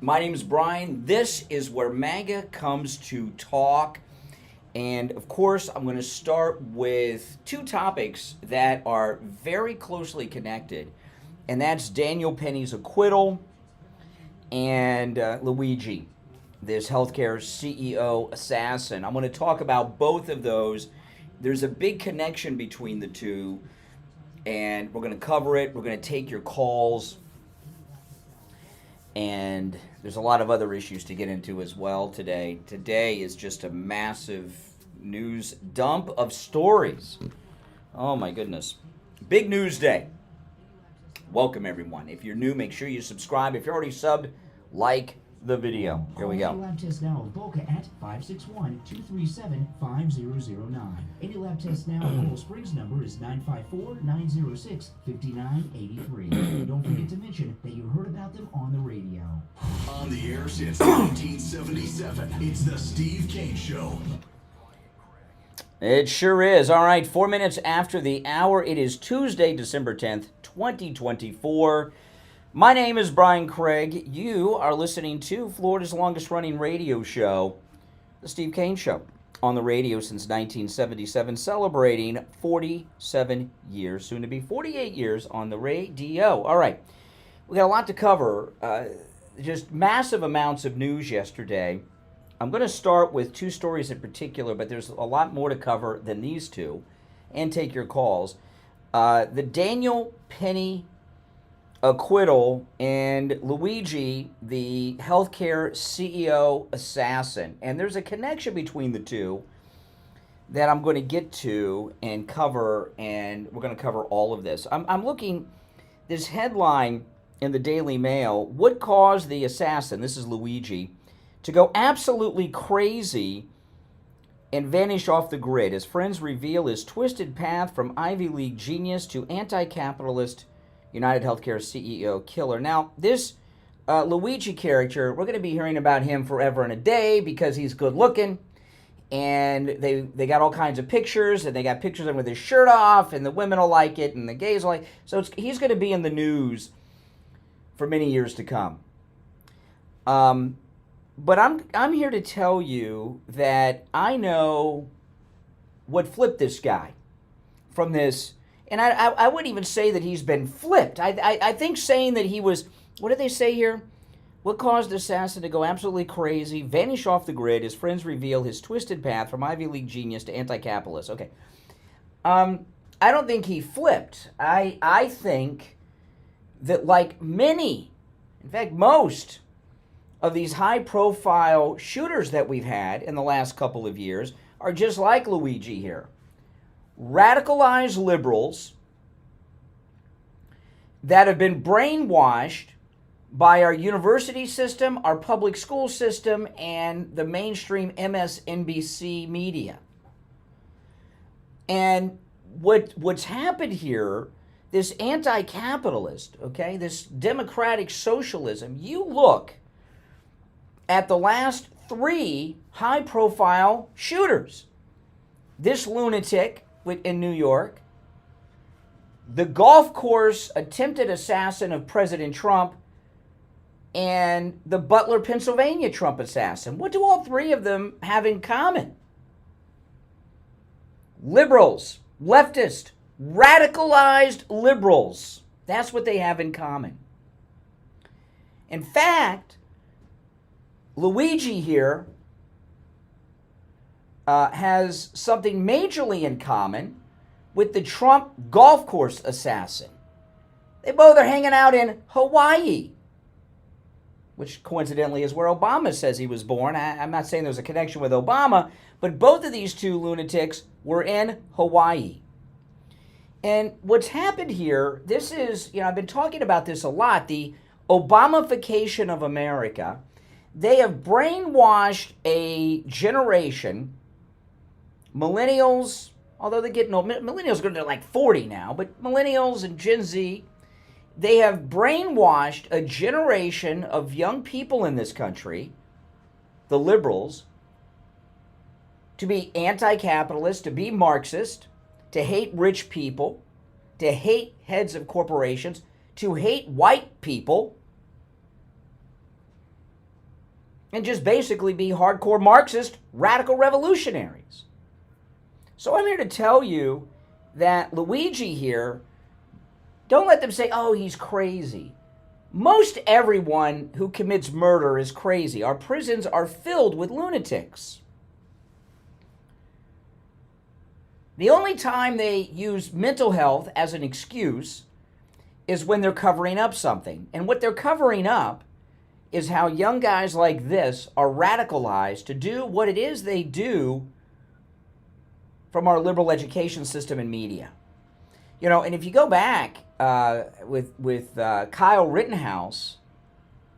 My name is Brian. This is where MAGA comes to talk. And of course, I'm going to start with two topics that are very closely connected. And that's Daniel Penny's acquittal and Luigi, this healthcare CEO assassin. I'm going to talk about both of those. There's a big connection between the two, and we're going to cover it. We're going to take your calls. And there's a lot of other issues to get into as well today. Today is just a massive news dump of stories. Oh my goodness. Big news day. Welcome everyone. If you're new, make sure you subscribe. If you're already subbed, like the video. Here we go. Lab test now with Boca at 561-237-5009. Any lab test now, Coral Springs number is 954-906-5983. Don't forget to mention that you heard about them on the radio. On the air since 1977, it's the Steve Kane Show. It sure is. All right, 4 minutes after the hour. It is Tuesday, December 10th, 2024. My name is Brian Craig. You are listening to Florida's longest-running radio show, The Steve Kane Show, on the radio since 1977, celebrating 47 years, soon to be 48 years on the radio. All right, we got a lot to cover, just massive amounts of news yesterday. I'm going to start with two stories in particular, but there's a lot more to cover than these two, and take your calls. The Daniel Penny acquittal and Luigi, the healthcare CEO assassin. And there's a connection between the two that I'm going to get to and cover, and we're going to cover all of this. I'm looking, this headline in the Daily Mail, what caused the assassin, this is Luigi, to go absolutely crazy and vanish off the grid. His friends reveal his twisted path from Ivy League genius to anti-capitalist United Healthcare CEO killer. Now, this Luigi character, we're going to be hearing about him forever and a day because he's good looking, and they got all kinds of pictures, and they got pictures of him with his shirt off, and the women will like it, and the gays will like it. So he's going to be in the news for many years to come. But I'm here to tell you that I know what flipped this guy from this. And I wouldn't even say that he's been flipped. I think saying that he was, what did they say here? What caused the assassin to go absolutely crazy, vanish off the grid? His friends reveal his twisted path from Ivy League genius to anti-capitalist. Okay. I don't think he flipped. I think that like many, in fact most, of these high-profile shooters that we've had in the last couple of years are just like Luigi here. Radicalized liberals that have been brainwashed by our university system, our public school system, and the mainstream MSNBC media. And what's happened here, this anti-capitalist, okay, this democratic socialism, you look at the last three high-profile shooters. This lunatic in New York, the golf course attempted assassin of President Trump, and the Butler, Pennsylvania Trump assassin. What do all three of them have in common? Liberals, leftist, radicalized liberals. That's what they have in common. In fact, Luigi here has something majorly in common with the Trump golf course assassin. They both are hanging out in Hawaii, which coincidentally is where Obama says he was born. I'm not saying there's a connection with Obama, but both of these two lunatics were in Hawaii. And what's happened here, this is, I've been talking about this a lot, the Obamification of America. They have brainwashed a generation, millennials, although they're getting old, millennials are going to like 40 now, but millennials and Gen Z, they have brainwashed a generation of young people in this country, the liberals, to be anti-capitalist, to be Marxist, to hate rich people, to hate heads of corporations, to hate white people, and just basically be hardcore Marxist radical revolutionaries. So I'm here to tell you that Luigi here, don't let them say, oh, he's crazy. Most everyone who commits murder is crazy. Our prisons are filled with lunatics. The only time they use mental health as an excuse is when they're covering up something. And what they're covering up is how young guys like this are radicalized to do what it is they do from our liberal education system and media. You know, and if you go back with Kyle Rittenhouse,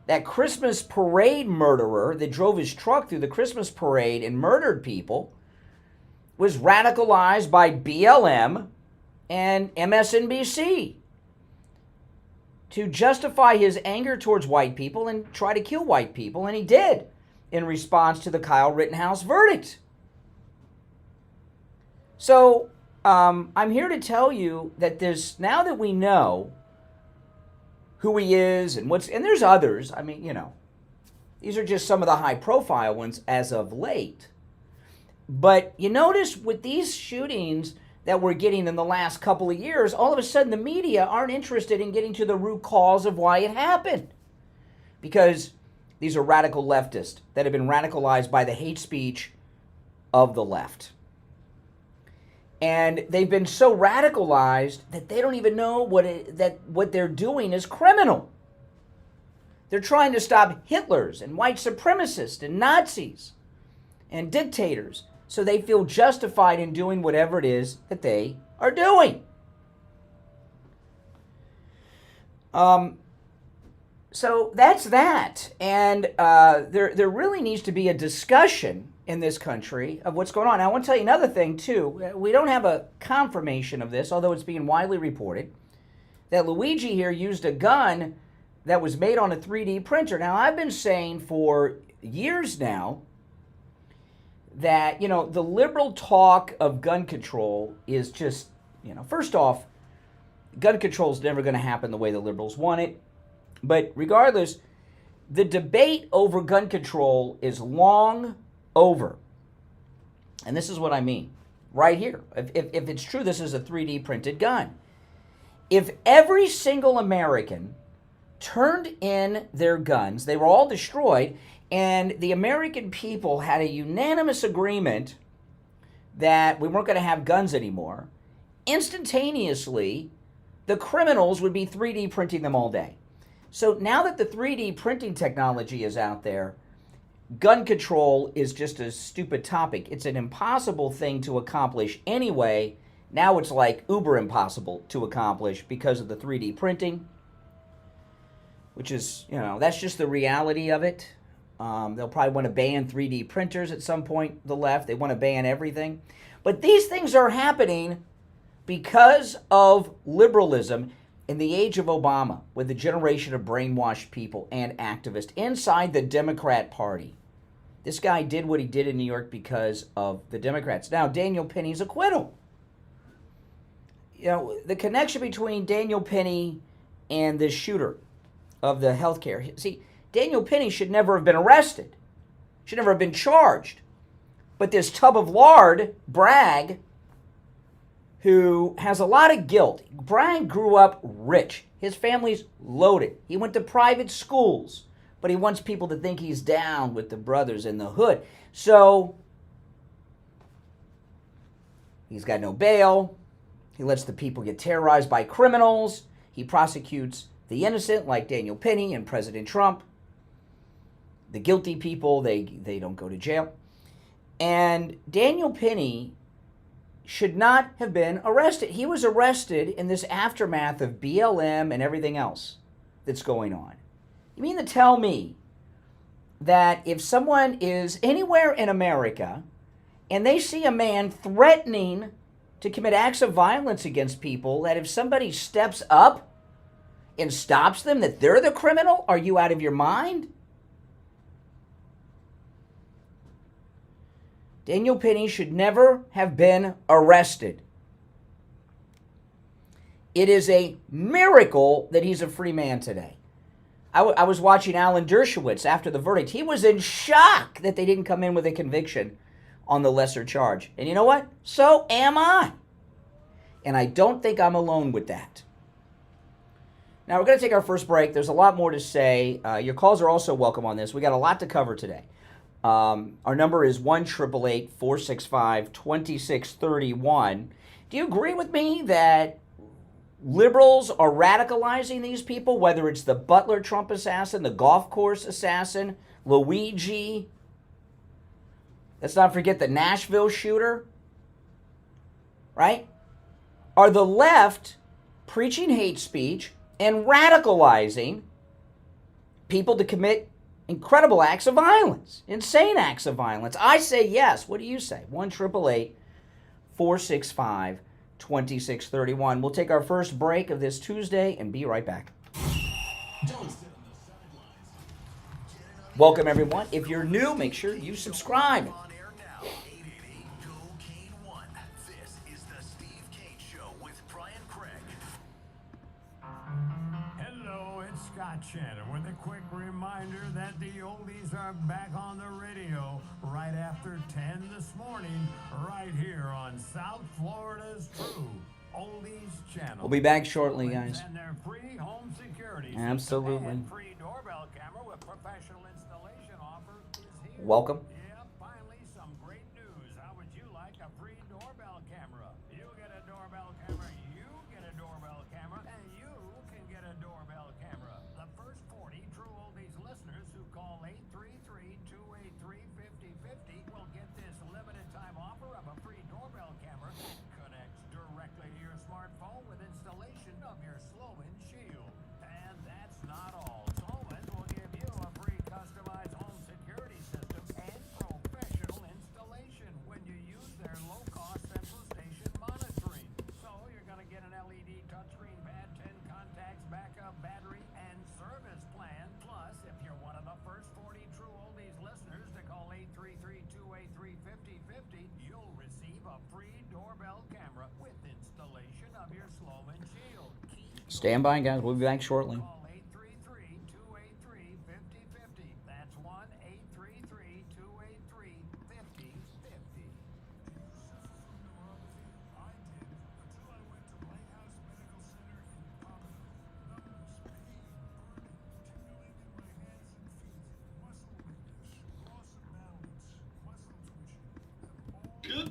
that Christmas parade murderer that drove his truck through the Christmas parade and murdered people, was radicalized by BLM and MSNBC to justify his anger towards white people and try to kill white people, and he did in response to the Kyle Rittenhouse verdict. So I'm here to tell you that now that we know who he is and and there's others, I mean, you know, these are just some of the high profile ones as of late. But you notice with these shootings that we're getting in the last couple of years, all of a sudden the media aren't interested in getting to the root cause of why it happened. Because these are radical leftists that have been radicalized by the hate speech of the left. And they've been so radicalized that they don't even know what they're doing is criminal. They're trying to stop Hitlers and white supremacists and Nazis and dictators, so they feel justified in doing whatever it is that they are doing. So that's that. And there really needs to be a discussion in this country of what's going on. Now, I want to tell you another thing, too. We don't have a confirmation of this, although it's being widely reported, that Luigi here used a gun that was made on a 3D printer. Now, I've been saying for years now that, you know, the liberal talk of gun control is just, you know, first off, gun control is never going to happen the way the liberals want it. But regardless, the debate over gun control is long over. And this is what I mean right here. If it's true, this is a 3D printed gun. If every single American turned in their guns, they were all destroyed, and the American people had a unanimous agreement that we weren't going to have guns anymore, instantaneously, the criminals would be 3D printing them all day. So now that the 3D printing technology is out there, gun control is just a stupid topic. It's an impossible thing to accomplish anyway. Now it's like uber impossible to accomplish because of the 3D printing, which is, you know, that's just the reality of it. They'll probably want to ban 3D printers at some point, the left. They want to ban everything. But these things are happening because of liberalism in the age of Obama, with the generation of brainwashed people and activists inside the Democrat Party. This guy did what he did in New York because of the Democrats. Now, Daniel Penny's acquittal. You know, the connection between Daniel Penny and this shooter of the healthcare. See, Daniel Penny should never have been arrested. Should never have been charged. But this tub of lard, Bragg, who has a lot of guilt. Bragg grew up rich. His family's loaded. He went to private schools. But he wants people to think he's down with the brothers in the hood. So, he's got no bail. He lets the people get terrorized by criminals. He prosecutes the innocent, like Daniel Penny and President Trump. The guilty people, they don't go to jail. And Daniel Penny should not have been arrested. He was arrested in this aftermath of BLM and everything else that's going on. You mean to tell me that if someone is anywhere in America and they see a man threatening to commit acts of violence against people, that if somebody steps up and stops them, that they're the criminal? Are you out of your mind? Daniel Penny should never have been arrested. It is a miracle that he's a free man today. I was watching Alan Dershowitz after the verdict. He was in shock that they didn't come in with a conviction on the lesser charge. And you know what? So am I. And I don't think I'm alone with that. Now, we're going to take our first break. There's a lot more to say. Your calls are also welcome on this. We got a lot to cover today. Our number is 1-888-465-2631. Do you agree with me that liberals are radicalizing these people, whether it's the Butler Trump assassin, the golf course assassin, Luigi? Let's not forget the Nashville shooter, right? Are the left preaching hate speech and radicalizing people to commit incredible acts of violence, insane acts of violence? I say yes. What do you say? 1-888-465-2631. We'll take our first break of this Tuesday and be right back. Welcome, everyone. If you're new, make sure you subscribe. On air now, 888-GO-KANE-1. This is the Steve Kane Show with Brian Craig. Hello, it's Scott Shannon with a quick reminder that the oldies are back on the radio right after 10 this morning, right here on South Florida's True Oldies Channel. We'll be back shortly, guys. And their free home security system Absolutely. and free doorbell camera with professional installation offer is here. Welcome. Yeah, finally some great news. How would you like a free doorbell camera? You get a doorbell camera, you get a doorbell camera, and you can get a doorbell camera. The first 40 True Oldies listeners who call 833-283-5050 will get this limited time offer of a free doorbell camera that connects directly to your smartphone with installation of your Sloan Shield. And that's not all. Sloan will give you a free customized home security system and professional installation when you use their low-cost central station monitoring. So you're going to get an LED touchscreen pad, 10 contacts, backup battery, and service plan. Plus, if you're one of the first 40 True Oldies listeners to call 833-283-5050, you'll receive a free doorbell camera with installation of your Sloan Shield. Stand by, guys. We'll be back shortly. Call 833-283-5050. That's 1-833-283-5050. Good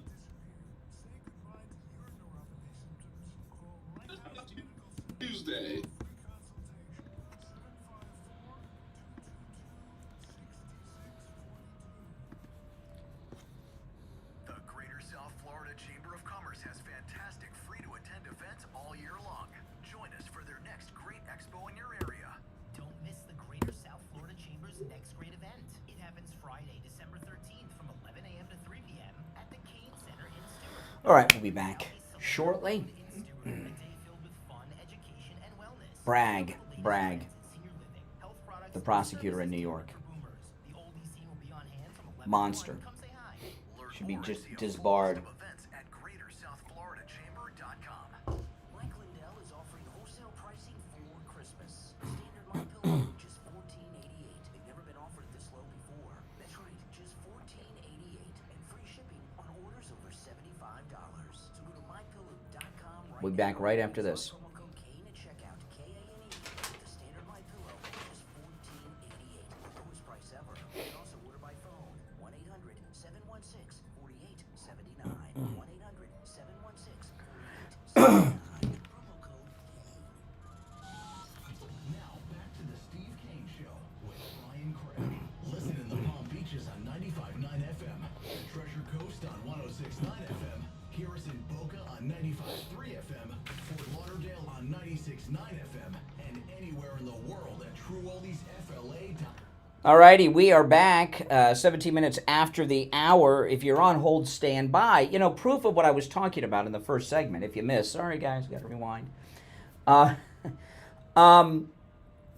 Tuesday. The Greater South Florida Chamber of Commerce has fantastic free-to-attend events all year long. Join us for their next great expo in your area. Don't miss the Greater South Florida Chamber's next great event. It happens Friday, December 13th from 11 a.m. to 3 p.m. at the Kane Center in Stewart. All right, we'll be back shortly. In Stewart, a day filled with fun, education, and wellness. Brag. Senior living, health products, The prosecutor in New York. for boomers. The Oldies team will be on hand from 11 to 1. Monster. Come say hi. Learn Should be more just at the disbarred. full list of events at GreaterSouthFloridaChamber.com. Mike Lindell is offering wholesale pricing for Christmas. Standard My Pillow, just $14.88. They've never been offered this low before. That's right, just $14.88 and free shipping on orders over $75. So go to mypillow.com right We'll be back now. right after Use this. our promo code Kane at checkout, K-A-N-E, with the Standard My Pillow, just $14.88, the lowest price ever. You can also order by phone, 1-800-716-4879, 1-800-716-4879. Promo code Kane. Now back to the Steve Kane Show with Brian Craig. Listen in the Palm Beaches on 95.9 FM, the Treasure Coast on 106.9 FM, hear us in Boca on 95.3 FM, Fort Lauderdale on 96.9 FM, and anywhere in the world at TrueOldiesFLA.com. Alrighty, we are back 17 minutes after the hour. If you're on hold, stand by. You know, proof of what I was talking about in the first segment. If you missed, sorry guys, got to rewind.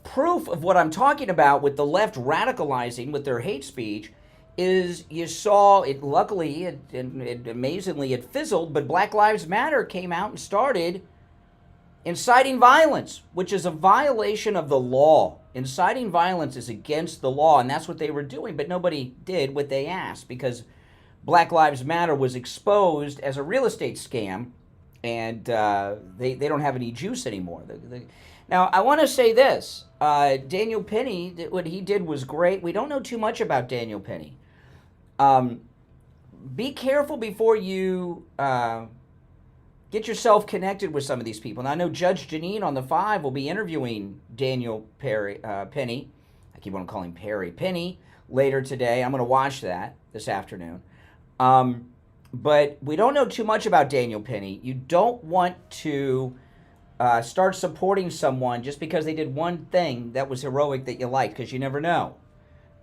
Proof of what I'm talking about with the left radicalizing with their hate speech is you saw it. Luckily, it amazingly it fizzled, but Black Lives Matter came out and started Inciting violence, which is a violation of the law. Inciting violence is against the law, and that's what they were doing, but nobody did what they asked because Black Lives Matter was exposed as a real estate scam, and they don't have any juice anymore. Now, I want to say this. Daniel Penny, what he did was great. We don't know too much about Daniel Penny. Be careful before you get yourself connected with some of these people. And I know Judge Janine on the 5 will be interviewing Daniel Penny. I keep on calling him Penny later today. I'm going to watch that this afternoon. But we don't know too much about Daniel Penny. You don't want to start supporting someone just because they did one thing that was heroic that you liked, because you never know.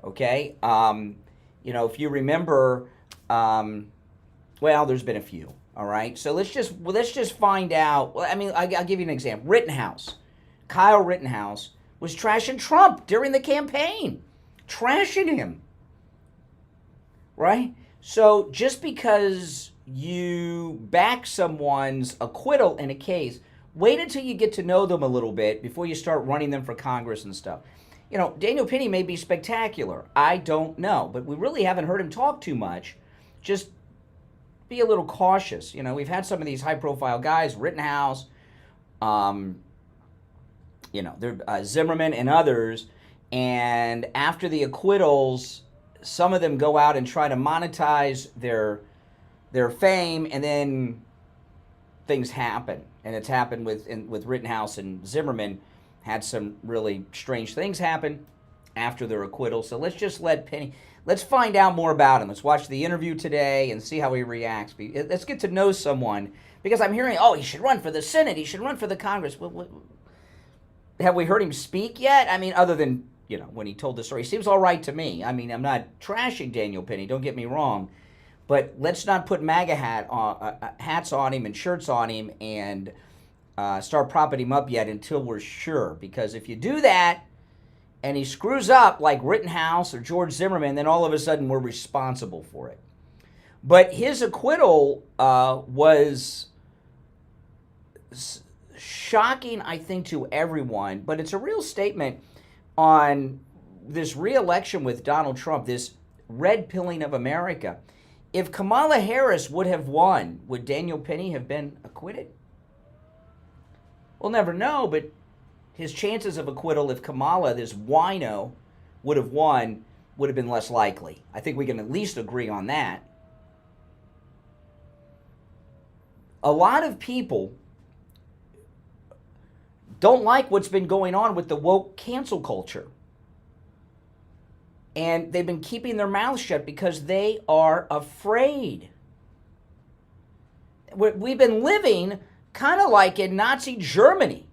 Okay? If you remember, there's been a few. All right? So let's just find out. Well, I mean, I'll give you an example. Rittenhouse. Kyle Rittenhouse was trashing Trump during the campaign. Trashing him. Right? So just because you back someone's acquittal in a case, wait until you get to know them a little bit before you start running them for Congress and stuff. Daniel Penny may be spectacular. I don't know. But we really haven't heard him talk too much. Just be a little cautious. We've had some of these high-profile guys, Rittenhouse, Zimmerman and others, and after the acquittals, some of them go out and try to monetize their fame, and then things happen. And it's happened with Rittenhouse and Zimmerman. Had some really strange things happen after their acquittal. So let's just let's find out more about him. Let's watch the interview today and see how he reacts. Let's get to know someone, because I'm hearing, he should run for the Senate. He should run for the Congress. Have we heard him speak yet? I mean, other than, when he told the story. He seems all right to me. I mean, I'm not trashing Daniel Penny, don't get me wrong. But let's not put MAGA hats on him and shirts on him and start propping him up yet until we're sure. Because if you do that and he screws up like Rittenhouse or George Zimmerman, then all of a sudden we're responsible for it. But his acquittal was shocking, I think, to everyone. But it's a real statement on this re-election with Donald Trump, this red pilling of America. If Kamala Harris would have won, would Daniel Penny have been acquitted? We'll never know, but his chances of acquittal, if Kamala, this wino, would have won, would have been less likely. I think we can at least agree on that. A lot of people don't like what's been going on with the woke cancel culture. And they've been keeping their mouths shut because they are afraid. We've been living kind of like in Nazi Germany.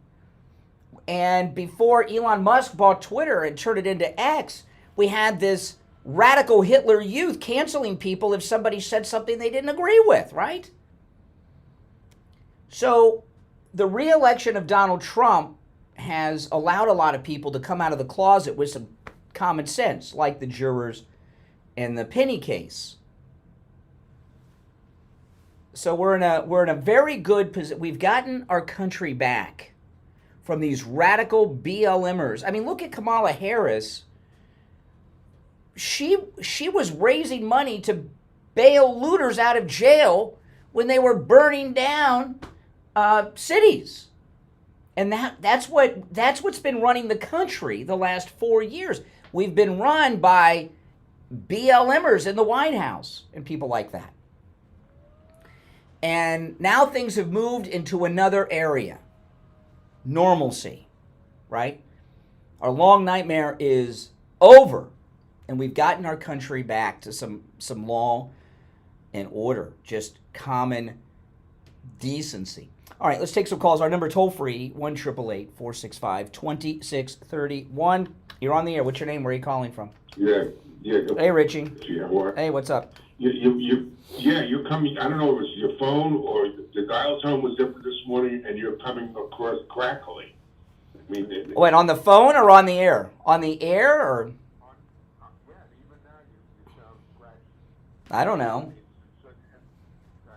And before Elon Musk bought Twitter and turned it into X, we had this radical Hitler Youth canceling people if somebody said something they didn't agree with, right? So the re-election of Donald Trump has allowed a lot of people to come out of the closet with some common sense, like the jurors in the Penny case. So we're in a very good position. We've gotten our country back from these radical BLMers. I mean, look at Kamala Harris. She was raising money to bail looters out of jail when they were burning down cities. And that's what's been running the country the last 4 years. We've been run by BLMers in the White House and people like that. And now things have moved into another area. Normalcy, right? Our long nightmare is over. And we've gotten our country back to some law and order. Just common decency. All right, let's take some calls. Our number toll-free, 1-888-465-2631. You're on the air. What's your name? Where are you calling from? Yeah. Hey, Richie. Yeah, hey, what's up? You're coming. I don't know if it was your phone or the dial tone was different this morning, and you're coming across crackly. I mean, Wait, on the phone or on the air? On the air or? even now you sound crackly. I don't know.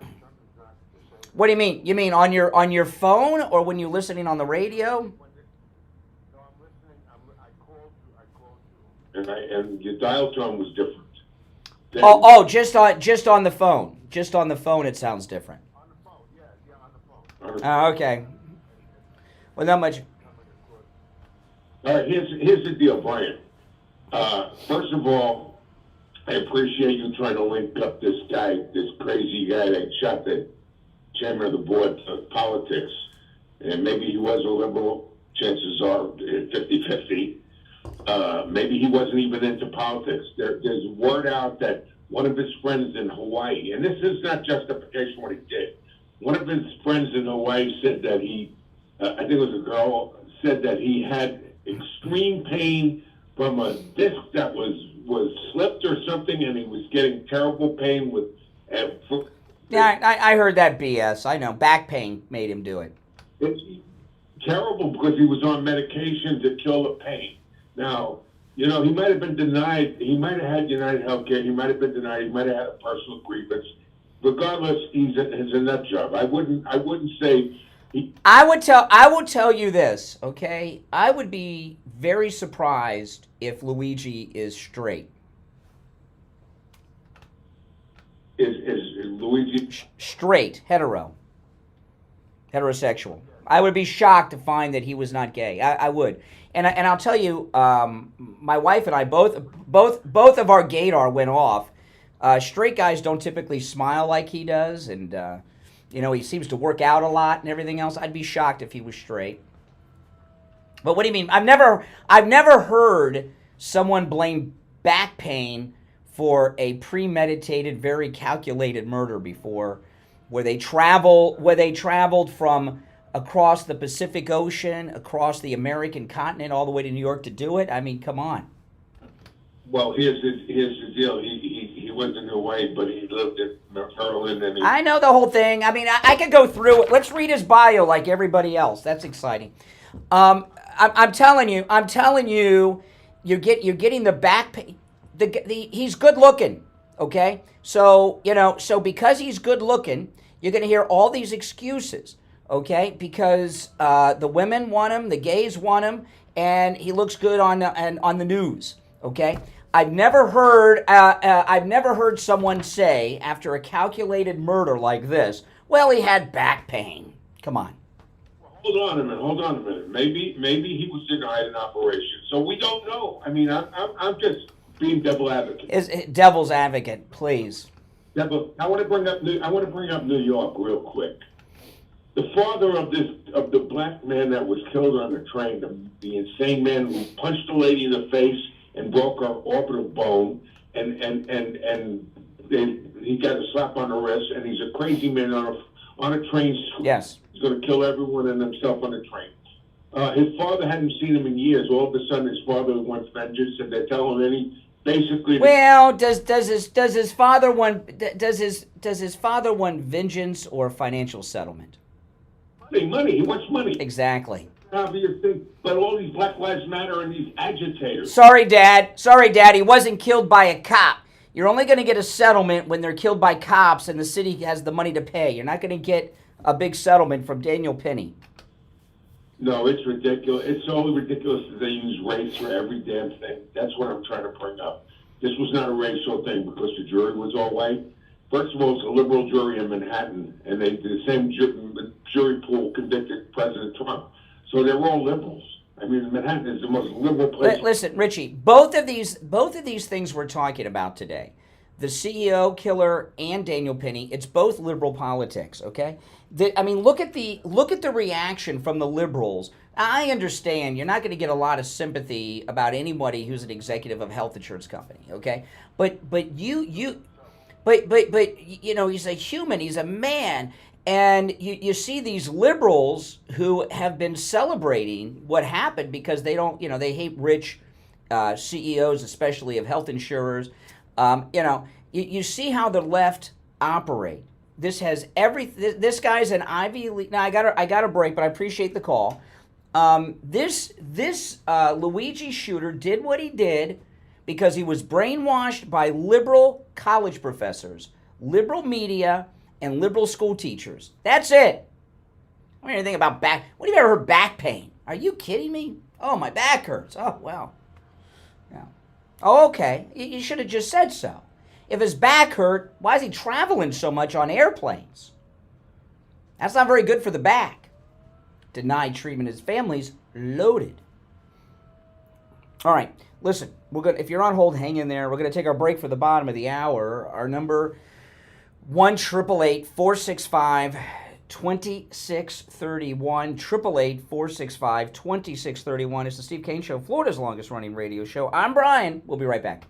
Something's not the same. What do you mean? You mean on your phone or when you're listening on the radio? No, I'm listening. I called you. And your dial tone was different. Then, Just on the phone. Just on the phone, it sounds different. on the phone, yeah, on the phone. Oh, okay. Well, not much. All right, here's the deal, Brian. First of all, I appreciate you trying to link up this guy, this crazy guy that shot the chairman of the board for politics. And maybe he was a liberal. Chances are 50-50. Maybe he wasn't even into politics. There's word out that one of his friends in Hawaii, and this is not justification what he did. One of his friends in Hawaii said that I think it was a girl, said that he had extreme pain from a disc that was slipped or something, and he was getting terrible pain with. Yeah, I heard that BS. I know. Back pain made him do it. It's terrible because he was on medication to kill the pain. Now, he might have been denied. He might have had United Healthcare. He might have been denied. He might have had a personal grievance. Regardless, he's a nut job. I wouldn't say. I will tell you this, okay? I would be very surprised if Luigi is straight. Is Luigi Straight, heterosexual. I would be shocked to find that he was not gay. I would, and I'll tell you, my wife and I both of our gaydar went off. Straight guys don't typically smile like he does, and he seems to work out a lot and everything else. I'd be shocked if he was straight. But what do you mean? I've never heard someone blame back pain for a premeditated, very calculated murder before, where they traveled from across the Pacific Ocean, across the American continent, all the way to New York to do it. I mean, come on. Well, here's the deal. He was in Hawaii, but he lived in Maryland. And I know the whole thing. I mean, I could go through it. Let's read his bio like everybody else. That's exciting. I'm telling you, you're getting the back pain. He's good looking, okay? So because he's good looking, you're going to hear all these excuses, okay? Because the women want him, the gays want him, and he looks good on the news, okay? I've never heard someone say after a calculated murder like this, well, he had back pain. Come on. Hold on a minute. Maybe he was denied an operation. So we don't know. I mean, I'm just being devil's advocate. Devil's advocate, please. I want to bring up New York real quick. The father of the black man that was killed on the train, the insane man who punched the lady in the face and broke her orbital bone, and he got a slap on the wrist, and he's a crazy man on a train. Yes. He's going to kill everyone and himself on the train. His father hadn't seen him in years. All of a sudden, his father wants vengeance, and they're telling him basically. Well, does his father want vengeance or financial settlement? Money. He wants money. Exactly. Obvious thing, but all these Black Lives Matter and these agitators. Sorry, Dad. He wasn't killed by a cop. You're only going to get a settlement when they're killed by cops and the city has the money to pay. You're not going to get a big settlement from Daniel Penny. No, it's ridiculous. It's so ridiculous that they use race for every damn thing. That's what I'm trying to bring up. This was not a racial thing because the jury was all white. First of all, it's a liberal jury in Manhattan, and the same jury pool convicted President Trump. So they're all liberals. I mean, Manhattan is the most liberal place. Listen, Richie, both of these things we're talking about today, the CEO killer and Daniel Penny, it's both liberal politics, okay? Look at the reaction from the liberals. I understand you're not going to get a lot of sympathy about anybody who's an executive of a health insurance company, okay? But he's a human, he's a man. And you see these liberals who have been celebrating what happened because they don't, they hate rich CEOs, especially of health insurers. You see how the left operate. This has this guy's an Ivy League. Now I got a break, but I appreciate the call. This Luigi shooter did what he did because he was brainwashed by liberal college professors, liberal media, and liberal school teachers. That's it. I don't hear anything about back. What have you ever heard back pain? Are you kidding me? Oh, my back hurts. Oh, well. Yeah. Oh, okay. You should have just said so. If his back hurt, why is he traveling so much on airplanes? That's not very good for the back. Denied treatment. His family's loaded. All right. Listen, if you're on hold, hang in there. We're going to take our break for the bottom of the hour. Our number, 1-888-465-2631. 1-888-465-2631. It's the Steve Kane Show, Florida's longest running radio show. I'm Brian. We'll be right back.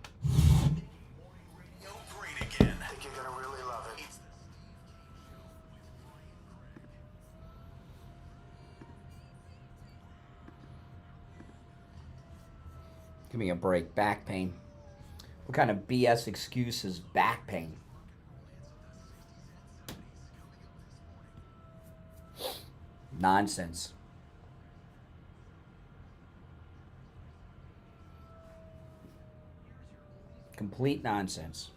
Give me a break. Back pain. What kind of BS excuse is back pain? Nonsense. Complete nonsense.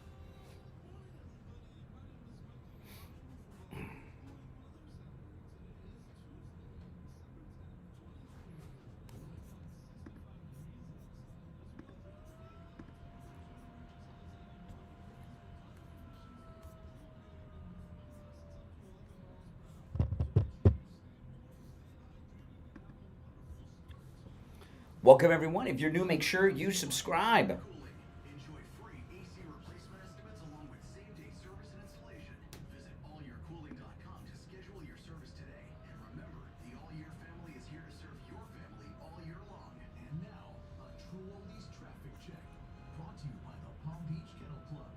Welcome, everyone. If you're new, make sure you subscribe. Enjoy free AC replacement estimates along with same-day service and installation. Visit allyearcooling.com to schedule your service today. And remember, the All Year family is here to serve your family all year long. And now, a True Oldies traffic check. Brought to you by the Palm Beach Kennel Club.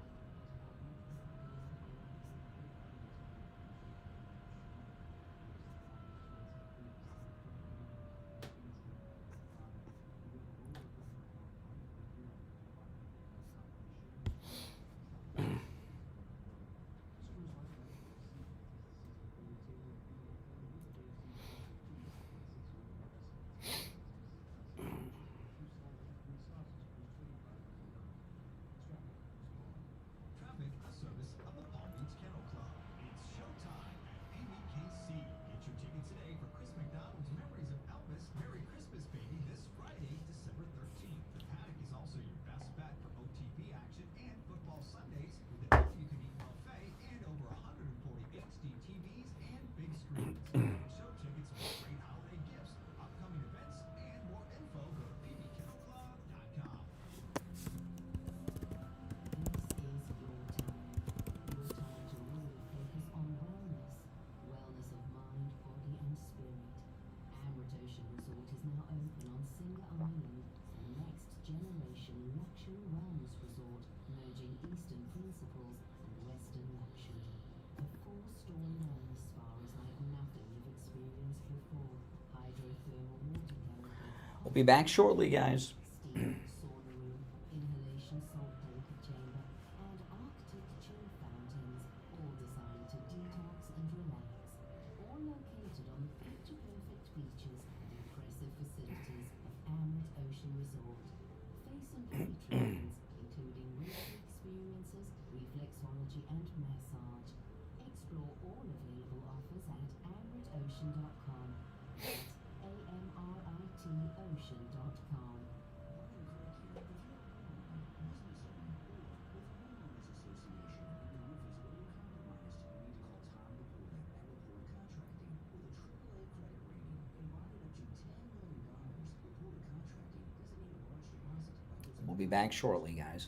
We'll be back shortly, guys. We'll be back shortly, guys.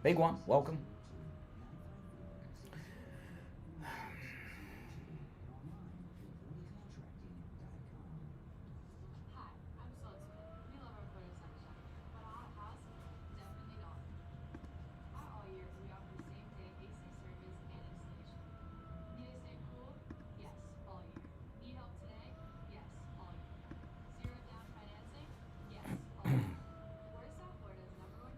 Big one. Welcome. Hi, I'm Saltzman. We love our photo section, but our house, definitely not. At All Year, we offer same-day AC service and installation. Need to stay cool? Yes, all year. Need help today? Yes, all year. Zero down financing? Yes, all year. We're South Florida's #1 for comfort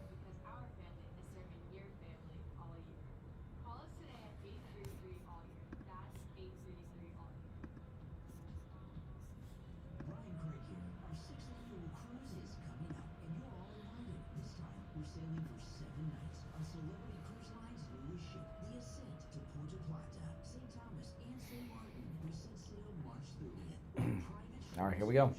because our family is serving your family all year. Call us today at 833 all year. That's 833 all year. Brian Craig here. Our 6th annual cruise is coming up, and you're all invited. This time, we're sailing for 7 nights on Celebrity Cruise Line's newest ship, the Ascent to Puerto Plata, St. Thomas, and St. Martin. We set sail March 30th. All right, here we go.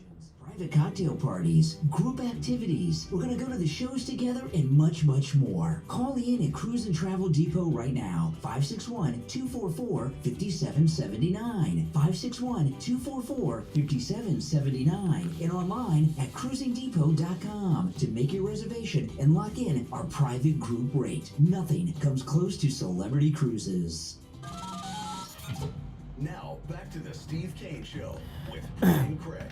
Private cocktail parties, group activities. We're gonna go to the shows together and much, much more. Call in at Cruise and Travel Depot right now. 561-244-5779. 561-244-5779. And online at cruisingdepot.com to make your reservation and lock in our private group rate. Nothing comes close to Celebrity Cruises. Now, back to the Steve Kane Show with Brian Craig.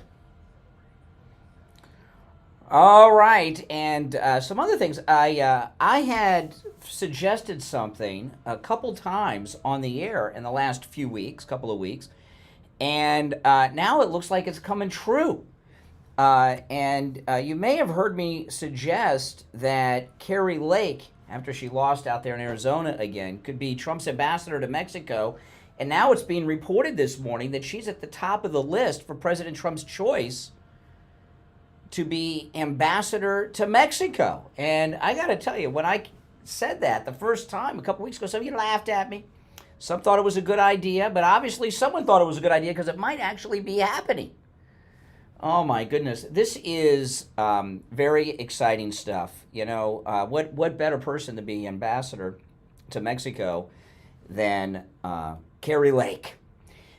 All right, and some other things. I had suggested something a couple times on the air in the last couple of weeks, and now it looks like it's coming true. And you may have heard me suggest that Kari Lake, after she lost out there in Arizona again, could be Trump's ambassador to Mexico. And now it's being reported this morning that she's at the top of the list for President Trump's choice to be ambassador to Mexico. And I got to tell you, when I said that the first time a couple weeks ago, some of you laughed at me. Some thought it was a good idea, but obviously someone thought it was a good idea because it might actually be happening. Oh my goodness, this is very exciting stuff. You know, what better person to be ambassador to Mexico than Kari Lake?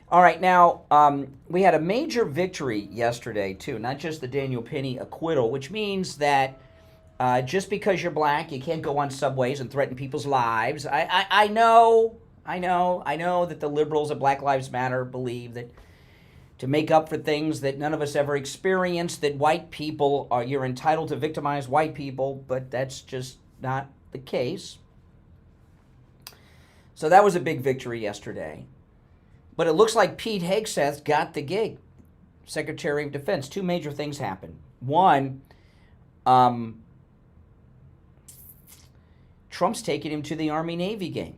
All right, now, we had a major victory yesterday, too, not just the Daniel Penny acquittal, which means that just because you're black, you can't go on subways and threaten people's lives. I know that the liberals at Black Lives Matter believe that to make up for things that none of us ever experienced, that white people you're entitled to victimize white people, but that's just not the case. So that was a big victory yesterday. But it looks like Pete Hegseth got the gig, Secretary of Defense. Two major things happened. One, Trump's taking him to the Army-Navy game,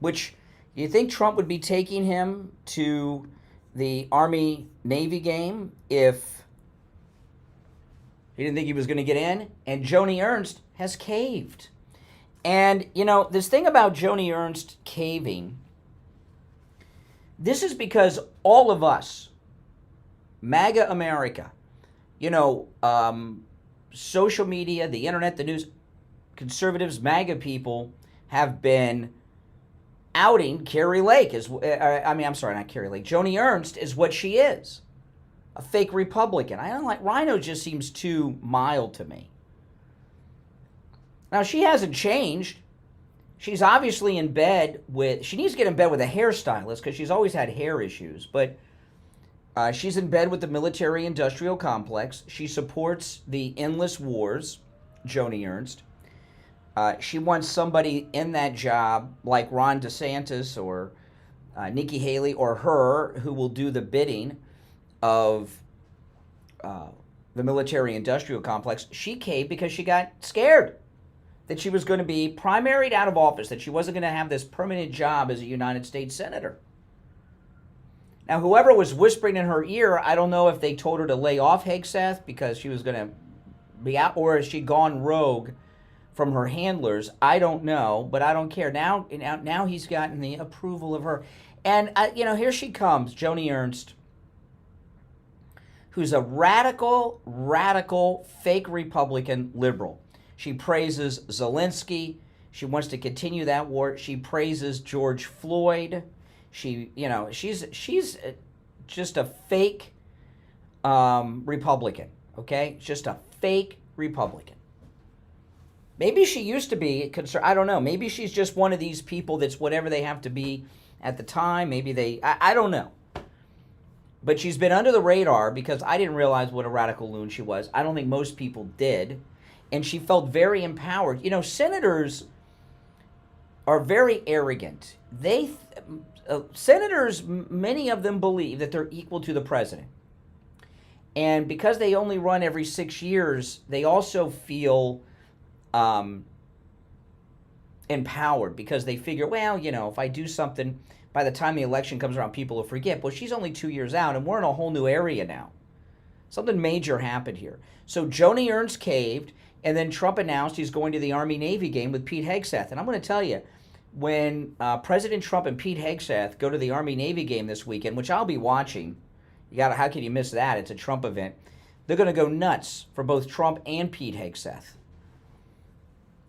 which you think Trump would be taking him to the Army-Navy game if he didn't think he was going to get in? And Joni Ernst has caved. And, you know, this thing about Joni Ernst caving, this is because all of us, MAGA America, you know, social media, the internet, the news, conservatives, MAGA people have been outing Kari Lake. Joni Ernst is what she is, a fake Republican. I don't like, Rhino just seems too mild to me. Now, she hasn't changed. She's obviously in bed with, she needs to get in bed with a hairstylist because she's always had hair issues. But she's in bed with the military-industrial complex. She supports the endless wars, Joni Ernst. She wants somebody in that job like Ron DeSantis or Nikki Haley or her who will do the bidding of the military-industrial complex. She caved because she got scared that she was going to be primaried out of office, that she wasn't going to have this permanent job as a United States Senator. Now, whoever was whispering in her ear, I don't know if they told her to lay off Hegseth because she was going to be out, or has she gone rogue from her handlers? I don't know, but I don't care. Now he's gotten the approval of her. And, here she comes, Joni Ernst, who's a radical, fake Republican liberal. She praises Zelensky. She wants to continue that war. She praises George Floyd. She's just a fake Republican, okay? Just a fake Republican. Maybe she used to be concerned. I don't know. Maybe she's just one of these people that's whatever they have to be at the time. Maybe I don't know. But she's been under the radar because I didn't realize what a radical loon she was. I don't think most people did. And she felt very empowered. You know, senators are very arrogant. Senators, many of them believe that they're equal to the president. And because they only run every 6 years, they also feel empowered because they figure, well, you know, if I do something, by the time the election comes around, people will forget. Well, she's only 2 years out, and we're in a whole new area now. Something major happened here. So Joni Ernst caved, and then Trump announced he's going to the Army-Navy game with Pete Hegseth. And I'm going to tell you, when President Trump and Pete Hegseth go to the Army-Navy game this weekend, which I'll be watching, how can you miss that? It's a Trump event. They're going to go nuts for both Trump and Pete Hegseth.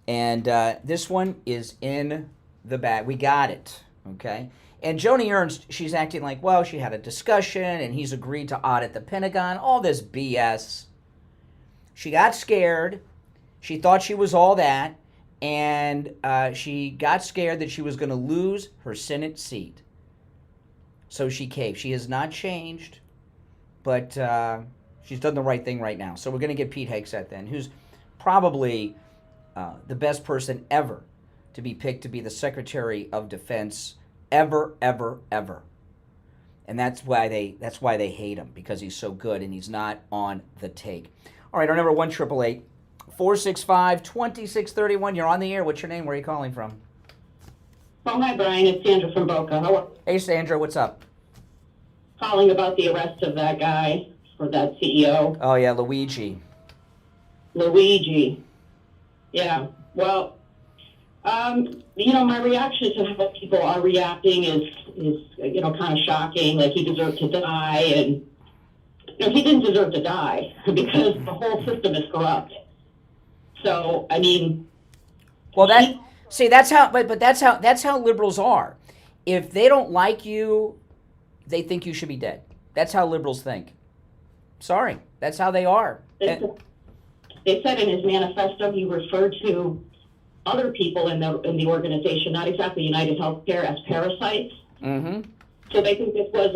And this one is in the bag. We got it, okay? And Joni Ernst, she's acting like, well, she had a discussion and he's agreed to audit the Pentagon. All this BS. She got scared. She thought she was all that. And she got scared that she was going to lose her Senate seat. So she caved. She has not changed, but she's done the right thing right now. So we're going to get Pete Hegseth then, who's probably the best person ever to be picked to be the Secretary of Defense ever. And that's why they hate him, because he's so good and he's not on the take. All right, our number 1-888-465-2631. You're on the air. What's your name? Where are you calling from? Oh, hi, Brian. It's Sandra from Boca. How are you? Hey, Sandra, what's up? Calling about the arrest of that guy, or that CEO. Oh, yeah, Luigi. Yeah. Well, you know, my reaction to how people are reacting is you know, kind of shocking. Like, he deserved to die, and you know, he didn't deserve to die because the whole system is corrupt. So, I mean, well, that's how liberals are. If they don't like you, they think you should be dead. That's how liberals think. Sorry, that's how they are. They said in his manifesto he referred to other people in the organization, not exactly United Healthcare, as parasites. Mm-hmm. So they think this was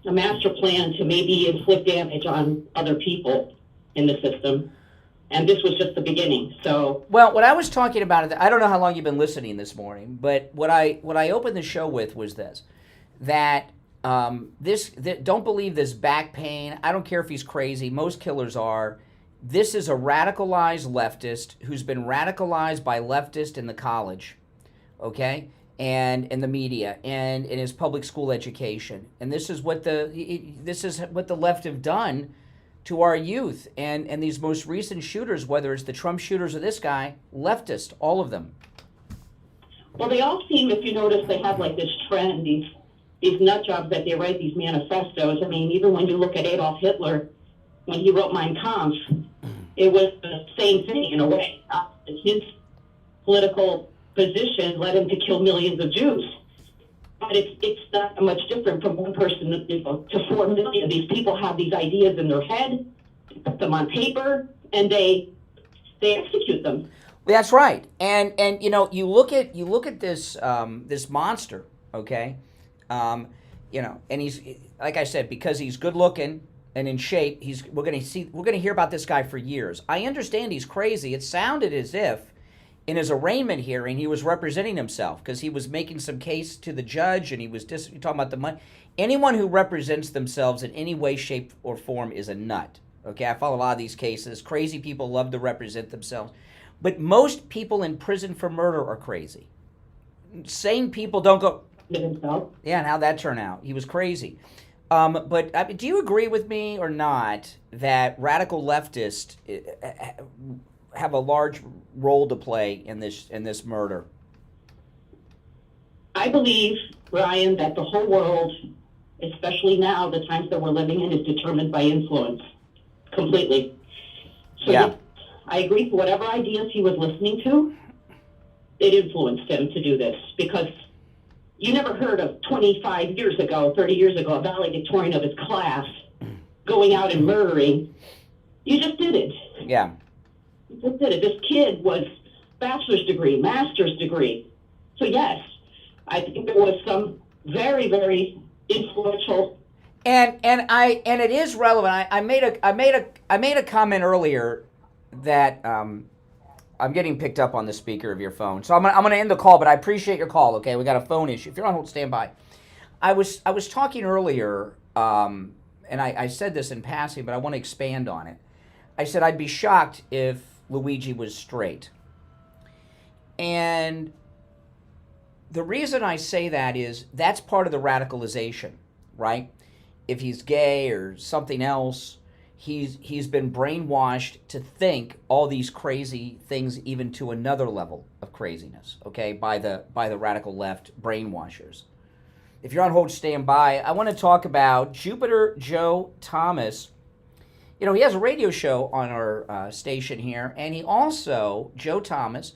a master plan to maybe inflict damage on other people in the system. And this was just the beginning. So, well, what I was talking about, I don't know how long you've been listening this morning, but what I opened the show with was this: that don't believe this back pain. I don't care if he's crazy. Most killers are. This is a radicalized leftist who's been radicalized by leftists in the college, okay, and in the media and in his public school education. And this is what the left have done to our youth, and these most recent shooters, whether it's the Trump shooters or this guy, leftist, all of them. Well, they all seem, if you notice, they have like this trend, these nut jobs that they write these manifestos. I mean, even when you look at Adolf Hitler, when he wrote Mein Kampf, it was the same thing in a way. His political position led him to kill millions of Jews. But it's not much different from one person to 4 million. These people have these ideas in their head, put them on paper, and they execute them. That's right. And you know, you look at this this monster, okay? You know, and he's, like I said, because he's good looking and in shape, we're going to hear about this guy for years. I understand he's crazy. It sounded as if in his arraignment hearing, he was representing himself because he was making some case to the judge, and he was talking about the money. Anyone who represents themselves in any way, shape, or form is a nut. Okay, I follow a lot of these cases. Crazy people love to represent themselves. But most people in prison for murder are crazy. Sane people don't go... Yeah, and how'd that turn out? He was crazy. But do you agree with me or not that radical leftists have a large role to play in this murder? I believe, Ryan, that the whole world, especially now, the times that we're living in, is determined by influence, completely. So yeah. I agree, for whatever ideas he was listening to, it influenced him to do this, because you never heard of 25 years ago, 30 years ago, a valedictorian of his class going out and murdering. You just did it. Yeah. He just did it. This kid was bachelor's degree, master's degree. So yes, I think there was some very, very influential. And it is relevant. I made a comment earlier that I'm getting picked up on the speaker of your phone. So I'm gonna end the call, but I appreciate your call. Okay, we got a phone issue. If you're on hold, stand by. I was talking earlier, and I said this in passing, but I want to expand on it. I said I'd be shocked if Luigi was straight. And the reason I say that is that's part of the radicalization, right? If he's gay or something else, he's been brainwashed to think all these crazy things, even to another level of craziness, okay, by the radical left brainwashers. If you're on hold, stand by. I want to talk about Jupiter Joe Thomas. You know, he has a radio show on our station here, and he also, Joe Thomas,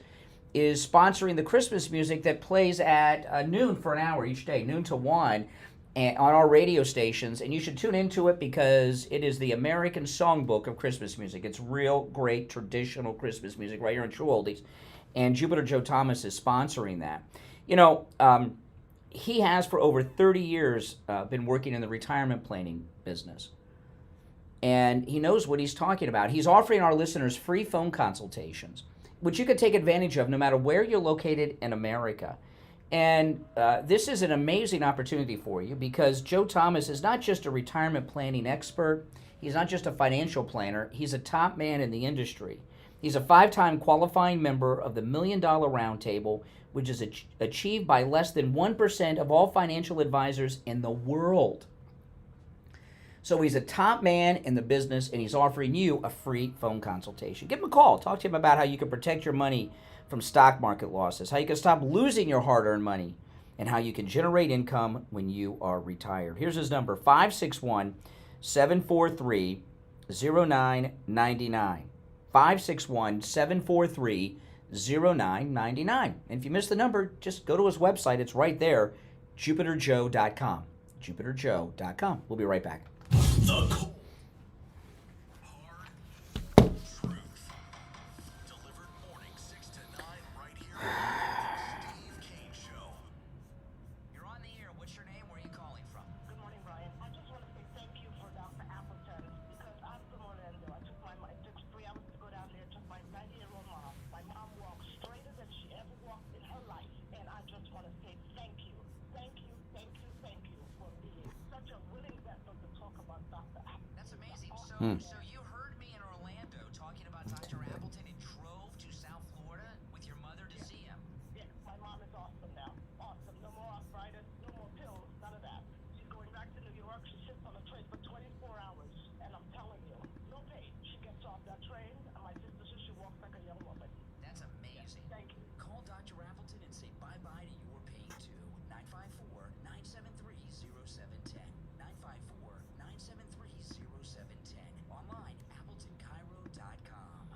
is sponsoring the Christmas music that plays at noon for an hour each day, noon to 1, on our radio stations. And you should tune into it because it is the American songbook of Christmas music. It's real great traditional Christmas music right here in True Oldies. And Jupiter Joe Thomas is sponsoring that. You know, he has for over 30 years been working in the retirement planning business. And he knows what he's talking about. He's offering our listeners free phone consultations, which you can take advantage of no matter where you're located in America. And this is an amazing opportunity for you because Joe Thomas is not just a retirement planning expert. He's not just a financial planner. He's a top man in the industry. He's a 5-time qualifying member of the $1 Million Roundtable, which is achieved by less than 1% of all financial advisors in the world. So he's a top man in the business, and he's offering you a free phone consultation. Give him a call. Talk to him about how you can protect your money from stock market losses, how you can stop losing your hard-earned money, and how you can generate income when you are retired. Here's his number, 561-743-0999. 561-743-0999. And if you missed the number, just go to his website. It's right there, jupiterjoe.com. jupiterjoe.com. We'll be right back. The cold, hard truth. Delivered morning 6 to 9 right here on the Steve Kane Show. You're on the air. What's your name? Where are you calling from? Good morning, Brian. I just want to say thank you for Dr. Appleton because I'm from Orlando. It took 3 hours to go down there. It took my 90-year-old mom. My mom walked straighter than she ever walked in her life. And I just want to say thank you. Thank you, thank you, thank you for being such a willing vessel to talk about Dr. Appleton. That's amazing. So you heard me in Orlando talking about Dr. Appleton and drove to South Florida with your mother to see him. Yeah, my mom is awesome now. Awesome. No more arthritis, no more pills, none of that. She's going back to New York. She sits on a train for 24 hours. And I'm telling you, no pain. She gets off that train, and my sister says she walks like a young woman. That's amazing. Thank you. Call Dr. Appleton and say bye-bye to your pain, too. 954-973-0710. 954-973-0710. Online, AppletonCairo.com.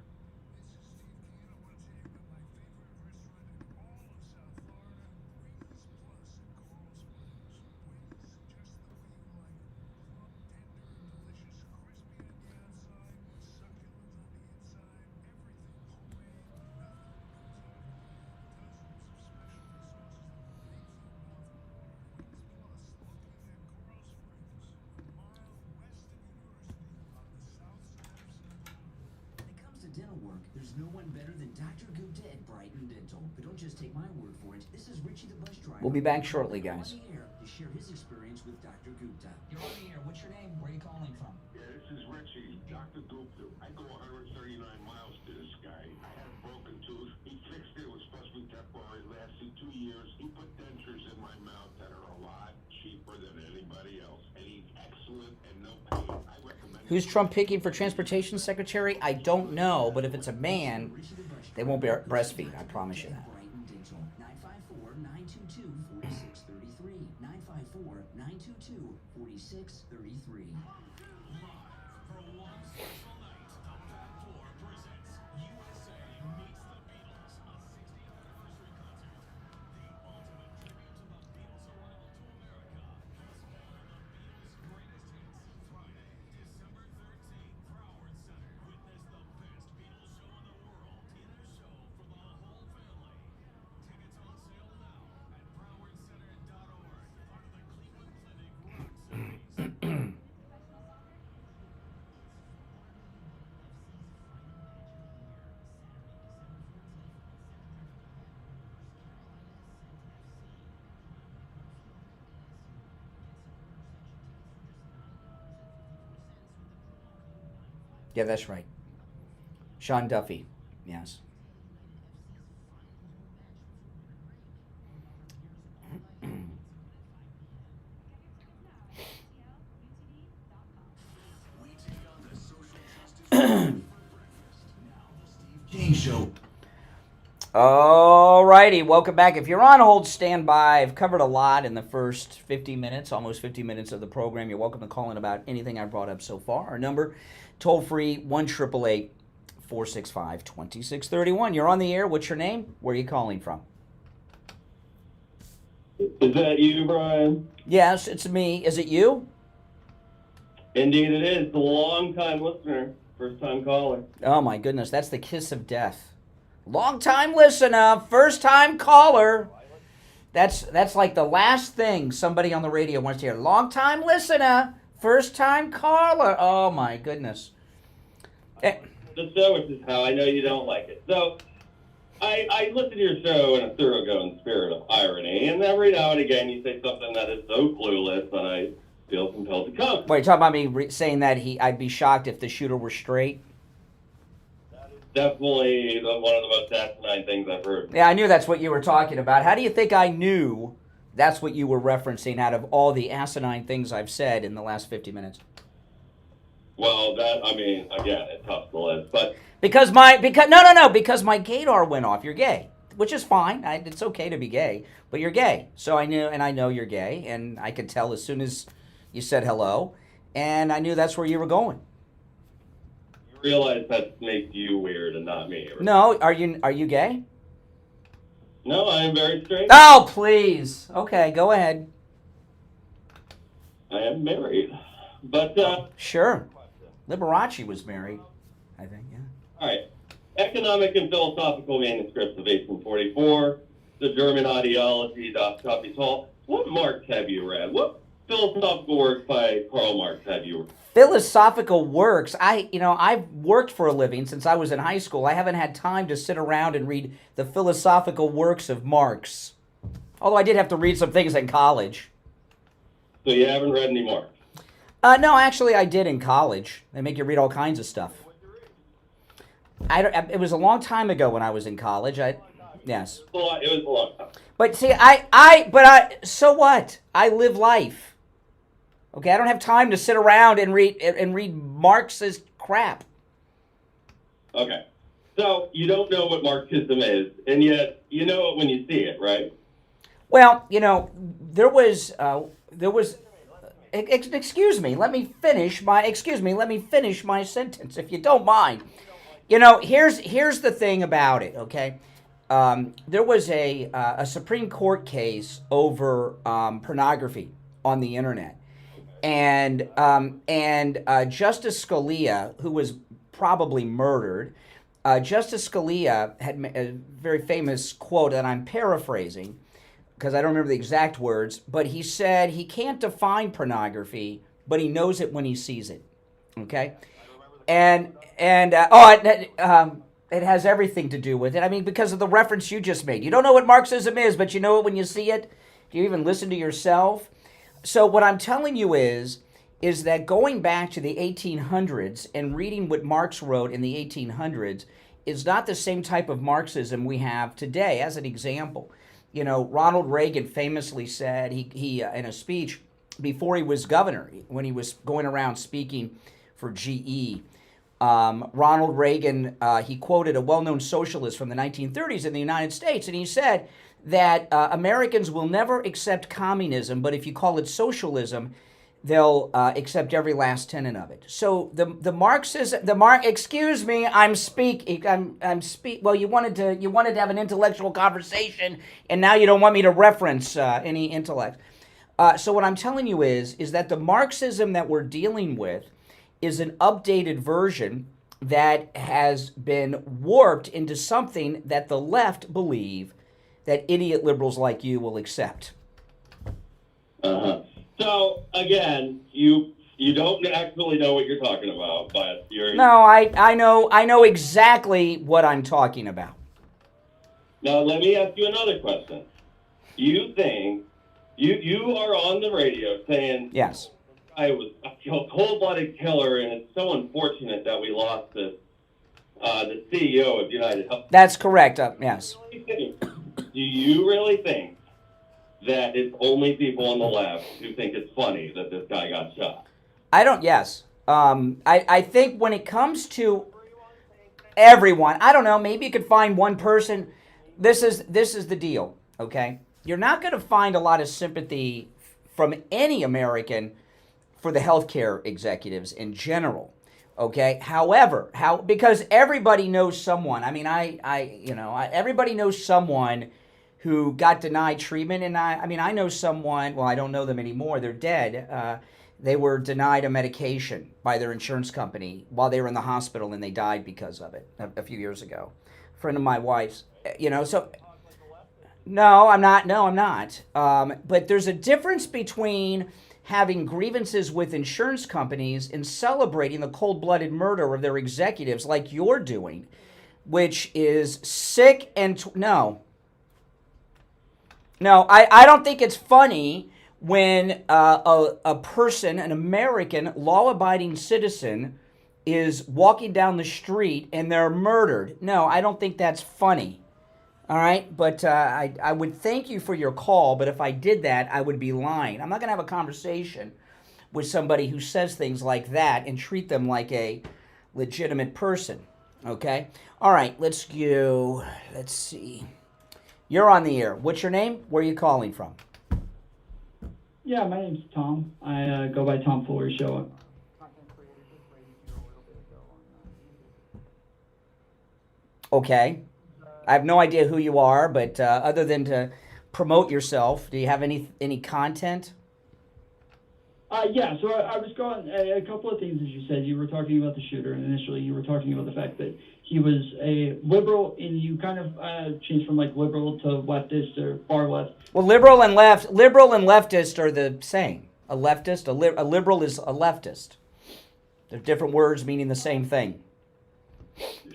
When it comes to dental work, there's no one better than Dr. Gupta at Brighton Dental. But don't just take my word for it. This is Richie the bus driver. We'll be back shortly, guys. On the air to share his experience with Dr. Gupta. You're on the air. What's your name? Where are you calling from? Yeah, this is Richie, Dr. Gupta. I go 139 miles to this guy. I had a broken tooth. He fixed it. It was supposed to be temporary. It lasted 2 years. He put dentures in my mouth that are a lot cheaper than anybody else. And he's excellent and no pain. I recommend. Who's Trump picking for transportation secretary? I don't know, but if it's a man, they won't be breastfeed. I promise you that. Brighton Dental. 954-922-4633. 954-922-4633. For one special night, the Fab Four presents USA Meets the Beatles, a 60th anniversary concert. The ultimate tribute to the Beatles arrival to America. Plus more of the Beatles' greatest hits. Friday, December 13th, Broward Center. Witness the best Beatles show in the world. Yeah, that's right. Sean Duffy. Yes. Kane Show. All righty, welcome back. If you're on hold, stand by. I've covered a lot in the first 50 minutes, almost 50 minutes of the program. You're welcome to call in about anything I've brought up so far. Our number, toll-free, 1-888-465-2631. You're on the air. What's your name? Where are you calling from? Is that you, Brian? Yes, it's me. Is it you? Indeed it is. The long-time listener, first-time caller. Oh, my goodness. That's the kiss of death. Long-time listener, first-time caller. That's like the last thing somebody on the radio wants to hear. Long-time listener, first-time caller. Oh, my goodness. The show, which is how I know you don't like it. So, I listen to your show in a thoroughgoing spirit of irony, and every now and again you say something that is so clueless that I feel compelled to come. Wait, you're talking about me saying that I'd be shocked if the shooter were straight? Definitely one of the most asinine things I've heard. Yeah, I knew that's what you were talking about. How do you think I knew that's what you were referencing out of all the asinine things I've said in the last 50 minutes? Well, again, it's tough to list, but... Because my gaydar went off. You're gay, which is fine. It's okay to be gay, but you're gay. So I know you're gay, and I could tell as soon as you said hello, and I knew that's where you were going. Realize that makes you weird and not me. Right? No, are you gay? No, I am very straight. Oh, please. Okay, go ahead. I am married. But, Sure. Liberace was married, I think, yeah. All right. Economic and Philosophical Manuscripts of 1844, The German Ideology, Das Kapital. What Marx have you read? What philosophical works by Karl Marx have you read? Philosophical works. I've worked for a living since I was in high school. I haven't had time to sit around and read the philosophical works of Marx. Although I did have to read some things in college. So you haven't read any Marx? No, actually I did in college. They make you read all kinds of stuff. It was a long time ago when I was in college. Yes. It was a long time. But see, so what? I live life. Okay, I don't have time to sit around and read Marx's crap. Okay. So you don't know what Marxism is, and yet you know it when you see it, right? Well, there was excuse me, let me finish my sentence if you don't mind. Here's the thing about it, okay? There was a Supreme Court case over pornography on the internet. And Justice Scalia, who was probably murdered, Justice Scalia had a very famous quote, and I'm paraphrasing because I don't remember the exact words, but he said he can't define pornography, but he knows it when he sees it. Okay, it has everything to do with it. I mean, because of the reference you just made. You don't know what Marxism is, but you know it when you see it. Do you even listen to yourself? So what I'm telling you is that going back to the 1800s and reading what Marx wrote in the 1800s is not the same type of Marxism we have today. As an example, Ronald Reagan famously said, he in a speech before he was governor, when he was going around speaking for GE, Ronald Reagan, he quoted a well-known socialist from the 1930s in the United States, and he said that Americans will never accept communism, but if you call it socialism, they'll accept every last tenet of it. So the Marxism, excuse me, well, you wanted to have an intellectual conversation, and now you don't want me to reference any intellect. So what I'm telling you is that the Marxism that we're dealing with is an updated version that has been warped into something that the left believe that idiot liberals like you will accept. Uh-huh. So, again, you don't actually know what you're talking about, but you're... No, I know exactly what I'm talking about. Now, let me ask you another question. You think, you are on the radio saying... Yes. I feel a cold-blooded killer, and it's so unfortunate that we lost this, the CEO of United Health. That's correct. Yes. Do you really think that it's only people on the left who think it's funny that this guy got shot? I don't. Yes. I think when it comes to everyone, I don't know. Maybe you could find one person. This is the deal. Okay, you're not going to find a lot of sympathy from any American for the healthcare executives in general. Okay. However, because everybody knows someone. I mean, everybody knows someone who got denied treatment, and I know someone. Well, I don't know them anymore. They're dead. They were denied a medication by their insurance company while they were in the hospital, and they died because of it a few years ago. A friend of my wife's. So. No, I'm not. No, I'm not. But there's a difference between having grievances with insurance companies and celebrating the cold-blooded murder of their executives like you're doing, which is sick and... No, I don't think it's funny when a person, an American, law-abiding citizen, is walking down the street and they're murdered. No, I don't think that's funny. All right, but I would thank you for your call, but if I did that, I would be lying. I'm not going to have a conversation with somebody who says things like that and treat them like a legitimate person, okay? All right, let's see. You're on the air. What's your name? Where are you calling from? Yeah, my name's Tom. I go by Tom Fuller Show. Okay. I have no idea who you are, but other than to promote yourself, do you have any content? Yeah, so I was going, a couple of things as you said. You were talking about the shooter, and initially you were talking about the fact that he was a liberal, and you kind of changed from like liberal to leftist or far left. Well, liberal and leftist are the same. A leftist, a liberal is a leftist. They're different words meaning the same thing.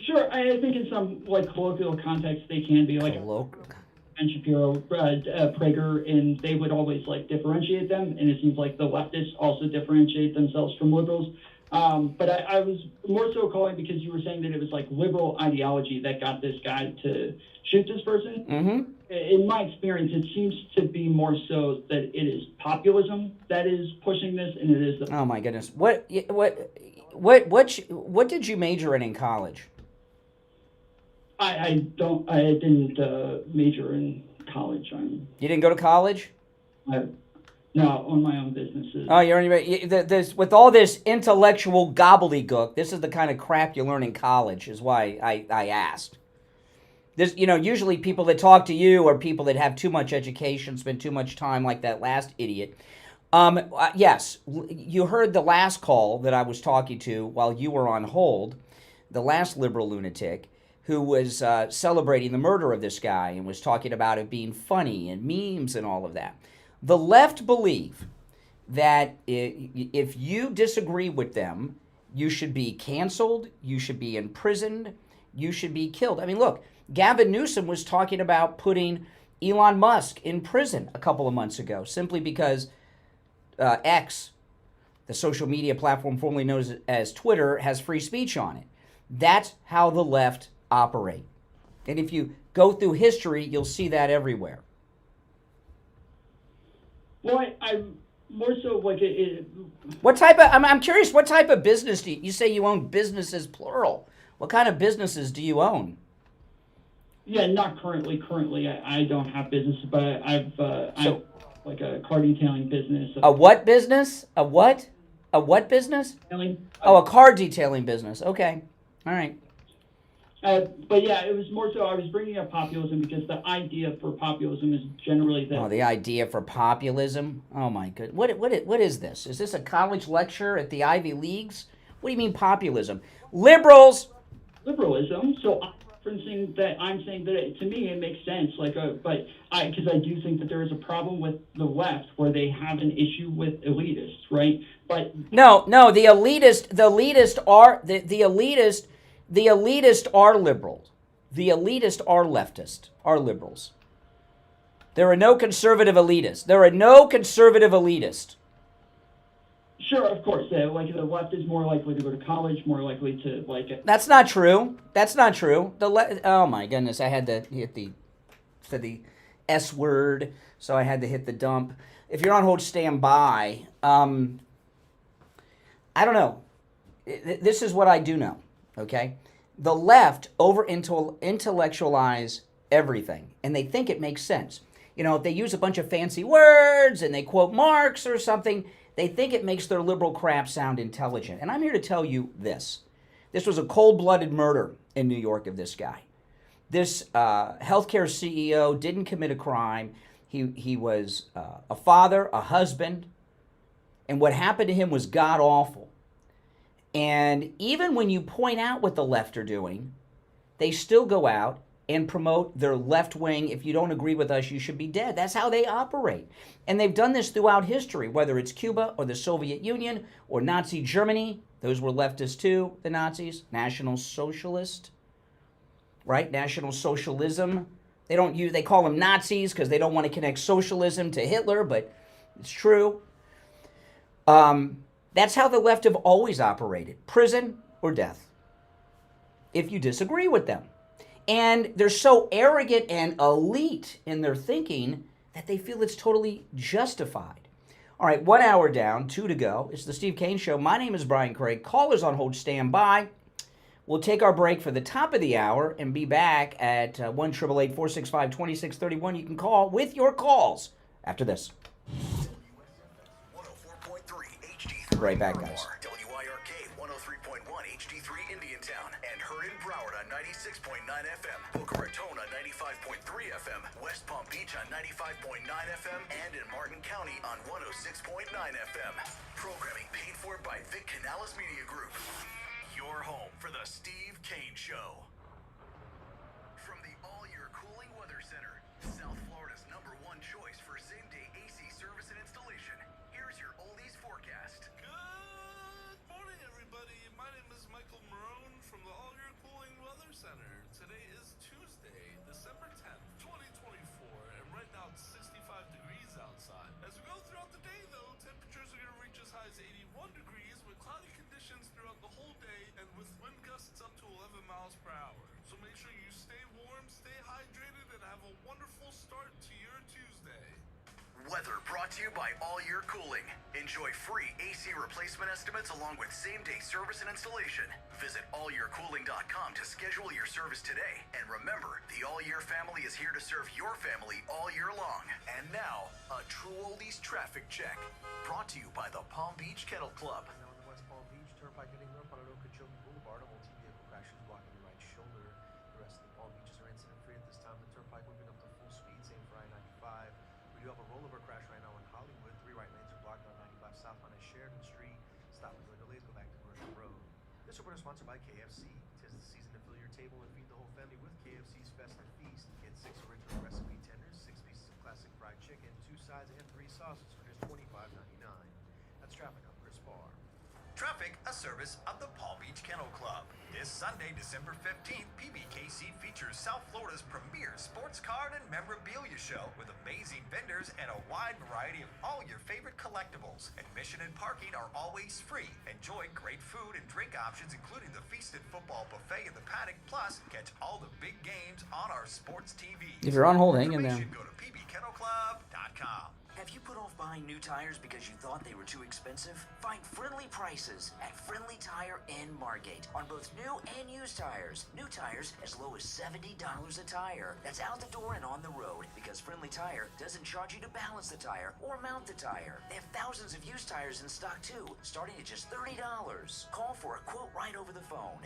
Sure, I think in some like colloquial context they can be like Ben Shapiro, Prager, and they would always like differentiate them, and it seems like the leftists also differentiate themselves from liberals. But I was more so calling because you were saying that it was like liberal ideology that got this guy to shoot this person. Mm-hmm. In my experience, it seems to be more so that it is populism that is pushing this, and it is. Oh my goodness! What did you major in college? I didn't major in college. You didn't go to college? No, own my own businesses. Oh, this with all this intellectual gobbledygook. This is the kind of crap you learn in college. Is why I asked. This, usually people that talk to you are people that have too much education, spend too much time, like that last idiot. Yes, you heard the last call that I was talking to while you were on hold. The last liberal lunatic who was celebrating the murder of this guy and was talking about it being funny and memes and all of that. The left believe that if you disagree with them, you should be canceled, you should be imprisoned, you should be killed. I mean, look, Gavin Newsom was talking about putting Elon Musk in prison a couple of months ago simply because X, the social media platform formerly known as Twitter, has free speech on it. That's how the left operate. And if you go through history, you'll see that everywhere. Well, I'm more so like What type of? I'm curious. What type of business do you say you own? Businesses plural. What kind of businesses do you own? Yeah, not currently. Currently, I don't have business, but I've like a car detailing business. A what business? A what? A what business? Oh, a car detailing business. Okay, all right. But yeah, it was more so I was bringing up populism because the idea for populism is generally that. Oh, the idea for populism? Oh my goodness! What is this? Is this a college lecture at the Ivy Leagues? What do you mean populism? Liberalism. So I'm referencing that. I'm saying that to me it makes sense. Because I do think that there is a problem with the left where they have an issue with elitists, right? But no, the elitists are liberals. The elitists are leftist, are liberals. There are no conservative elitists. Sure, of course. Like the left is more likely to go to college, more likely to like it. That's not true. That's not true. Oh my goodness, I had to hit the S word, so I had to hit the dump. If you're on hold, stand by. I don't know. This is what I do know, okay? The left over-intellectualize everything, and they think it makes sense. You know, if they use a bunch of fancy words and they quote Marx or something, they think it makes their liberal crap sound intelligent. And I'm here to tell you this. This was a cold-blooded murder in New York of this guy. This healthcare CEO didn't commit a crime. He was a father, a husband, and what happened to him was god-awful. And even when you point out what the left are doing, they still go out and promote their left wing. If you don't agree with us, you should be dead. That's how they operate. And they've done this throughout history, whether it's Cuba or the Soviet Union or Nazi Germany. Those were leftists too, the Nazis. National Socialist, right? National Socialism. They call them Nazis because they don't want to connect socialism to Hitler, but it's true. That's how the left have always operated. Prison or death, if you disagree with them. And they're so arrogant and elite in their thinking that they feel it's totally justified. All right, 1 hour down, 2 to go. It's the Steve Kane Show. My name is Brian Craig. Callers on hold, stand by. We'll take our break for the top of the hour and be back at 1-888-465-2631. You can call with your calls after this. Right back, guys. WIRK 103.1 HD3 Indiantown and heard in Broward on 96.9 FM, Boca Raton on 95.3 FM, West Palm Beach on 95.9 FM, and in Martin County on 106.9 FM. Programming paid for by Vic Canales Media Group. Your home for the Steve Kane Show. From the All-Year Cooling Weather Center, South Florida's #1 choice for same-day AC service and installation. Here's your oldies forecast. Good morning, everybody. My name is Michael Marone from the All-Year Cooling Weather Center. Today is Tuesday, December 10th, 2024, and right now it's 65 degrees outside. As we go throughout the day, though, temperatures are going to reach as high as 81 degrees with cloudy conditions throughout the whole day and with wind gusts up to 11 miles per hour. So make sure you stay warm, stay hydrated, and have a wonderful start to your Tuesday. Weather brought to you by All Year Cooling. Enjoy free AC replacement estimates along with same-day service and installation. Visit allyearcooling.com to schedule your service today. And remember, the All Year family is here to serve your family all year long. And now, a true oldies traffic check. Brought to you by the Palm Beach Kennel Club. Now in the West Palm Beach, Turnpike heading north on Okeechobee Boulevard, a multi-vehicle crash is blocking your right shoulder. The rest of the Palm Beaches are incident-free at this time. The Turnpike moving up to full speed, same for I-95. We do have a rollover crash right now in Hollywood. 3 right lanes are blocked on 95 southbound at Sheridan Street. Stop and go delays, go back to Commercial Road. This report is sponsored by KFC. 'Tis the season to fill your table and feed the whole family with KFC's Festive Feast. Get 6 original recipe tenders, 6 pieces of classic fried chicken, 2 sides, and 3 sauces for just $25.99. That's traffic on Chris Barr. Traffic, a service of the Palm Beach Kennel Club. This Sunday, December 15th, PBKC features South Florida's premier sports card and memorabilia show with amazing vendors and a wide variety of all your favorite collectibles. Admission and parking are always free. Enjoy great food and drink options, including the Feasted Football Buffet in the Paddock. Plus, catch all the big games on our sports TV. If you're on hold, hang in there. Go to pbkennelclub.com. Have you put off buying new tires because you thought they were too expensive? Find friendly prices at Friendly Tire in Margate on both new and used tires. New tires as low as $70 a tire. That's out the door and on the road because Friendly Tire doesn't charge you to balance the tire or mount the tire. They have thousands of used tires in stock too, starting at just $30. Call for a quote right over the phone.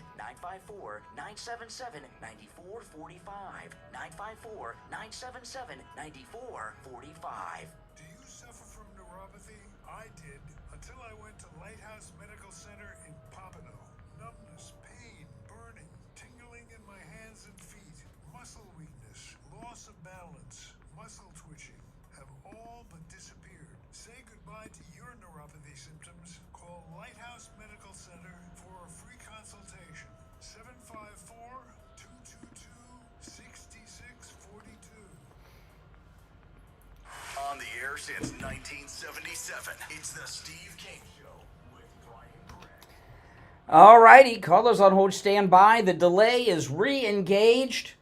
954-977-9445. 954-977-9445. Do you suffer from neuropathy? I did, until I went to Lighthouse Medical Center in Pompano. Numbness, pain, burning, tingling in my hands and feet, muscle weakness, loss of balance, muscle twitching have all but disappeared. Say goodbye to your neuropathy symptoms. Call Lighthouse Medical Center for a free consultation. 754-222-6642. On the air since 1977, it's the Steve Kane Show. All righty, callers on hold, stand by. The delay is re-engaged.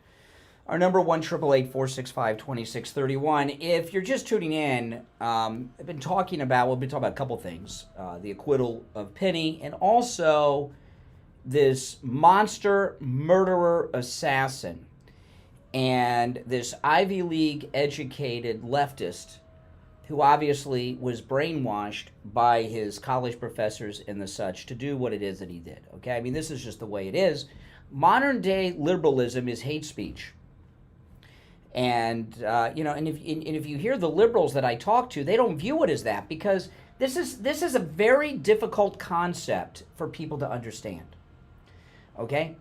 Our number 1-888-465-2631. If you're just tuning in, we've been talking about a couple things. The acquittal of Penny and also this monster murderer assassin and this Ivy League educated leftist who obviously was brainwashed by his college professors and the such to do what it is that he did. Okay, I mean, this is just the way it is. Modern day liberalism is hate speech. And if you hear the liberals that I talk to, they don't view it as that because this is a very difficult concept for people to understand. Okay?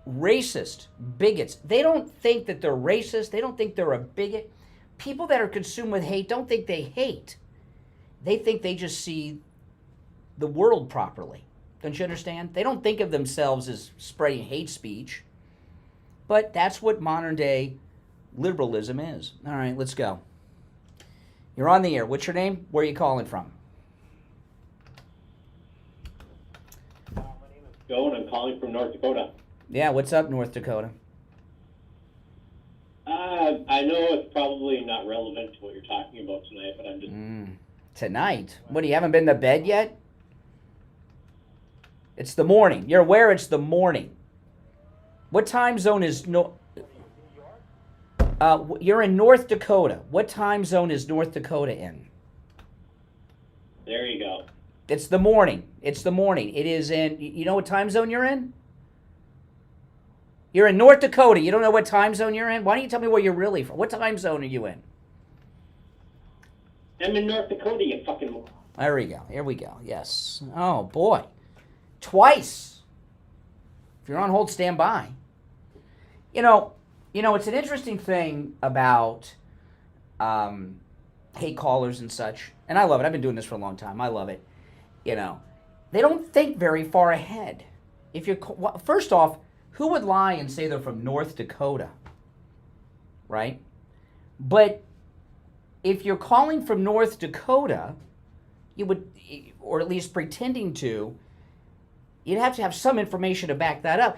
Racist, bigots, they don't think that they're racist. They don't think they're a bigot. People that are consumed with hate don't think they hate. They think they just see the world properly. Don't you understand? They don't think of themselves as spreading hate speech. But that's what modern day liberalism is. All right, let's go. You're on the air. What's your name? Where are you calling from? My name is Joe, and I'm calling from North Dakota. Yeah, what's up, North Dakota? I know it's probably not relevant to what you're talking about tonight, but I'm just... Tonight? What, you haven't been to bed yet? It's the morning. You're aware it's the morning. What time zone is... you're in North Dakota. What time zone is North Dakota in? There you go. It's the morning. It's the morning. It is in... You know what time zone you're in? You're in North Dakota. You don't know what time zone you're in? Why don't you tell me where you're really from? What time zone are you in? I'm in North Dakota, you fucking... There we go. Here we go. Yes. Oh, boy. Twice. If you're on hold, stand by. You know, it's an interesting thing about hate callers and such. And I love it. I've been doing this for a long time. I love it. You know, they don't think very far ahead. If you're... First off, who would lie and say they're from North Dakota? Right? But if you're calling from North Dakota, you would, or at least pretending to, you'd have to have some information to back that up.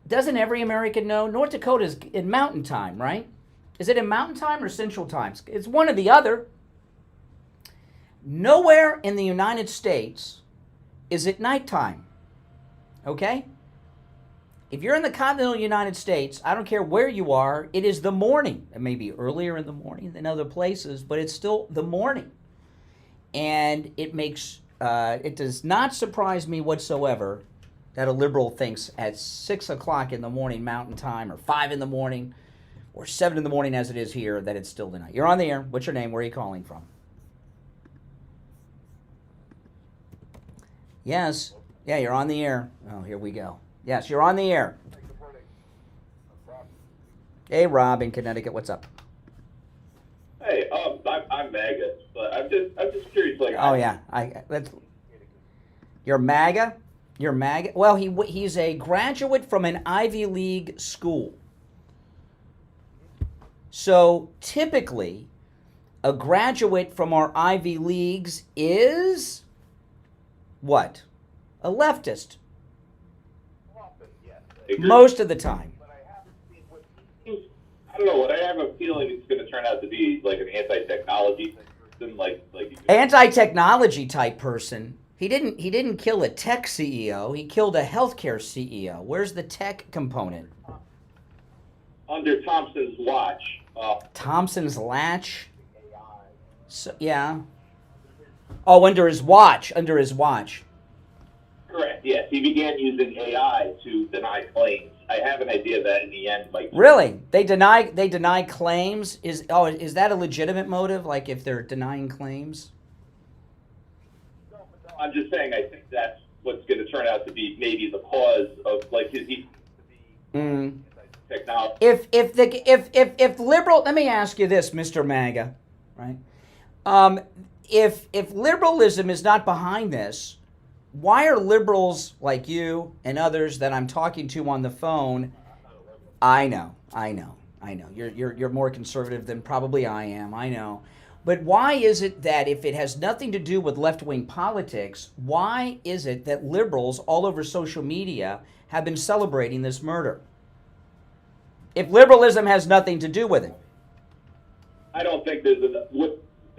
Doesn't every American know? North Dakota is in mountain time, right? Is it in mountain time or central time? It's one or the other. Nowhere in the United States is it nighttime. Okay? If you're in the continental United States, I don't care where you are, it is the morning. It may be earlier in the morning than other places, but it's still the morning. And it makes, it does not surprise me whatsoever that a liberal thinks at 6 o'clock in the morning Mountain Time, or 5 in the morning, or 7 in the morning as it is here, that it's still the night. You're on the air. What's your name? Where are you calling from? Yes. Yeah, you're on the air. Oh, here we go. Yes, you're on the air. Good morning. Rob. Hey, Rob in Connecticut. What's up? Hey, I'm MAGA, but I'm just curious. Like, oh yeah, you're MAGA. You're MAGA. Well, he's a graduate from an Ivy League school. So typically, a graduate from our Ivy Leagues is what? A leftist. Most of the time. I don't know. What I have a feeling it's going to turn out to be like an anti-technology person, like anti-technology type person. He didn't kill a tech CEO. He killed a healthcare CEO. Where's the tech component? Under Thompson's watch. Thompson's latch. So, yeah. Oh, under his watch. Under his watch. Correct. Yes, he began using AI to deny claims. I have an idea that in the end, like really, they deny claims. Is that a legitimate motive? Like if they're denying claims? No, I'm just saying. I think that's what's going to turn out to be maybe the cause of like his technology. If liberal, let me ask you this, Mr. MAGA, right? If liberalism is not behind this, why are liberals like you and others that I'm talking to on the phone? I know. You're more conservative than probably I am. I know. But why is it that if it has nothing to do with left-wing politics, why is it that liberals all over social media have been celebrating this murder? If liberalism has nothing to do with it. I don't think there's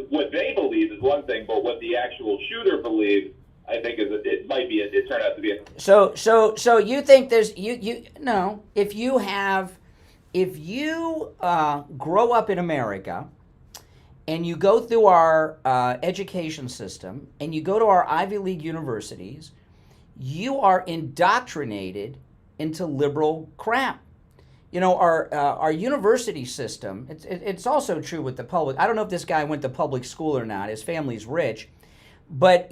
what they believe is one thing, but what the actual shooter believes, I think it turned out to be. So you think there's no. If you grow up in America and you go through our education system and you go to our Ivy League universities, you are indoctrinated into liberal crap. You know, our university system, it's also true with the public. I don't know if this guy went to public school or not. His family's rich. But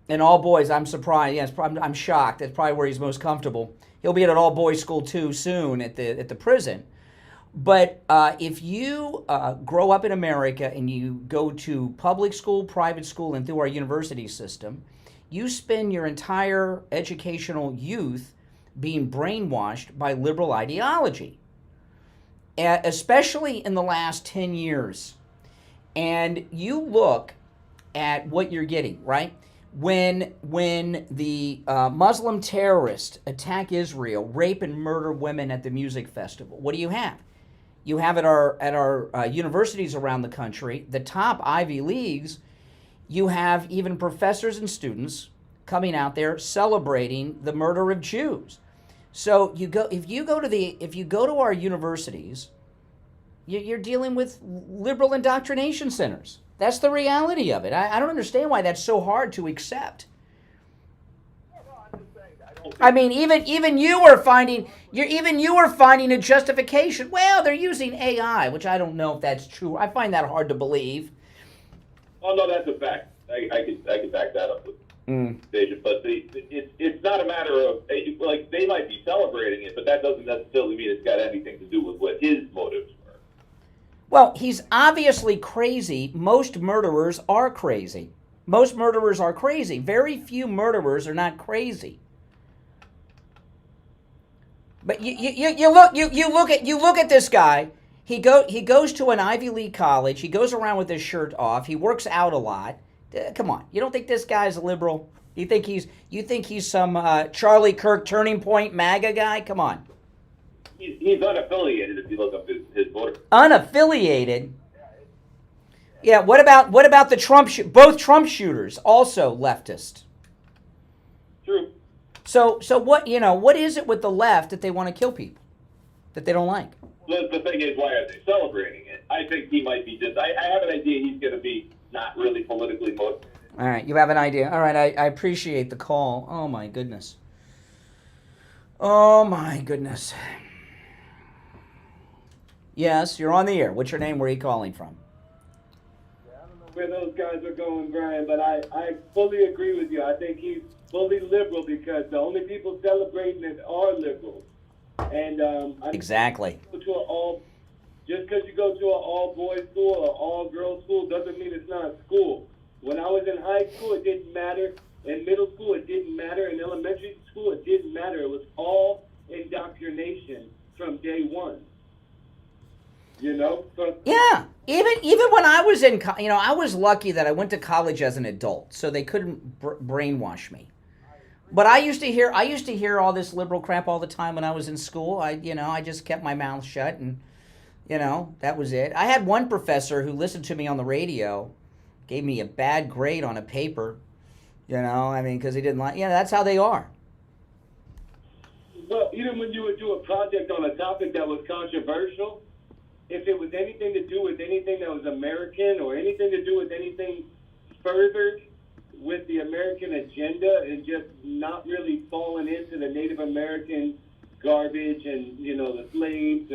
and all boys, I'm surprised. Yes, I'm shocked. That's probably where he's most comfortable. He'll be at an all-boys school too soon at the prison. But if you grow up in America and you go to public school, private school, and through our university system, you spend your entire educational youth being brainwashed by liberal ideology, especially in the last 10 years. And you look at what you're getting, right? When the Muslim terrorists attack Israel, rape and murder women at the music festival, what do you have? You have at our universities around the country, the top Ivy Leagues, you have even professors and students coming out there celebrating the murder of Jews. So if you go to our universities, you're dealing with liberal indoctrination centers. That's the reality of it. I don't understand why that's so hard to accept. I mean, even you are finding a justification. Well, they're using AI, which I don't know if that's true. I find that hard to believe. Oh no, that's a fact. I could back that up with station, but it's not a matter of like they might be celebrating it, but that doesn't necessarily mean it's got anything to do with what his motives were. Well, he's obviously crazy. Most murderers are crazy. Very few murderers are not crazy. But you look at this guy. He goes to an Ivy League college. He goes around with his shirt off. He works out a lot. Come on, you don't think this guy's a liberal? You think he's some Charlie Kirk Turning Point MAGA guy? Come on. He's unaffiliated if you look up his voter. Unaffiliated. Yeah. What about the both Trump shooters also leftist? True. So what is it with the left that they want to kill people that they don't like? The thing is, why are they celebrating it? I think he might be just. I have an idea he's going to be not really politically motivated. All right, you have an idea. All right, I appreciate the call. Oh my goodness. Yes, you're on the air. What's your name? Where are you calling from? I don't know where those guys are going, Brian, but I fully agree with you. I think he's fully liberal because the only people celebrating it are liberals. And exactly. Just because you go to an all-boys school or all-girls school doesn't mean it's not a school. When I was in high school, it didn't matter. In middle school, it didn't matter. In elementary school, it didn't matter. It was all indoctrination from day one. You know? Yeah. Even when I was I was lucky that I went to college as an adult, so they couldn't brainwash me. But I used to hear all this liberal crap all the time when I was in school. I just kept my mouth shut and, that was it. I had one professor who listened to me on the radio, gave me a bad grade on a paper, because he didn't like, that's how they are. Well, even when you would do a project on a topic that was controversial, if it was anything to do with anything that was American or anything to do with anything furthered with the American agenda and just not really falling into the Native American garbage and, the slaves.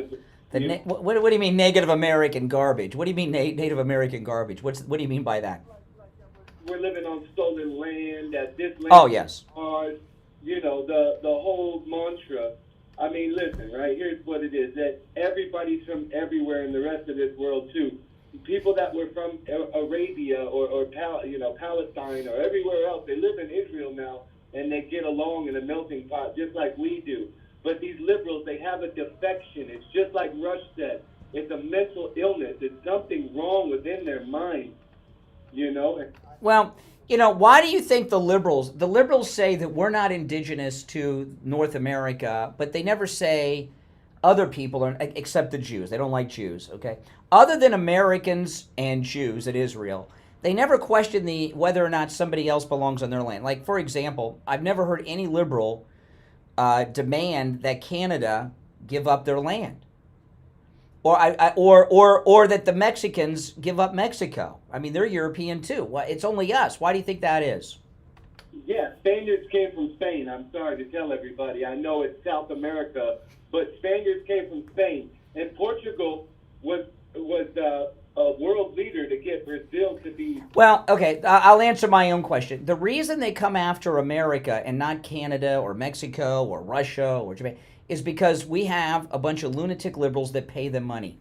What do you mean negative American garbage? What do you mean Native American garbage? What do you mean by that? We're living on stolen land, that this land oh, yes. is ours, the whole mantra. I mean, listen, right, here's what it is, that everybody's from everywhere in the rest of this world, too. People that were from Arabia or Palestine or everywhere else, they live in Israel now, and they get along in a melting pot just like we do. But these liberals, they have a defection. It's just like Rush said. It's a mental illness. It's something wrong within their mind, you know? Well, why do you think the liberals say that we're not indigenous to North America, but they never say other people are, except the Jews. They don't like Jews, okay? Other than Americans and Jews at Israel, they never question whether or not somebody else belongs on their land. Like, for example, I've never heard any liberal demand that Canada give up their land. Or that the Mexicans give up Mexico. I mean, they're European too. It's only us. Why do you think that is? Yeah, Spaniards came from Spain. I'm sorry to tell everybody. I know it's South America, but Spaniards came from Spain. And Portugal was a world leader to get Brazil to be... Well, okay, I'll answer my own question. The reason they come after America and not Canada or Mexico or Russia or Japan is because we have a bunch of lunatic liberals that pay them money.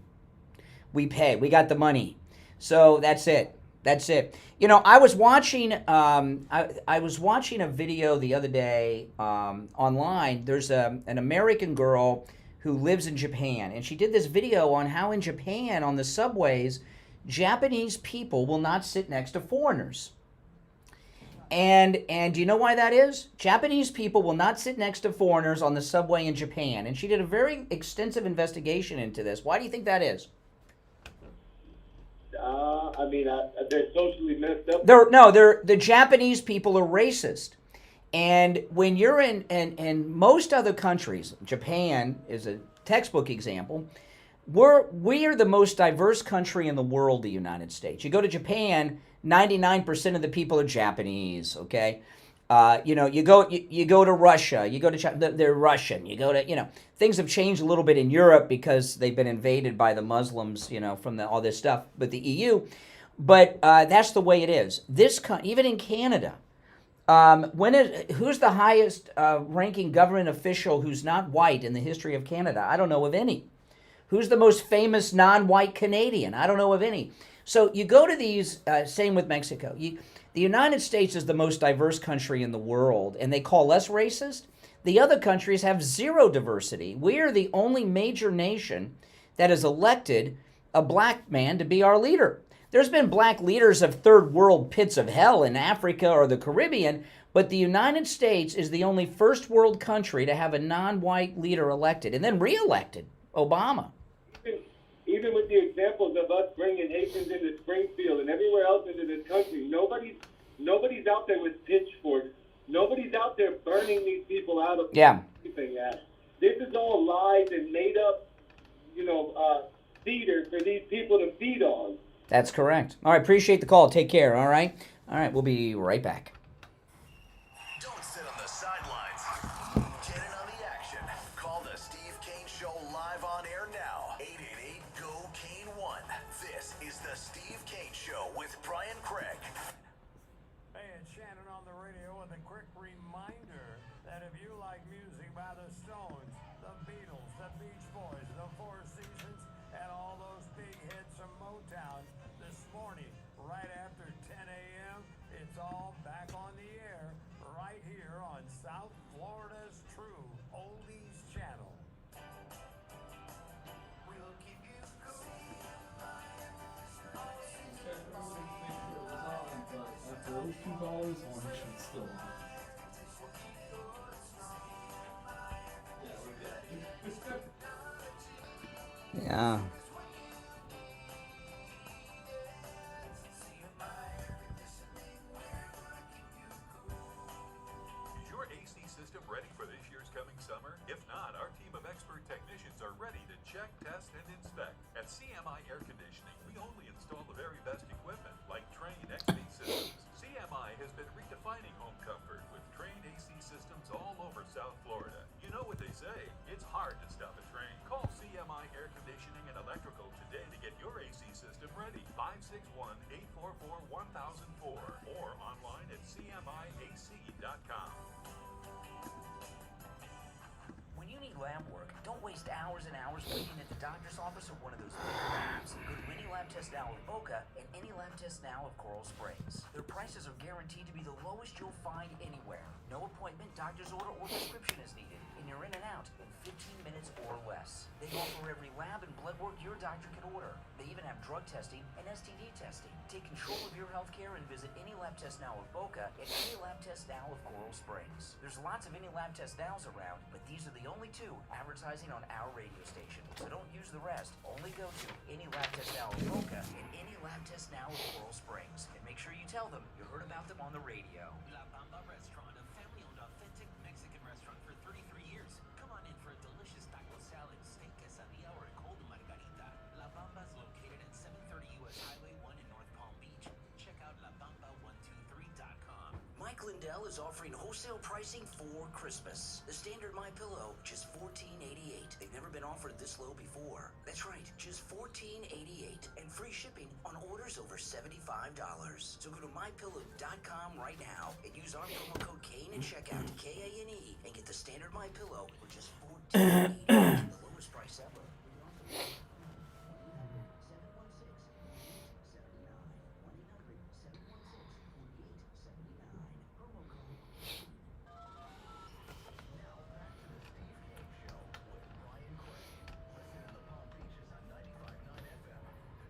We got the money. So that's it. I was watching I was watching a video the other day online. There's an American girl who lives in Japan, and she did this video on how in Japan on the subways, Japanese people will not sit next to foreigners. And do you know why that is? Japanese people will not sit next to foreigners on the subway in Japan. And she did a very extensive investigation into this. Why do you think that is? They're socially messed up. The Japanese people are racist. And when you're in most other countries, Japan is a textbook example, we are the most diverse country in the world, the United States. You go to Japan, 99% of the people are Japanese, okay? You go to Russia, you go to China, they're Russian. You go to, things have changed a little bit in Europe because they've been invaded by the Muslims, from all this stuff with the EU. But that's the way it is. Even in Canada, who's the highest ranking government official who's not white in the history of Canada? I don't know of any. Who's the most famous non-white Canadian? I don't know of any. So you go to these, same with Mexico. The United States is the most diverse country in the world, and they call us racist. The other countries have zero diversity. We are the only major nation that has elected a black man to be our leader. There's been black leaders of third world pits of hell in Africa or the Caribbean, but the United States is the only first world country to have a non-white leader elected and then re-elected, Obama. Even with the examples of us bringing Haitians into Springfield and everywhere else into this country, nobody's out there with pitchforks. Nobody's out there burning these people out of anything. This is all lies and made up, theater for these people to feed on. That's correct. All right, appreciate the call. Take care, all right? All right, we'll be right back. Don't sit on the sidelines. Get in on the action. Call the Steve Kane Show live on air now. 888-GO-KANE-1. This is the Steve Kane Show with Brian Craig. Hey, it's Shannon on the radio with a quick reminder that if you like music by the Stones, the Beatles, the Beach Boys, the Four Seasons, and all those big hits from Motown, this morning, right after 10 a.m., it's all back on the air, right here on South Florida's True Oldies Channel. We'll keep you After those $2 one should still on. Yeah. Is your AC system ready for this year's coming summer? If not, our team of expert technicians are ready to check, test, and inspect. At CMI Air Conditioning, we only install the very best equipment, like Train XP systems. CMI has been redefining home comfort with trained AC systems all over South Florida. You know what they say, it's hard to stop a train. Call CMI Air Conditioning and Electrical today to get your AC system ready. 561-844-1004 or online at cmiac.com. When you need lab work, don't waste hours and hours waiting at the doctor's office or one of those big labs. Go to any lab test now of Boca and any lab test now of Coral Springs. Their price prices are guaranteed to be the lowest you'll find anywhere. No appointment, doctor's order, or prescription is needed, and you're in and out in 15 minutes or less. They offer every lab and blood work your doctor can order. They even have drug testing and STD testing. Take control of your health care and visit Any Lab Test Now of Boca and Any Lab Test Now of Coral Springs. There's lots of Any Lab Test Nows around, but these are the only two advertising on our radio station. So don't use the rest. Only go to Any Lab Test Now of Boca and Any Lab Test Now of Coral Springs. And make sure you tell them you heard about them on the radio. La Bamba Restaurant, a family-owned authentic Mexican restaurant for 33 years. Come on in for a delicious taco salad, steak quesadilla, or a cold margarita. La Bamba is located at 730 US Highway 1 in North Palm Beach. Check out labamba123.com. Mike Lindell is offering wholesale pricing for Christmas. The standard MyPillow, just $14.88. They've never been offered this low before. That's right, just $14.88 and free shipping on orders over $75. So go to MyPillow.com right now and use our promo code Kane and checkout KANE and get the standard MyPillow for just $14.88, the lowest price ever.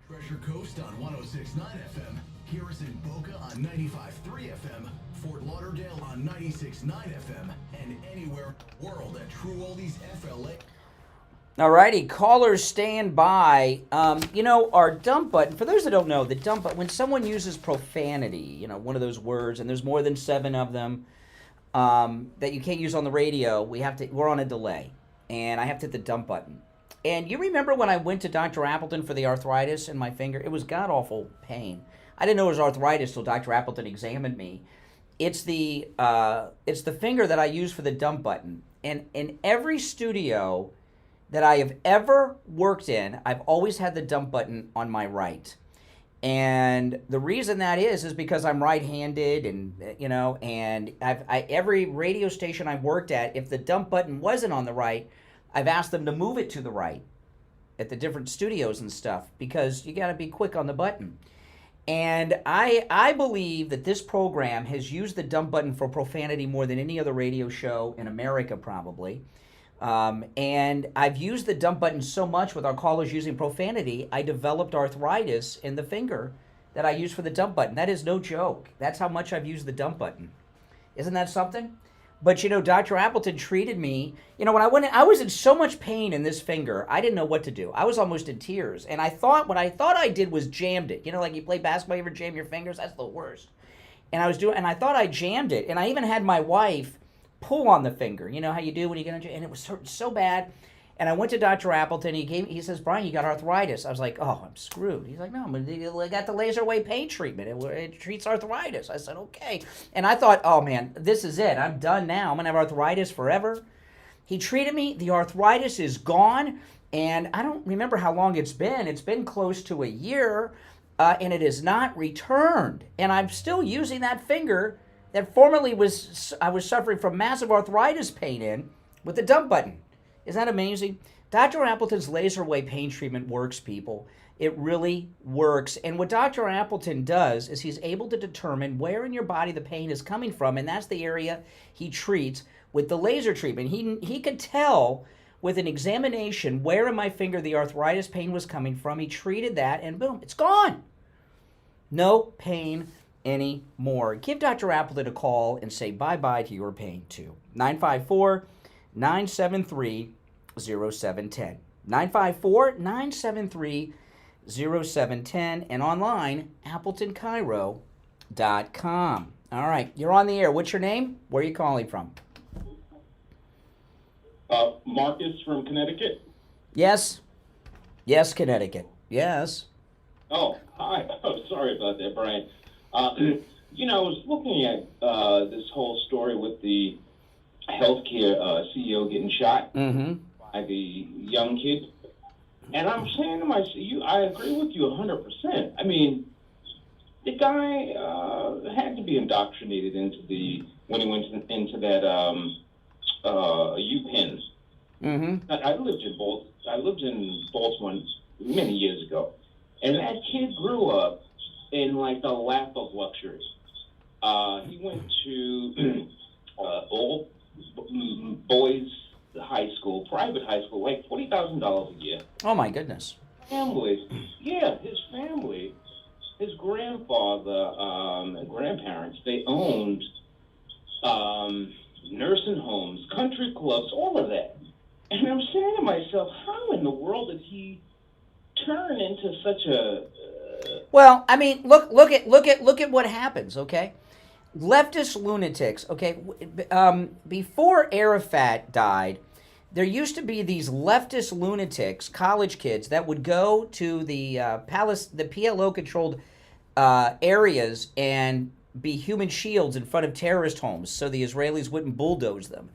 Treasure Coast on 106.9 FM, Harrison Boca on 95.3 FM, Fort Lauderdale on 96.9 FM, and anywhere in the world at True Oldies FLA. Alrighty, callers stand by. Our dump button, for those that don't know, the dump button, when someone uses profanity, one of those words, and there's more than 7 of them that you can't use on the radio, we're on a delay, and I have to hit the dump button. And you remember when I went to Dr. Appleton for the arthritis in my finger? It was god-awful pain. I didn't know it was arthritis till Dr. Appleton examined me. It's the finger that I use for the dump button. And in every studio that I have ever worked in, I've always had the dump button on my right. And the reason that is because I'm right-handed, and every radio station I've worked at, if the dump button wasn't on the right, I've asked them to move it to the right at the different studios and stuff because you got to be quick on the button. And I believe that this program has used the dump button for profanity more than any other radio show in America probably. And I've used the dump button so much with our callers using profanity, I developed arthritis in the finger that I use for the dump button. That is no joke. That's how much I've used the dump button. Isn't that something? But, Dr. Appleton treated me, when I was in so much pain in this finger, I didn't know what to do. I was almost in tears. And what I thought I did was jammed it. Like you play basketball, you ever jam your fingers? That's the worst. And I thought I jammed it. And I even had my wife pull on the finger. You know how you do when you get on, and it was hurting so bad. And I went to Dr. Appleton. He says, Brian, you got arthritis. I was like, oh, I'm screwed. He's like, no, I got the laser wave pain treatment. It treats arthritis. I said, okay. And I thought, oh, man, this is it. I'm done now. I'm going to have arthritis forever. He treated me. The arthritis is gone. And I don't remember how long it's been. It's been close to a year, and it has not returned. And I'm still using that finger that formerly I was suffering from massive arthritis pain in with the dump button. Isn't that amazing? Dr. Appleton's laser wave pain treatment works, people. It really works. And what Dr. Appleton does is he's able to determine where in your body the pain is coming from, and that's the area he treats with the laser treatment. He could tell with an examination where in my finger the arthritis pain was coming from. He treated that, and boom, it's gone. No pain anymore. Give Dr. Appleton a call and say bye-bye to your pain, too. 954-973-0710. 954-973-0710 and online, AppletonCairo.com. All right, you're on the air. What's your name? Where are you calling from? Marcus from Connecticut. Yes. Yes, Connecticut. Yes. Oh, hi. Oh, sorry about that, Brian. I was looking at this whole story with the healthcare CEO getting shot by the young kid. And I'm saying to myself, I agree with you 100%. I mean, the guy had to be indoctrinated when he went into that UPenn. I lived in Baltimore many years ago, and that kid grew up in like the lap of luxury. He went to all boys high school, private high school, like $40,000 a year. Oh my goodness. His family, his grandfather and grandparents, they owned nursing homes, country clubs, all of that. And I'm saying to myself, how in the world did he turn into such a? Well, I mean, look at what happens. Okay, leftist lunatics. Okay, before Arafat died, there used to be these leftist lunatics, college kids, that would go to the PLO-controlled areas and be human shields in front of terrorist homes so the Israelis wouldn't bulldoze them.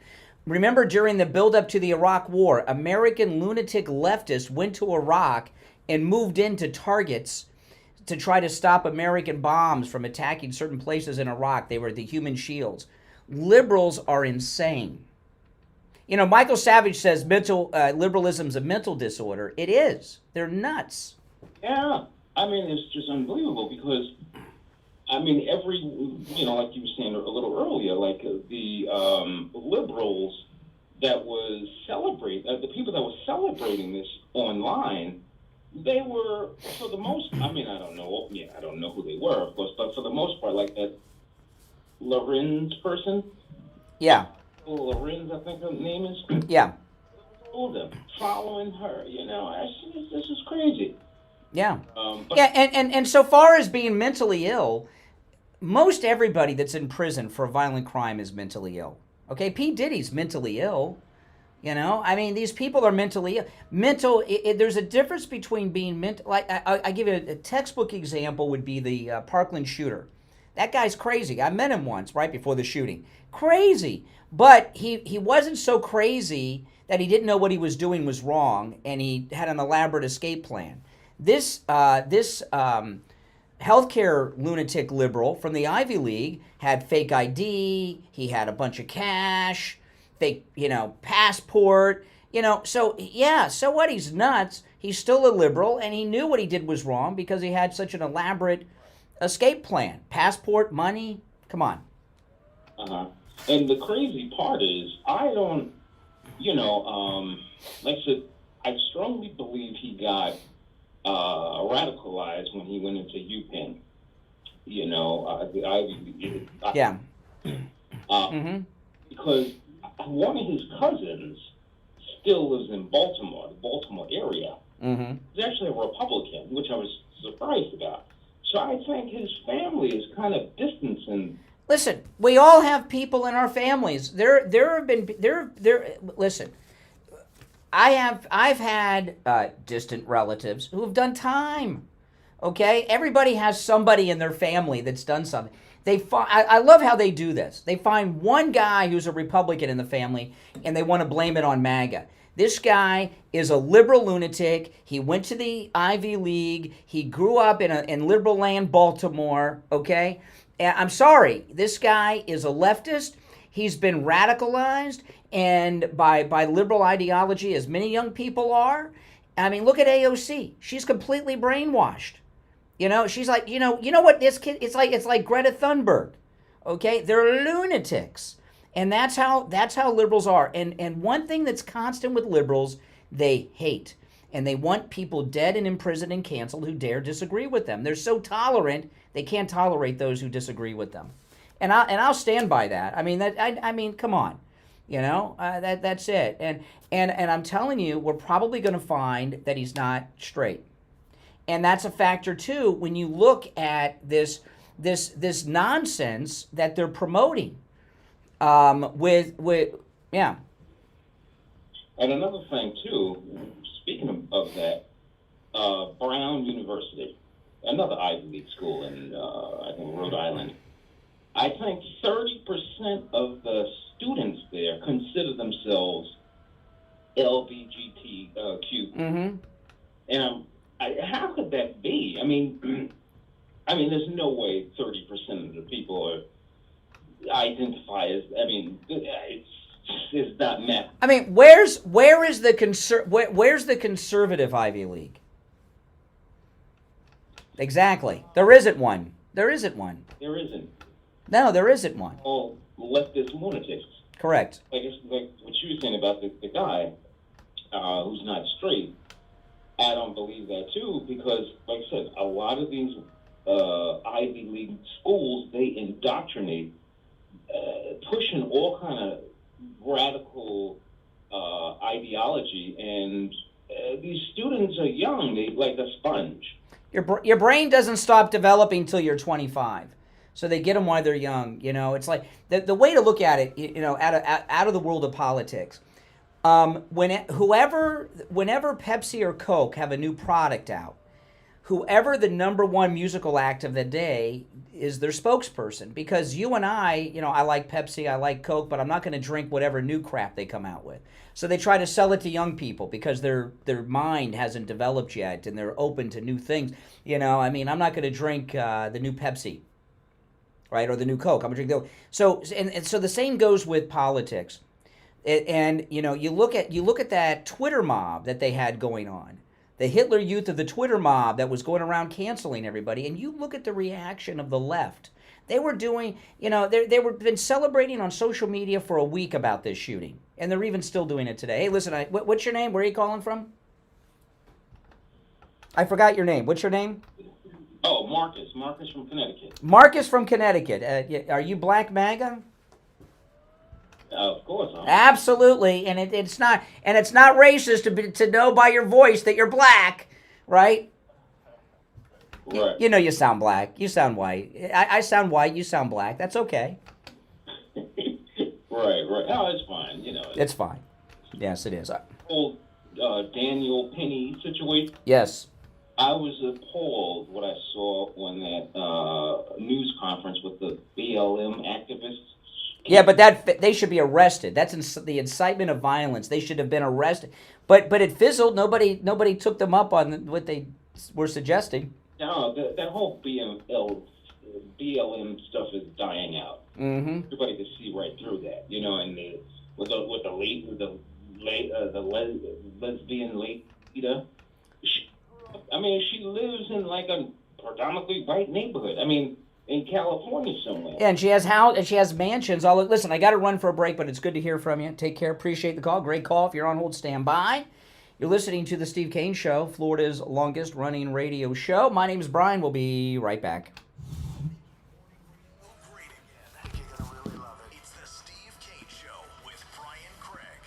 Remember, during the buildup to the Iraq War, American lunatic leftists went to Iraq and moved into targets to try to stop American bombs from attacking certain places in Iraq. They were the human shields. Liberals are insane. You know, Michael Savage says liberalism's a mental disorder. It is. They're nuts. Yeah, I mean, it's just unbelievable because, I mean, like you were saying a little earlier, like the liberals that was the people that were celebrating this online, they were, for the most, I mean, I don't know who they were, of course, but for the most part, like that Lorenz person. Yeah. Lorenz, I think her name is. Yeah. Older, following her, this is crazy. Yeah. And so far as being mentally ill, most everybody that's in prison for a violent crime is mentally ill. Okay, P. Diddy's mentally ill. You know, I mean, these people are mentally ill. There's a difference between being mental. Like I give you a textbook example would be the Parkland shooter. That guy's crazy. I met him once right before the shooting. Crazy, but he wasn't so crazy that he didn't know what he was doing was wrong, and he had an elaborate escape plan. This healthcare lunatic liberal from the Ivy League had fake ID. He had a bunch of cash. Fake, passport, so what? He's nuts. He's still a liberal, and he knew what he did was wrong because he had such an elaborate escape plan. Passport, money, come on. And the crazy part is, I don't, like I said, I strongly believe he got radicalized when he went into UPenn. The Ivy League. Yeah. Because one of his cousins still lives in Baltimore, the Baltimore area. Mm-hmm. He's actually a Republican, which I was surprised about. So I think his family is kind of distancing. Listen, we all have people in our families. Listen, I've had distant relatives who have done time. Okay, everybody has somebody in their family that's done something. I love how they do this. They find one guy who's a Republican in the family, and they want to blame it on MAGA. This guy is a liberal lunatic. He went to the Ivy League. He grew up in liberal land, Baltimore, okay? And I'm sorry, this guy is a leftist. He's been radicalized and by liberal ideology, as many young people are. I mean, look at AOC. She's completely brainwashed. She's like, you know what this kid, it's like Greta Thunberg. Okay? They're lunatics. And that's how liberals are. And one thing that's constant with liberals, they hate. And they want people dead and imprisoned and canceled who dare disagree with them. They're so tolerant, they can't tolerate those who disagree with them. And I'll stand by that. I mean, come on. That's it. And I'm telling you, we're probably going to find that he's not straight. And that's a factor too when you look at this nonsense that they're promoting. Yeah. And another thing too, speaking of that, Brown University, another Ivy League school in I think Rhode Island. I think 30% of the students there consider themselves LGBTQ. Mm-hmm. And how could that be? I mean, there's no way 30% of the people identify as. I mean, it's not met. I mean, where's the conservative Ivy League? Exactly. There isn't one. There isn't. No, there isn't one. All leftist lunatics. Correct. Like what you were saying about the guy who's not straight. I don't believe that too, because, like I said, a lot of these Ivy League schools, they indoctrinate, pushing all kind of radical ideology, and these students are young, they like a sponge. Your brain doesn't stop developing till you're 25. So they get them while they're young. You know, it's like the way to look at it, you know, out of the world of politics. Whenever Pepsi or Coke have a new product out, whoever the number one musical act of the day is their spokesperson. Because you and I, you know, I like Pepsi, I like Coke, but I'm not going to drink whatever new crap they come out with. So they try to sell it to young people because their mind hasn't developed yet and they're open to new things. You know, I mean, I'm not going to drink the new Pepsi, right, or the new Coke. I'm going to drink those. So and so the same goes with politics. And you know, you look at that Twitter mob that they had going on, the Hitler Youth of the Twitter mob that was going around canceling everybody, and you look at the reaction of the left. They were doing, you know, they were been celebrating on social media for a week about this shooting, and they're even still doing it today. Hey, listen, what's your name? Where are you calling from? I forgot your name. What's your name? Oh, Marcus. Marcus from Connecticut. Marcus from Connecticut. Are you Black MAGA? Of course. Absolutely, and it's not racist to know by your voice that you're black, right? Right. You know you sound black. You sound white. I sound white. You sound black. That's okay. Right. Oh, it's fine. You know. It's fine. Yes, it is. Whole Daniel Penny situation. Yes. I was appalled what I saw when that news conference with the BLM activists. Yeah, but they should be arrested. That's the incitement of violence. They should have been arrested. But it fizzled. Nobody took them up on what they were suggesting. No, that whole BLM stuff is dying out. Mm-hmm. Everybody can see right through that, you know. And with the lesbian leader, she lives in like a predominantly white neighborhood. I mean, in California somewhere. Yeah, and she has mansions. Listen, I got to run for a break, but it's good to hear from you. Take care. Appreciate the call. Great call. If you're on hold, stand by. You're listening to the Steve Kane Show, Florida's longest running radio show. My name is Brian. We'll be right back. It's the Steve Kane Show with Brian Craig.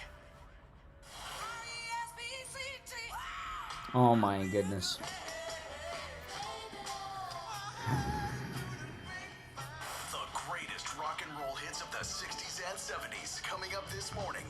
Oh my goodness. The greatest rock and roll hits of the 60s and 70s coming up this morning.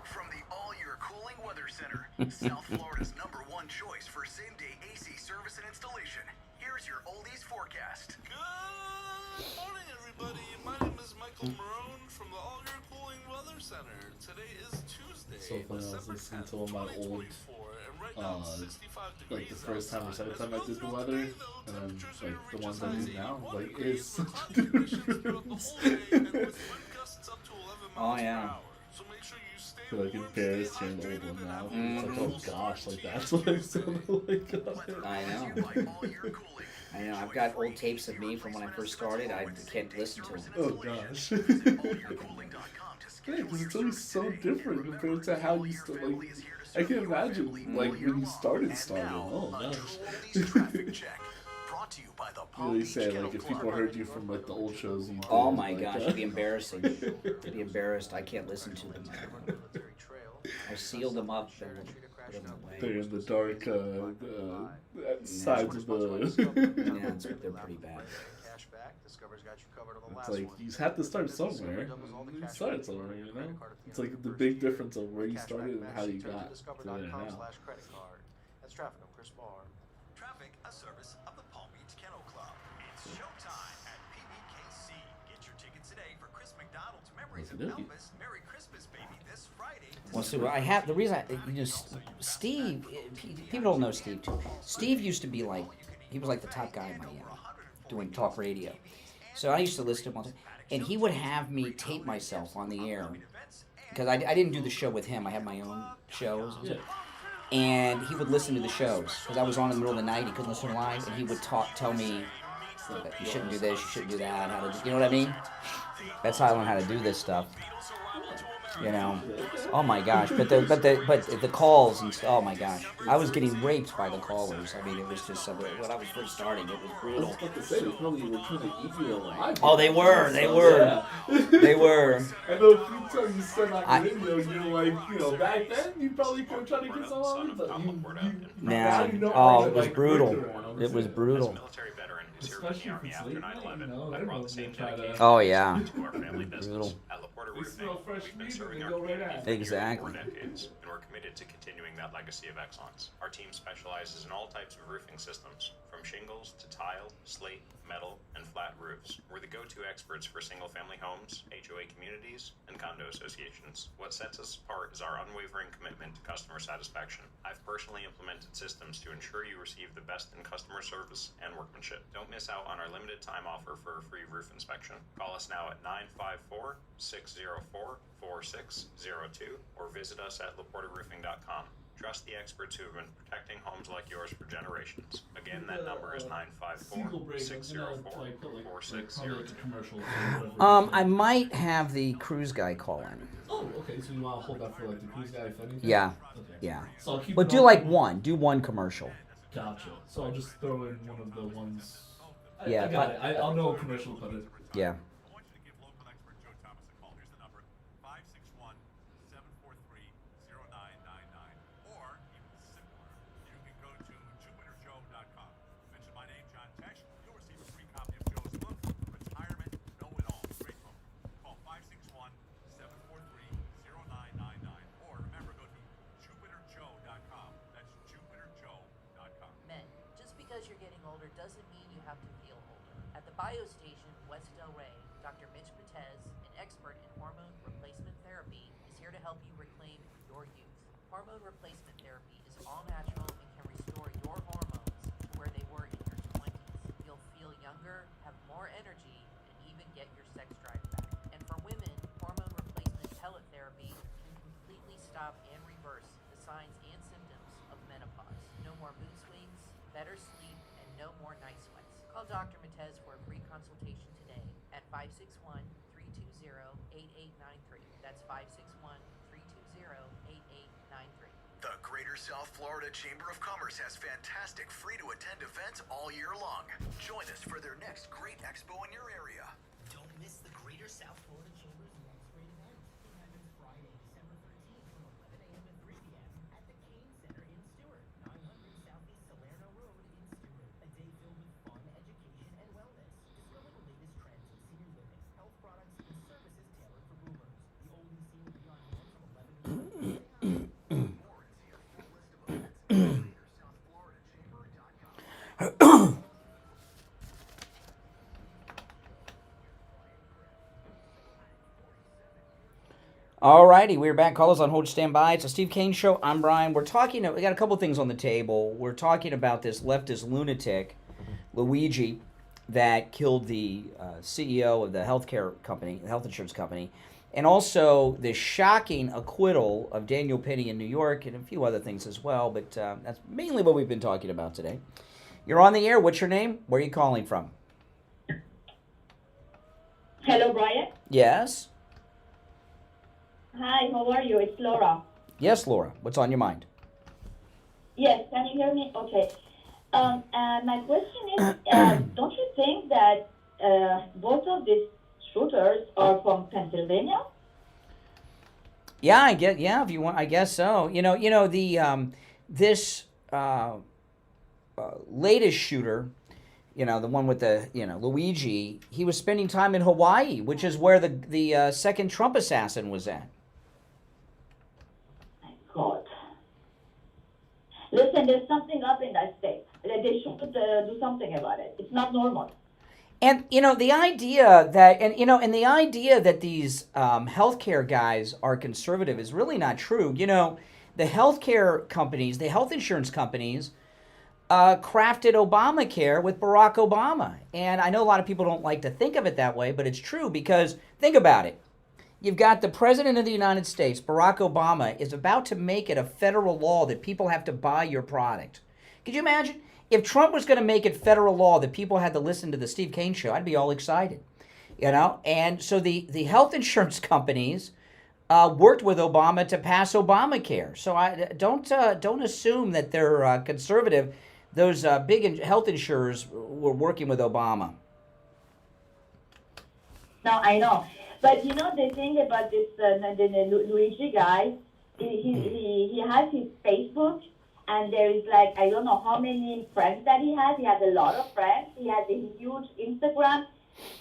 From the all-year cooling weather center, South Florida's #1 choice for same-day AC service and installation. Here's your oldies forecast. Good morning, everybody. My name is Michael Marone from the all-year cooling weather center. Today is Tuesday, So funny, I was listening to all my old, like the first time or second time I did the weather, and then like the ones I do now, like it's such a difference. Oh yeah. I feel like embarrassed hearing the old one now. It's like, oh gosh, like that's what I sounded like on it. I know. I know. I've got old tapes of me from when I first started. I can't listen to them. Oh gosh. Yeah, because it's always so different compared to how you started. Like, I can imagine, like, when you started. Oh gosh. Really say, like, if people heard you from, like, the old shows you did. Oh my gosh, it'd be embarrassing. It'd be embarrassed. I can't listen to them. I sealed them up and put them away. They're in the dark sides of the... Yeah, they're pretty bad. It's like, you have to start somewhere. You started somewhere, you know? It's like the big difference of where you started and how you got to there now. That's Traffic. I'm Chris Barr. Traffic, a service of the Palm Beach Kennel Club. It's showtime at PBKC. Get your tickets today for Chris McDonald's Memories of Elvis. Merry Christmas, baby, this Friday. Well, see, I have the reason Steve. People don't know Steve too. Steve used to be like, he was like the top guy in Miami, doing talk radio. So I used to listen to him all the time, and he would have me tape myself on the air because I didn't do the show with him. I had my own shows, and he would listen to the shows because I was on in the middle of the night. He couldn't listen live, and he would tell me You shouldn't do this, you shouldn't do that, how to, you know what I mean? That's how I learned how to do this stuff. You know, oh my gosh! But the calls and oh my gosh, I was getting raped by the callers. I mean, it was just something. When I was first starting, it was brutal. I was about to say, they probably were trying to eat you alive. Oh, they were. Yeah. They were. I know a few times you said on the video, you're like, you know, back then you probably could have tried to get someone, but oh, it was brutal. It was brutal. Especially if it's late night, you know, I don't know if they try to... Oh yeah. Brutal. They smell fresh meat and they go right at it. Exactly. And we're committed to continuing that legacy of excellence. Our team specializes in all types of roofing systems, from shingles to tile, slate, metal, and flat roofs. We're the go-to experts for single-family homes, HOA communities, and condo associations. What sets us apart is our unwavering commitment to customer satisfaction. I've personally implemented systems to ensure you receive the best in customer service and workmanship. Don't miss out on our limited time offer for a free roof inspection. Call us now at 954-604-4602 or visit us at laportaroofing.com. Trust the experts who have been protecting homes like yours for generations. Again, that number is 954-604-4602. I might have the cruise guy call in. Oh, okay. So you want to hold that for like the cruise guy, if anything? Yeah. Okay. Yeah. So I'll keep but it do on- like one. Do one commercial. Gotcha. So I'll just throw in one of the ones. Yeah, I got it. I'll know a commercial, but it. Yeah. Men, just because you're getting older doesn't mean you have to feel older. At the Bio Station, West Del Rey, Dr. Mitch Patez, an expert in hormone replacement therapy, is here to help you reclaim your youth. Hormone replacement therapy is all natural and can restore your hormones to where they were in your 20s. You'll feel younger, have more energy, and even get your sex drive back. And for women, hormone replacement pellet therapy can completely stop and reverse the signs and symptoms of menopause. No more mood swings, better sleep, and no more night sweats. Call Dr. Matez for a free consultation today at 561-320-8893. That's 561-320-8893. The Greater South Florida Chamber of Commerce has fantastic free-to-attend events all year long. Join us for their next great expo in your area. Don't miss the Greater South Florida Chamber's next great event. It happens Friday, December 13th from 11 a.m. to 3 p.m. at the Kane Center in Stewart, 900 Southeast Salerno Road in Stewart. A day filled with fun, education, and wellness. Discover the latest trends in senior living, health products, and services tailored for boomers. The oldies scene will be on hand from 11 to 3. Alrighty, we're back. Call us on hold, stand by. It's a Steve Kane Show. I'm Brian. We got a couple things on the table. We're talking about this leftist lunatic, Luigi, that killed the CEO of the healthcare company, the health insurance company, and also the shocking acquittal of Daniel Penny in New York and a few other things as well. But that's mainly what we've been talking about today. You're on the air. What's your name? Where are you calling from? Hello, Brian. Yes. Hi, how are you? It's Laura. Yes, Laura. What's on your mind? Yes, can you hear me? Okay. My question is, don't you think that both of these shooters are from Pennsylvania? Yeah, if you want, I guess so. This latest shooter, the one with the, Luigi, he was spending time in Hawaii, which is where the second Trump assassin was at. God. Listen, there's something up in that state. They should do something about it. It's not normal. And the idea that these healthcare guys are conservative is really not true. The healthcare companies, the health insurance companies, crafted Obamacare with Barack Obama. And I know a lot of people don't like to think of it that way, but it's true because think about it. You've got the President of the United States, Barack Obama, is about to make it a federal law that people have to buy your product. Could you imagine if Trump was going to make it federal law that people had to listen to the Steve Kane Show, I'd be all excited, you know. And so the health insurance companies worked with Obama to pass Obamacare. So I don't assume that they're conservative. Those big health insurers were working with Obama. No, I know. But you know the thing about this the Luigi guy, he has his Facebook, and there is like, I don't know how many friends that he has. He has a lot of friends. He has a huge Instagram.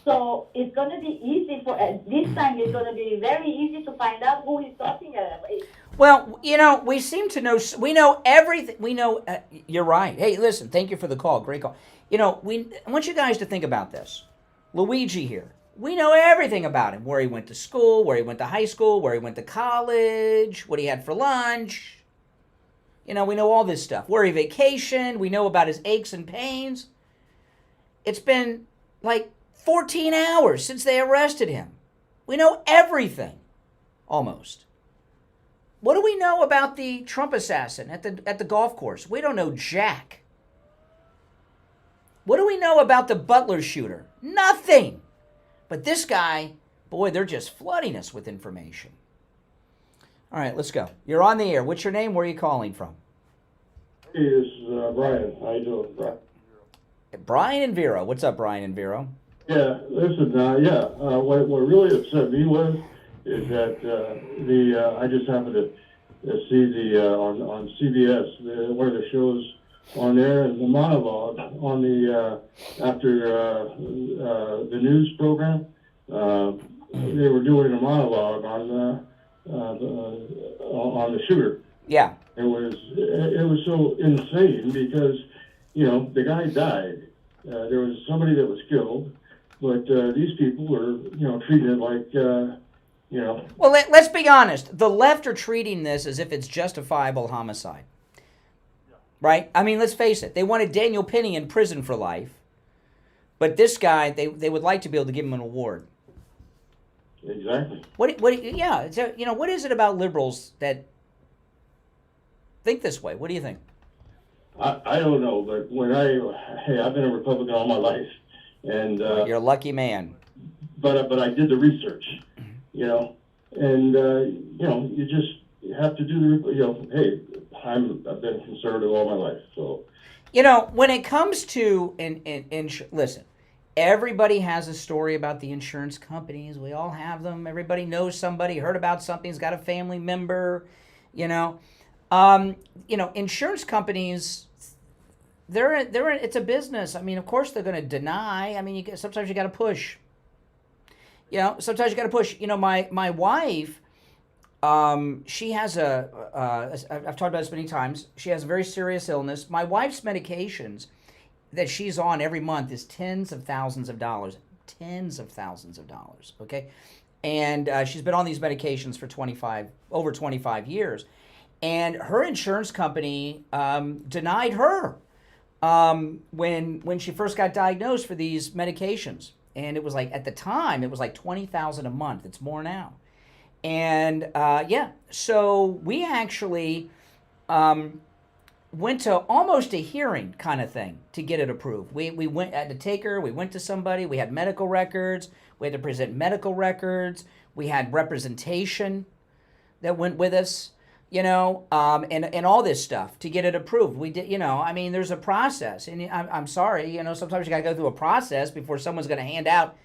So it's going to be easy for, this time it's going to be very easy to find out who he's talking about. Well, you know, we seem to know, we know everything. We know, you're right. Hey, listen, thank you for the call. Great call. You know, I want you guys to think about this. Luigi here. We know everything about him. Where he went to school, where he went to high school, where he went to college, what he had for lunch. You know, we know all this stuff. Where he vacationed. We know about his aches and pains. It's been like 14 hours since they arrested him. We know everything, almost. What do we know about the Trump assassin at the golf course? We don't know jack. What do we know about the Butler shooter? Nothing. But this guy, boy, they're just flooding us with information. All right, let's go. You're on the air. What's your name? Where are you calling from? Hey, it's Brian. How you doing, Brian? Brian and Vero. What's up, Brian and Vero? Yeah, listen, what really upset me is that I just happened to see on CBS, one of the shows on there, and the monologue on the after the news program. They were doing a monologue on the shooter. Yeah. It was so insane because, you know, the guy died. There was somebody that was killed, but these people were, you know, treating it like, you know. Well, let's be honest. The left are treating this as if it's justifiable homicide. Right? I mean, let's face it. They wanted Daniel Penny in prison for life. But this guy, they would like to be able to give him an award. Exactly. Yeah, so, you know, what is it about liberals that think this way? What do you think? I don't know, but I've been a Republican all my life, and you're a lucky man. But I did the research, you know, and you know, you have to do the, you know, hey, I've been conservative all my life, so. You know, when it comes to listen, everybody has a story about the insurance companies. We all have them. Everybody knows somebody, heard about something, has got a family member, you know. Insurance companies, it's a business. I mean, of course they're going to deny. I mean, sometimes you got to push. You know, sometimes you got to push. You know, my wife, she has I've talked about this many times. She has a very serious illness. My wife's medications that she's on every month is tens of thousands of dollars. Okay, and she's been on these medications for over 25 years. And her insurance company denied her when she first got diagnosed for these medications. And it was like, at the time, it was like $20,000 a month. It's more now. And so we actually went to almost a hearing kind of thing to get it approved. We had to take her, we went to somebody, we had medical records, we had to present medical records, we had representation that went with us. You know, and all this stuff to get it approved. We did, you know, I mean, there's a process. And I'm sorry, you know, sometimes you got to go through a process before someone's going to hand out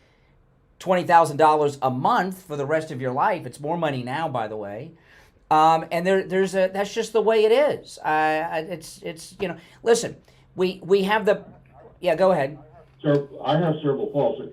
$20,000 a month for the rest of your life. It's more money now, by the way. And that's just the way it is. It's you know, listen, we have go ahead. So I have cerebral palsy,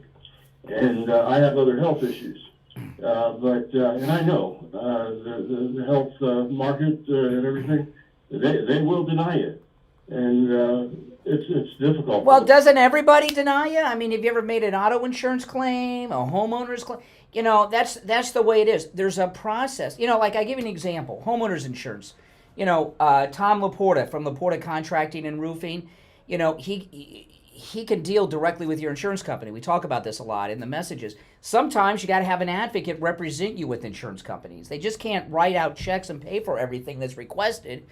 and I have other health issues. And I know the health market and everything, they will deny it, and it's difficult. Well, doesn't everybody deny it? I mean, have you ever made an auto insurance claim, a homeowner's claim? You know, that's the way it is. There's a process. You know, like I give you an example, homeowner's insurance. You know, Tom Laporta from Laporta Contracting and Roofing. You know, he can deal directly with your insurance company. We talk about this a lot in the messages. Sometimes you got to have an advocate represent you with insurance companies. They just can't write out checks and pay for everything that's requested.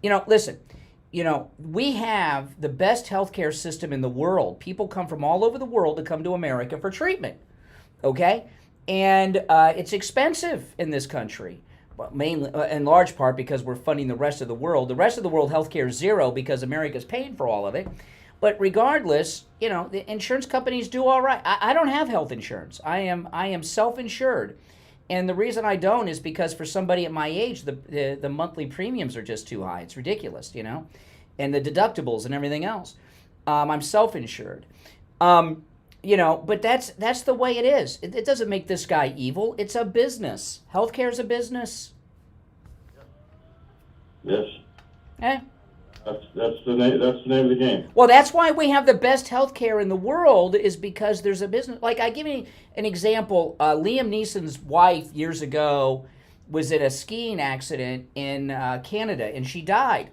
You know, listen, we have the best healthcare system in the world. People come from all over the world to come to America for treatment, okay? And it's expensive in this country, but mainly, in large part, because we're funding the rest of the world. The rest of the world, healthcare is zero because America's paying for all of it. But regardless, the insurance companies do all right. I don't have health insurance. I am self-insured. And the reason I don't is because for somebody at my age, the monthly premiums are just too high. It's ridiculous, and the deductibles and everything else. I'm self-insured. But that's the way it is. It doesn't make this guy evil. It's a business. Healthcare is a business. Yes. Eh? That's the name of the game. Well, that's why we have the best healthcare in the world, is because there's a business. Like, I give you an example. Liam Neeson's wife years ago was in a skiing accident in Canada, and she died.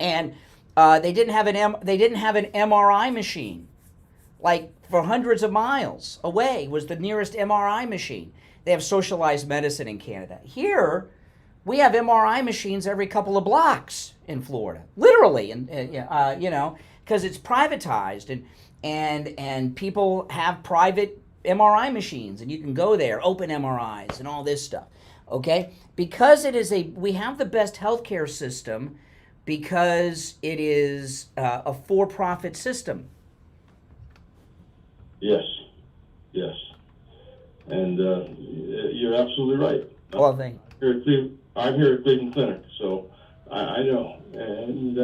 And they didn't have an MRI machine. Like, for hundreds of miles away was the nearest MRI machine. They have socialized medicine in Canada. Here, we have MRI machines every couple of blocks in Florida, literally, and because it's privatized, and people have private MRI machines, and you can go there, open MRIs, and all this stuff. Okay, because we have the best healthcare system, because it is a for-profit system. Yes, and you're absolutely right. Well, thank you. I'm here at Cleveland Clinic, so I know, and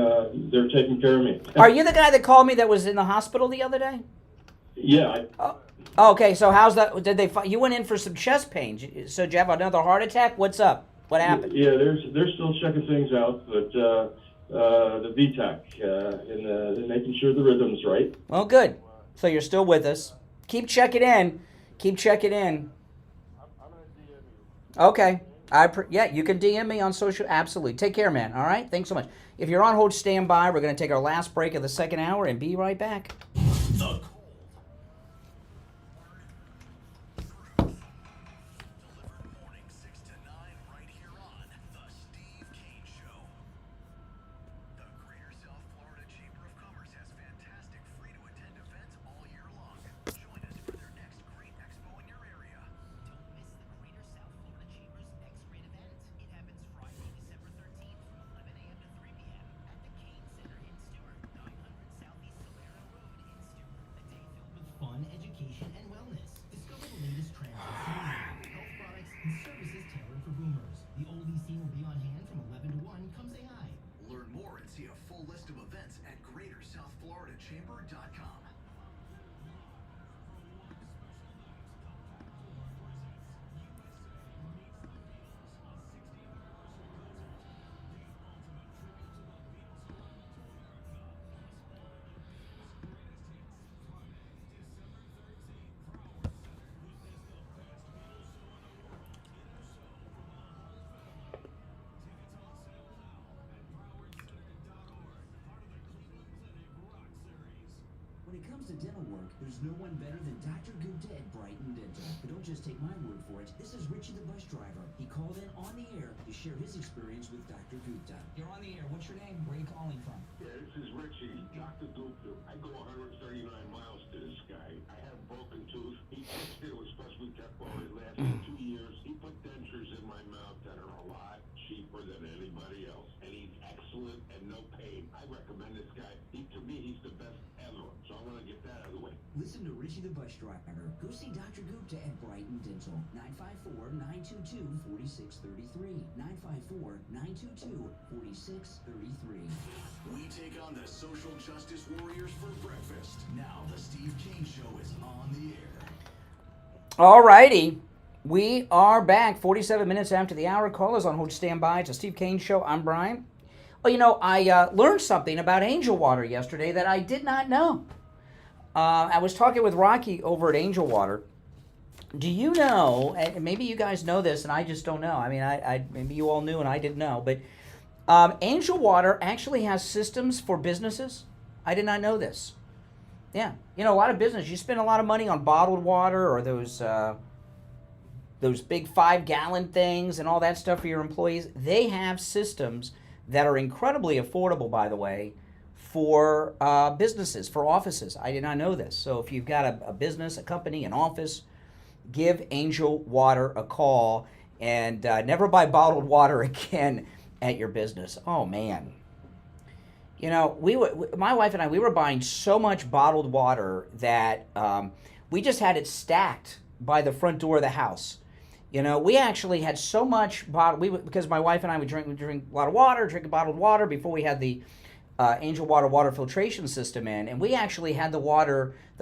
they're taking care of me. Are you the guy that called me that was in the hospital the other day? Yeah. Okay, so how's that? You went in for some chest pain? So did you have another heart attack? What's up? What happened? Yeah, they're still checking things out, but the VTAC and making sure the rhythm's right. Well, good. So you're still with us. Keep checking in. Okay. You can DM me on social. Absolutely. Take care, man. All right? Thanks so much. If you're on hold, stand by. We're going to take our last break of the second hour and be right back. The When it comes to dental work, there's no one better than Dr. Gupta at Brighton Dental. But don't just take my word for it. This is Richie the bus driver. He called in on the air to share his experience with Dr. Gupta. You're on the air. What's your name? Where are you calling from? Yeah, this is Richie, Dr. Gupta. I go 139 miles to this guy. I have a broken tooth. He fixed it. It was supposed to be kept while it lasted 2 years. He put dentures in my mouth that are a lot cheaper than anybody else. And he's excellent and no pain. I recommend this guy. To me, he's the best ever. So I want to get that out of the way. Listen to Richie the bus driver. Go see Dr. Gupta at Brighton Dental. 954-922-4633. 954-922-4633. We take on the social justice warriors for breakfast. Now the Steve Kane Show is on the air. All righty. We are back 47 minutes after the hour. Callers on hold, stand by. It's a Steve Kane Show. I'm Brian. Well, I learned something about angel water yesterday that I did not know. I was talking with Rocky over at Angel Water. Do you know, and maybe you guys know this and I just don't know. I mean, I maybe you all knew and I didn't know, but Angel Water actually has systems for businesses. I did not know this. Yeah. A lot of business, you spend a lot of money on bottled water or those big 5-gallon things and all that stuff for your employees. They have systems that are incredibly affordable, by the way, for businesses, for offices. I did not know this. So if you've got a business, a company, an office, give Angel Water a call, and never buy bottled water again at your business. Oh, man. You know, my wife and I, we were buying so much bottled water that we just had it stacked by the front door of the house. You know, we actually had so much because my wife and I would drink a lot of water, drink bottled water before we had the Angel water filtration system in, and we actually had the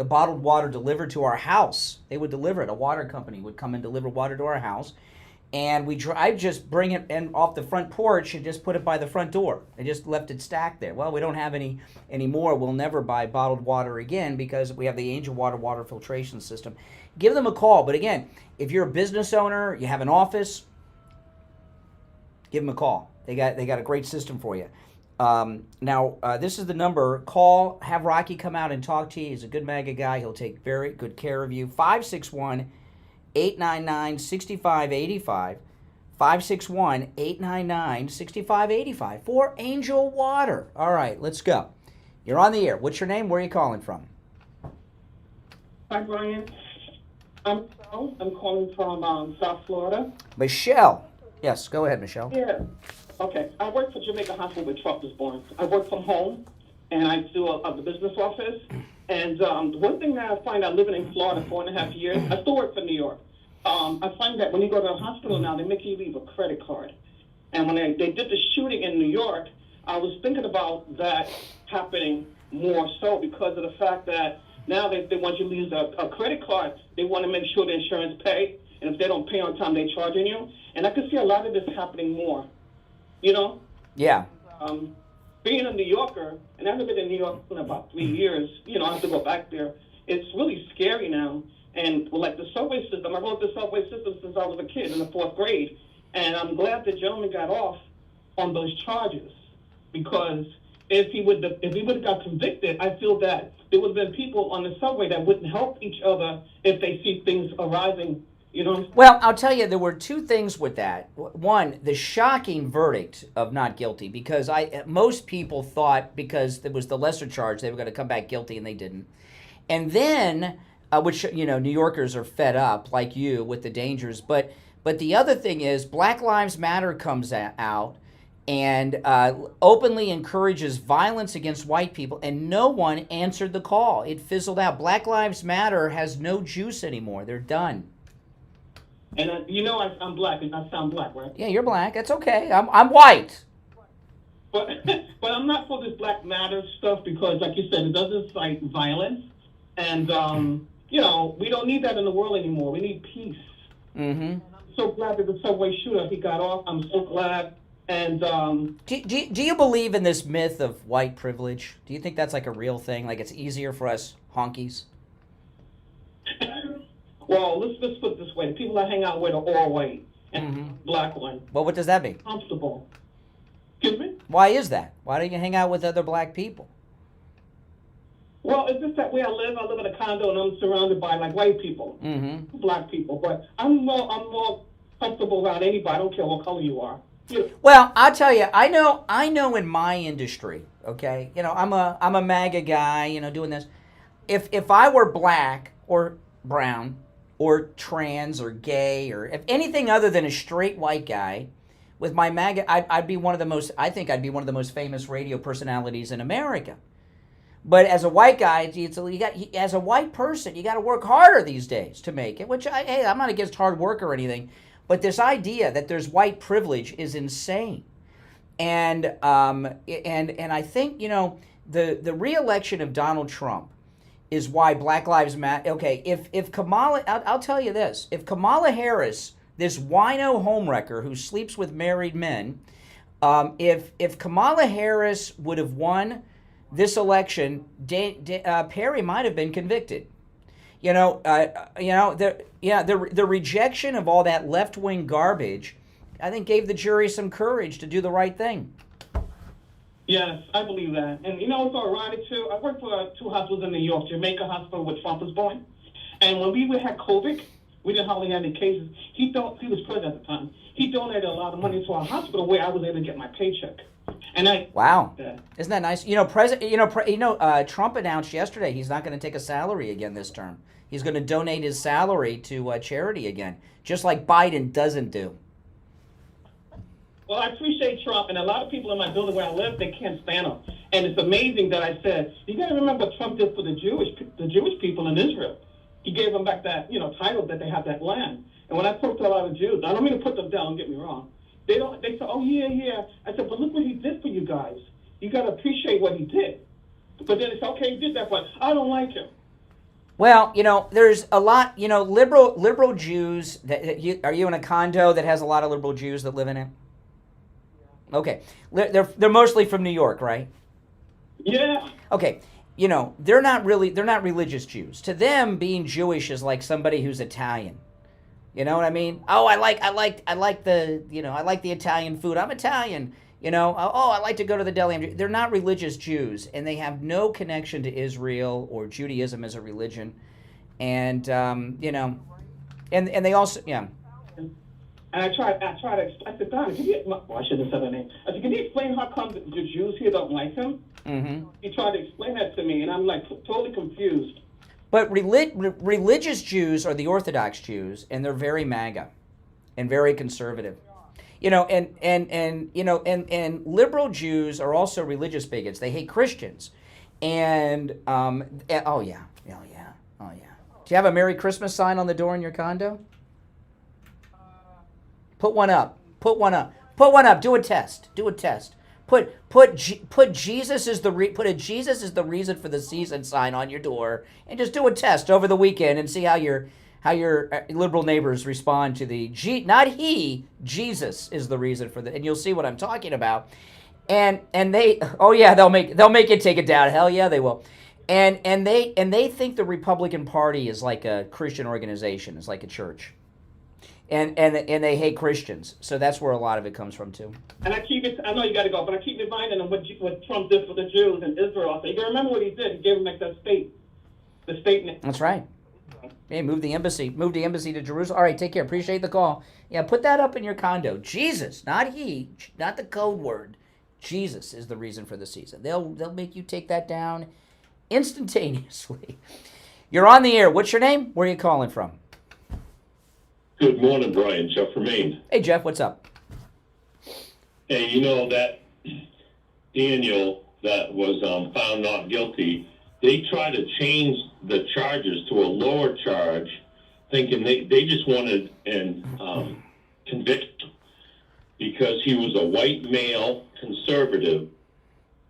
bottled water delivered to our house. They would deliver it. A water company would come and deliver water to our house, and I'd just bring it in off the front porch and just put it by the front door. I just left it stacked there. Well, we don't have any anymore. We'll never buy bottled water again because we have the Angel water filtration system. Give them a call. But again, if you're a business owner, you have an office, give them a call. They got a great system for you. Now, this is the number. Call, have Rocky come out and talk to you. He's a good MAGA guy. He'll take very good care of you. 561-899-6585. 561-899-6585 for Angel Water. All right, let's go. You're on the air. What's your name? Where are you calling from? Hi, Brian. I'm calling from South Florida. Michelle. Yes, go ahead, Michelle. Yeah. Okay. I work for Jamaica Hospital where Trump was born. I work from home, and I do the business office. And one thing that I find out living in Florida 4.5 years, I still work for New York. I find that when you go to the hospital now, they make you leave a credit card. And when they did the shooting in New York, I was thinking about that happening more so because of the fact that now they want you to use a credit card. They want to make sure the insurance pay, and if they don't pay on time, they're charging you. And I can see a lot of this happening more, you know? Yeah. Being a New Yorker, and I've been in New York for about 3 years, you know, I have to go back there. It's really scary now. And like the subway system, I wrote the subway system since I was a kid in the 4th grade. And I'm glad the gentleman got off on those charges because if he would have got convicted, I feel that there would have been people on the subway that wouldn't help each other if they see things arising, you know? Well, I'll tell you, there were two things with that. One, the shocking verdict of not guilty, because most people thought because it was the lesser charge, they were going to come back guilty, and they didn't. And then, which, you know, New Yorkers are fed up, like you, with the dangers. But the other thing is, Black Lives Matter comes out and openly encourages violence against white people, and no one answered the call. It fizzled out. Black Lives Matter has no juice anymore. They're done. And you know I'm black, and I sound black, right? Yeah, you're black. That's okay. I'm white. But I'm not for this Black Matter stuff because, like you said, it does incite violence, and you know, we don't need that in the world anymore. We need peace. Mm-hmm. I'm so glad that the subway shooter, he got off. I'm so glad. And do you believe in this myth of white privilege? Do you think that's like a real thing? Like it's easier for us honkies? Well, let's put it this way: the people I hang out with are all white, and black one. Well, what does that mean? Comfortable. Excuse me? Why is that? Why don't you hang out with other black people? Well, it's just that where I live in a condo, and I'm surrounded by like white people, black people. But I'm more comfortable around anybody. I don't care what color you are. Well, I'll tell you, I know in my industry, okay, you know, I'm a MAGA guy, you know, doing this. If I were black or brown or trans or gay or if anything other than a straight white guy, with my MAGA, I'd be one of the most famous radio personalities in America. But as a white guy, as a white person, you got to work harder these days to make it. Which I'm not against hard work or anything. But this idea that there's white privilege is insane, and I think, you know, the re-election of Donald Trump is why Black Lives Matter. Okay, if Kamala, I'll tell you this: if Kamala Harris, this wino homewrecker who sleeps with married men, if Kamala Harris would have won this election, Perry might have been convicted. The rejection of all that left-wing garbage, I think, gave the jury some courage to do the right thing. Yes, I believe that. And you know, it's ironic too. I worked for 2 hospitals in New York, Jamaica Hospital, where Trump was born. And when we had COVID, we didn't hardly have any cases. He was president at the time. He donated a lot of money to our hospital where I was able to get my paycheck. And wow, isn't that nice? You know, Trump announced yesterday he's not going to take a salary again this term. He's going to donate his salary to charity again, just like Biden doesn't do. Well, I appreciate Trump, and a lot of people in my building where I live, they can't stand him. And it's amazing that I said, you got to remember what Trump did for the Jewish people in Israel. He gave them back that, title that they have that land. And when I talk to a lot of Jews, I don't mean to put them down, don't get me wrong. They say, oh, yeah. I said, but look what he did for you guys. You got to appreciate what he did. But then it's okay, he did that, but I don't like him. Well, there's a lot, liberal Jews. Are you in a condo that has a lot of liberal Jews that live in it? Okay. They're mostly from New York, right? Yeah. Okay. They're not religious Jews. To them, being Jewish is like somebody who's Italian. You know what I mean? Oh, I like the Italian food. I'm Italian. I like to go to the deli. They're not religious Jews, and they have no connection to Israel or Judaism as a religion. And and they also, yeah. And I tried to explain. I said, Don, I shouldn't have said her name. I said, can you explain how come the Jews here don't like him? Mm-hmm. He tried to explain that to me, and I'm like totally confused. But religious Jews are the Orthodox Jews, and they're very MAGA and very conservative. And liberal Jews are also religious bigots. They hate Christians. And oh yeah. Do you have a Merry Christmas sign on the door in your condo? Put one up. Do a test. Put Jesus is the Jesus is the reason for the season sign on your door, and just do a test over the weekend and see how your liberal neighbors respond to the Jesus is the reason for the, and you'll see what I'm talking about. And they, oh yeah, they'll make it take it down. Hell yeah, they will. And they think the Republican Party is like a Christian organization, it's like a church. And they hate Christians, so that's where a lot of it comes from too. And I know you got to go, but I keep reminding them what Trump did for the Jews in Israel. So you got to remember what he did. He gave them like the state. That's right. Hey, move the embassy to Jerusalem. All right, take care. Appreciate the call. Yeah, put that up in your condo. Jesus, not the code word. Jesus is the reason for the season. They'll make you take that down instantaneously. You're on the air. What's your name? Where are you calling from? Good morning, Brian. Jeff from Maine. Hey, Jeff, what's up? Hey, that Daniel that was found not guilty, they tried to change the charges to a lower charge, thinking they just wanted and convict because he was a white male conservative.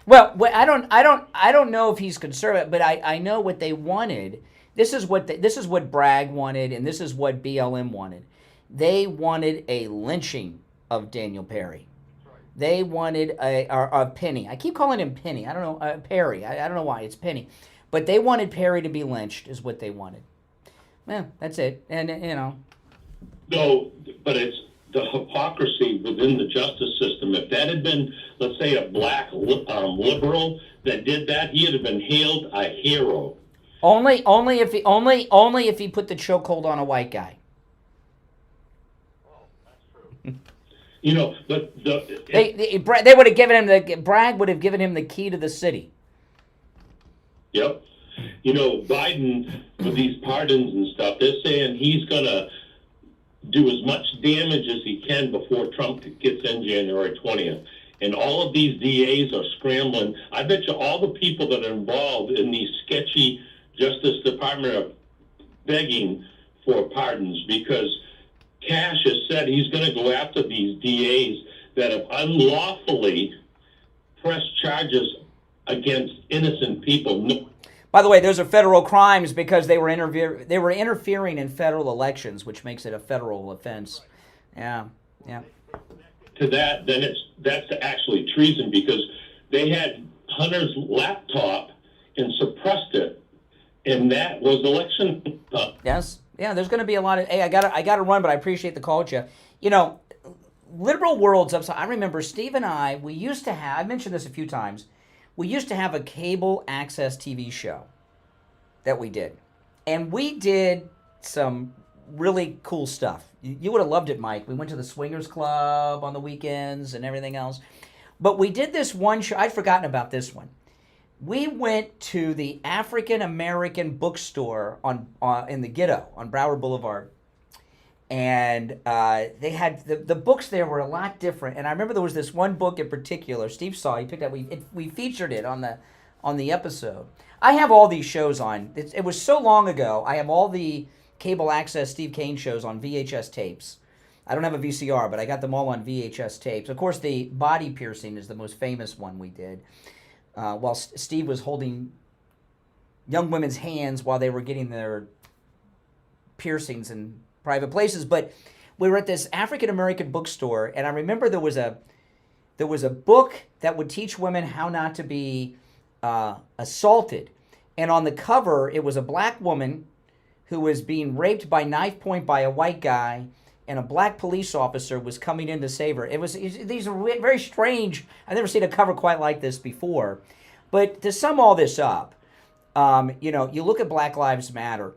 Well, I don't know if he's conservative, but I know what they wanted. This is what Bragg wanted, and this is what BLM wanted. They wanted a lynching of Daniel Perry. They wanted a Penny. I keep calling him Penny. I don't know, Perry. I don't know why. It's Penny. But they wanted Perry to be lynched is what they wanted. Yeah, that's it. And, No, but it's the hypocrisy within the justice system. If that had been, let's say, a black liberal that did that, he would have been hailed a hero. Only if he put the chokehold on a white guy. But they would have given him Bragg would have given him the key to the city. Yep. Biden with these pardons and stuff, they're saying he's gonna do as much damage as he can before Trump gets in January 20th. And all of these DAs are scrambling. I bet you all the people that are involved in these sketchy Justice Department are begging for pardons because Cash has said he's going to go after these DAs that have unlawfully pressed charges against innocent people. By the way, those are federal crimes because they were interfering in federal elections, which makes it a federal offense. Yeah. To that, then that's actually treason because they had Hunter's laptop and suppressed it. And that was election. Yes. Yeah, there's going to be a lot of... Hey, I got to run, but I appreciate the call, Jeff. Liberal world's upside. I remember Steve and I, we used to have... I mentioned this a few times. We used to have a cable access TV show that we did. And we did some really cool stuff. You would have loved it, Mike. We went to the Swingers Club on the weekends and everything else. But we did this one show. I'd forgotten about this one. We went to the African American bookstore in the Ghetto on Broward Boulevard. And they had the books there were a lot different. And I remember there was this one book in particular. Steve saw. He picked up. We featured it on the episode. I have all these shows on. It was so long ago. I have all the cable access Steve Kane shows on VHS tapes. I don't have a VCR, but I got them all on VHS tapes. Of course, the body piercing is the most famous one we did. While Steve was holding young women's hands while they were getting their piercings in private places. But we were at this African American bookstore, and I remember there was a book that would teach women how not to be assaulted. And on the cover, it was a black woman who was being raped by knife point by a white guy, and a black police officer was coming in to save her. These are very strange. I've never seen a cover quite like this before. But to sum all this up, you look at Black Lives Matter.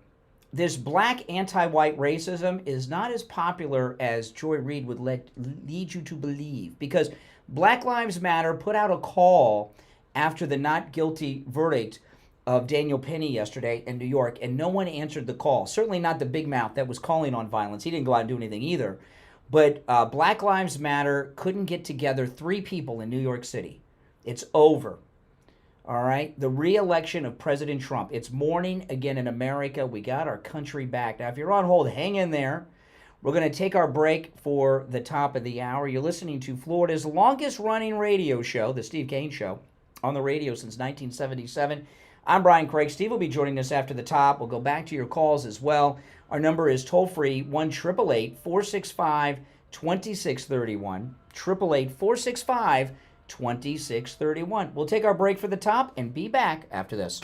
This black anti-white racism is not as popular as Joy Reid would lead you to believe, because Black Lives Matter put out a call after the not guilty verdict of Daniel Penny yesterday in New York, and no one answered the call. Certainly not the big mouth that was calling on violence. He didn't go out and do anything either. But Black Lives Matter couldn't get together 3 people in New York City. It's over. All right? The re-election of President Trump. It's morning again in America. We got our country back. Now, if you're on hold, hang in there. We're going to take our break for the top of the hour. You're listening to Florida's longest-running radio show, The Steve Kane Show, on the radio since 1977. I'm Brian Craig. Steve will be joining us after the top. We'll go back to your calls as well. Our number is toll-free, 1-888-465-2631, 888-465-2631. We'll take our break for the top and be back after this.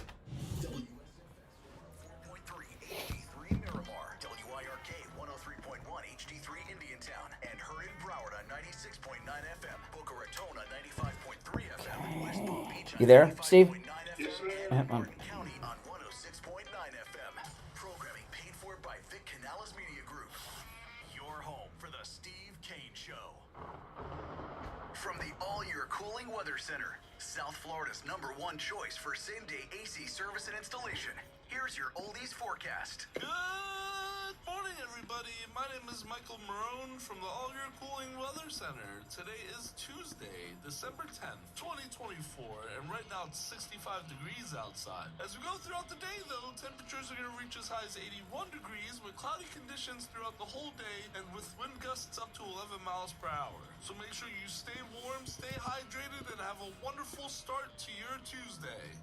You there, Steve? Yes, sir. County on 106.9 FM. Programming paid for by Vic Canales Media Group. Your home for the Steve Kane Show. From the All-Year Cooling Weather Center, South Florida's #1 choice for same-day AC service and installation. Here's your oldies forecast. Good morning, everybody. My name is Michael Marone from the All-Year Cooling Weather Center. Today is Tuesday, December 10th, 2024, and right now it's 65 degrees outside. As we go throughout the day, though, temperatures are going to reach as high as 81 degrees with cloudy conditions throughout the whole day and with wind gusts up to 11 miles per hour. So make sure you stay warm, stay hydrated, and have a wonderful start to your Tuesday.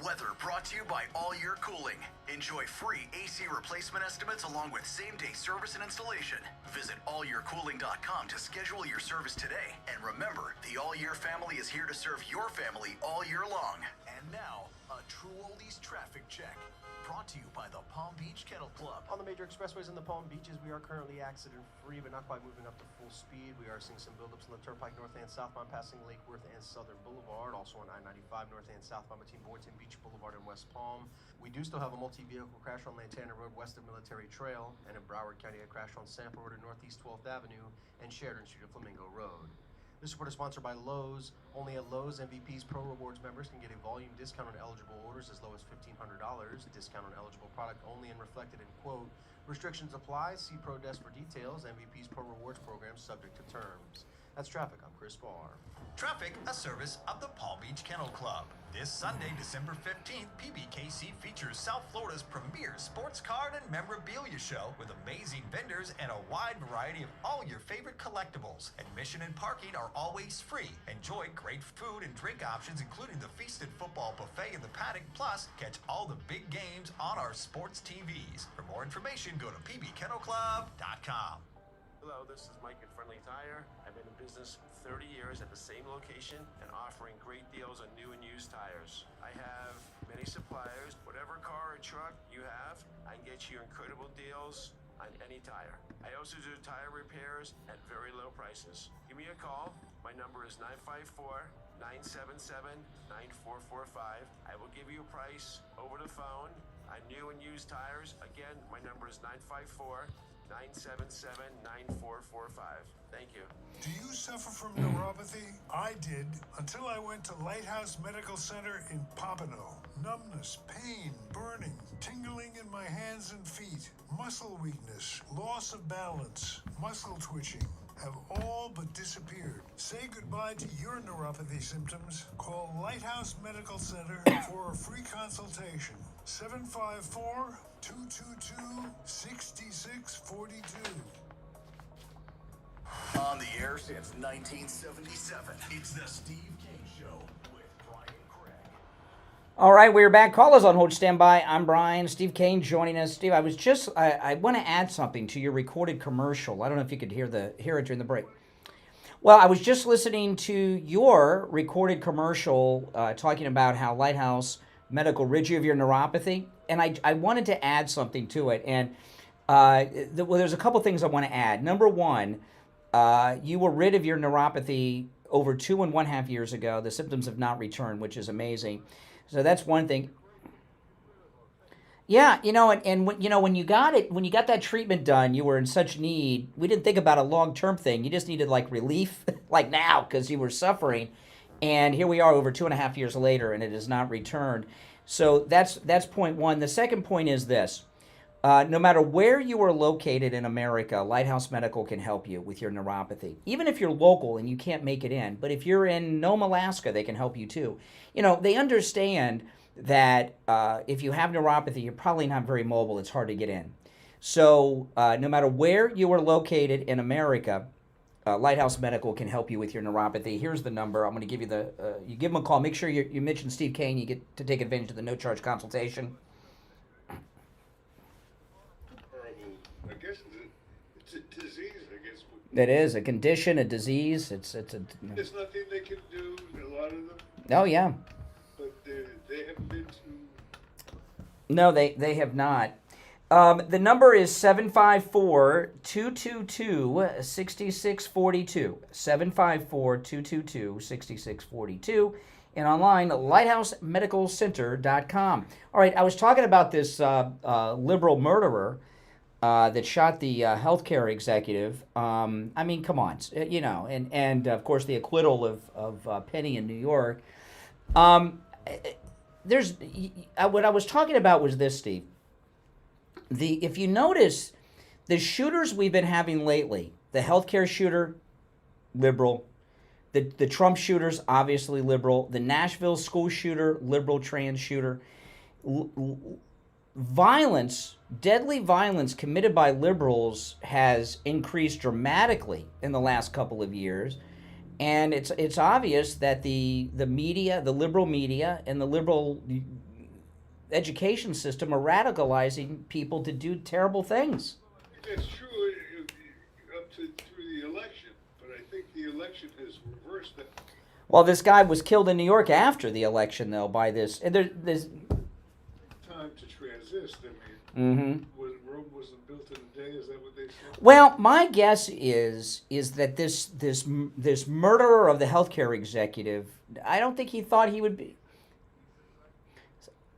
Weather brought to you by All Year Cooling. Enjoy free AC replacement estimates along with same-day service and installation. Visit allyearcooling.com to schedule your service today. And remember, the All Year family is here to serve your family all year long. And now, a True Oldies traffic check. Brought to you by the Palm Beach Kennel Club. On the major expressways in the Palm Beaches, we are currently accident-free, but not quite moving up to full speed. We are seeing some buildups on the Turnpike north and southbound, passing Lake Worth and Southern Boulevard. Also on I-95 north and southbound between Boynton Beach Boulevard and West Palm. We do still have a multi-vehicle crash on Lantana Road west of Military Trail, and in Broward County, a crash on Sample Road and Northeast 12th Avenue and Sheridan Street of Flamingo Road. This report is sponsored by Lowe's. Only at Lowe's, MVP's Pro Rewards members can get a volume discount on eligible orders as low as $1,500. Discount on eligible product only and reflected in quote. Restrictions apply. See Pro Desk for details. MVP's Pro Rewards program subject to terms. That's traffic. I'm Chris Barr. Traffic, a service of the Palm Beach Kennel Club. This Sunday, December 15th, PBKC features South Florida's premier sports card and memorabilia show with amazing vendors and a wide variety of all your favorite collectibles. Admission and parking are always free. Enjoy great food and drink options, including the Feasted Football Buffet in the paddock. Plus, catch all the big games on our sports TVs. For more information, go to pbkennelclub.com. Hello, this is Mike at Friendly Tire. I've been in business 30 years at the same location and offering great deals on new and used tires. I have many suppliers. Whatever car or truck you have, I can get you incredible deals on any tire. I also do tire repairs at very low prices. Give me a call. My number is 954-977-9445. I will give you a price over the phone. on new and used tires. Again, my number is 954-977-9445. Thank you. Do you suffer from neuropathy? I did, until I went to Lighthouse Medical Center in Pompano. Numbness, pain, burning, tingling in my hands and feet, muscle weakness, loss of balance, muscle twitching have all but disappeared. Say goodbye to your neuropathy symptoms. Call Lighthouse Medical Center for a free consultation. 754-222-6642. On the air since 1977, it's the Steve Kane Show with Brian Craig. All right, we're back. Callers on hold, stand by. I'm Brian. Steve Kane joining us. Steve, I want to add something to your recorded commercial. I don't know if you could hear it during the break. Well, I was just listening to your recorded commercial talking about how Lighthouse Medical rid you of your neuropathy, and I wanted to add something to it. And there's a couple things I want to add. Number one, you were rid of your neuropathy over 2.5 years ago. The symptoms have not returned, which is amazing. So that's one thing. Yeah, when you got that treatment done, you were in such need. We didn't think about a long-term thing. You just needed like relief, like now, because you were suffering. And here we are over 2.5 years later, and it has not returned. So that's point one. The second point is this. No matter where you are located in America, Lighthouse Medical can help you with your neuropathy. Even if you're local and you can't make it in, but if you're in Nome, Alaska, they can help you too. They understand that if you have neuropathy, you're probably not very mobile. It's hard to get in. So no matter where you are located in America, Lighthouse Medical can help you with your neuropathy. Here's the number. I'm going to give you you give them a call. Make sure you mention Steve Kane. You get to take advantage of the no-charge consultation. I guess it's a disease, I guess. It is a condition, a disease. It's There's nothing they can do, a lot of them. Oh, yeah. But they haven't been to... No, they have not. The number is 754-222-6642. 754-222-6642. And online, lighthousemedicalcenter.com. All right, I was talking about this liberal murderer that shot the healthcare executive. Come on, and of course the acquittal of Penny in New York. What I was talking about was this, Steve. If you notice, the shooters we've been having lately, the healthcare shooter, liberal. The Trump shooters, obviously liberal. The Nashville school shooter, liberal trans shooter. Violence, deadly violence committed by liberals has increased dramatically in the last couple of years. And it's obvious that the media, the liberal media, and the liberal education system are radicalizing people to do terrible things. That's true up through the election, but I think the election has reversed that. Well, this guy was killed in New York after the election, though, by this. And there's time to transist. I Mm-hmm. mean, Rome wasn't built in a day. Is that what they said? Well, my guess is that this murderer of the healthcare executive, I don't think he thought he would be.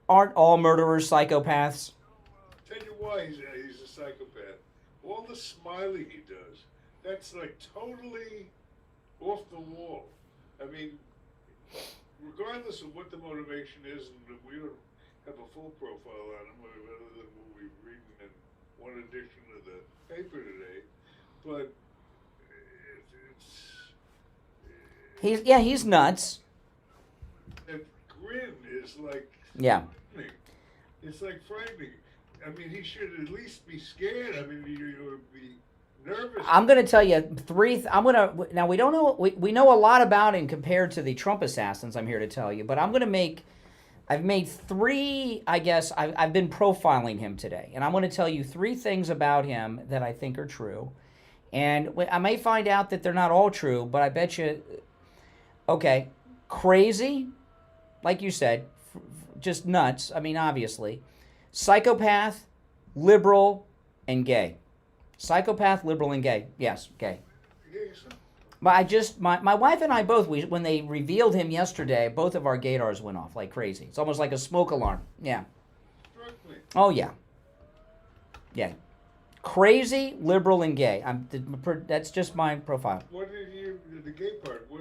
Aren't all murderers psychopaths? Tell you why he's a psychopath. All the smiling he does, that's like totally off the wall. I mean, regardless of what the motivation is, and we don't have a full profile on him, other than what we've read in one edition of the paper today, but he's nuts. That grin is like... Yeah. It's like frightening. I mean, he should at least be scared. I mean, you would be nervous. I'm going to tell you now we don't know, we know a lot about him compared to the Trump assassins, I'm here to tell you, but I've made three, I guess, I've been profiling him today, and I'm going to tell you three things about him that I think are true. And I may find out that they're not all true, but I bet you, okay, crazy, like you said, just nuts, I mean, obviously. Psychopath, liberal, and gay. Psychopath, liberal, and gay. Yes, gay. But my wife and I both, when they revealed him yesterday, both of our gaydars went off like crazy. It's almost like a smoke alarm. Yeah. Oh, yeah. Yeah. Crazy, liberal, and gay. That's just my profile. What did you, the gay part, what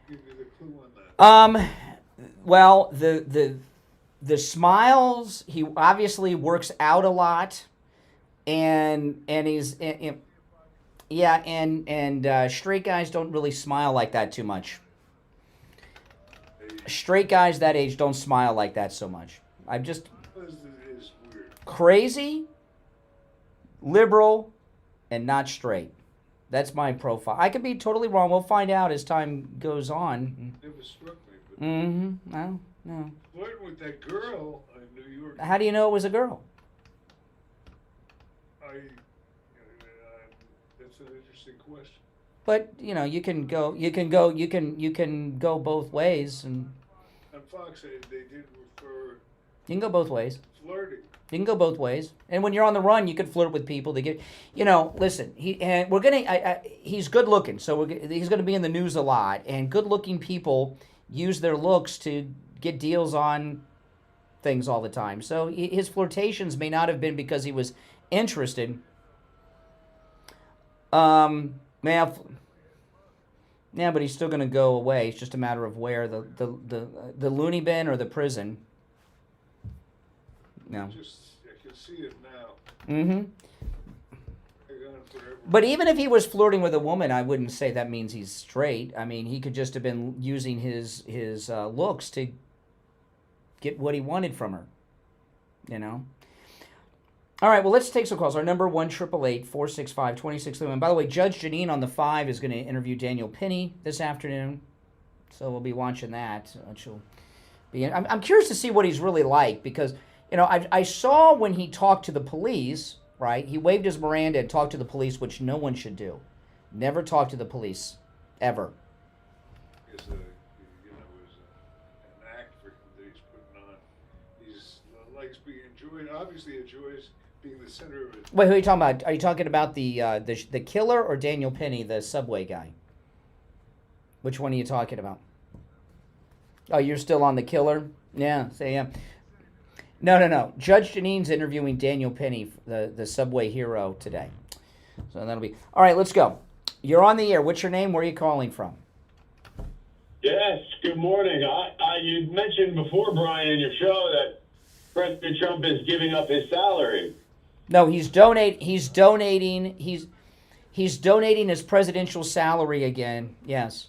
give you the clue on that? Well, the smiles, he obviously works out a lot, and he's, yeah, and straight guys don't really smile like that too much. Straight guys that age don't smile like that so much. I'm just crazy, liberal, and not straight. That's my profile. I could be totally wrong. We'll find out as time goes on. Never struck me. But No. flirting with that girl in New York. How do you know it was a girl? That's an interesting question. But you know, you can go both ways, and On Fox, they did refer you can go both ways. flirting. You can go both ways. And when you're on the run, you can flirt with people. They get, you know, listen. He's good looking, so he's gonna be in the news a lot. And good looking people use their looks to get deals on things all the time. So his flirtations may not have been because he was interested. Yeah, but he's still gonna go away. It's just a matter of where, the loony bin or the prison. No. I can see it now. Mm-hmm. But even if he was flirting with a woman, I wouldn't say that means he's straight. I mean, he could just have been using his looks to get what he wanted from her. You know? All right, well, let's take some calls. Our number 1-888-465-2631. By the way, Judge Janine on the 5 is going to interview Daniel Penny this afternoon. So we'll be watching that. I'm curious to see what he's really like because, you know, I saw when he talked to the police, right? He waved his Miranda and talked to the police, which no one should do. Never talk to the police, ever. It's an act for him that he's putting on. He likes being enjoyed. Obviously enjoys being the center of it. Wait, who are you talking about? Are you talking about the killer or Daniel Penny, the subway guy? Which one are you talking about? Oh, you're still on the killer? Yeah, yeah. No. Judge Janine's interviewing Daniel Penny, the subway hero, today. So that'll be... All right, let's go. You're on the air. What's your name? Where are you calling from? Yes, good morning. You mentioned before, Brian, in your show that President Trump is giving up his salary. No, he's donating his presidential salary again. Yes.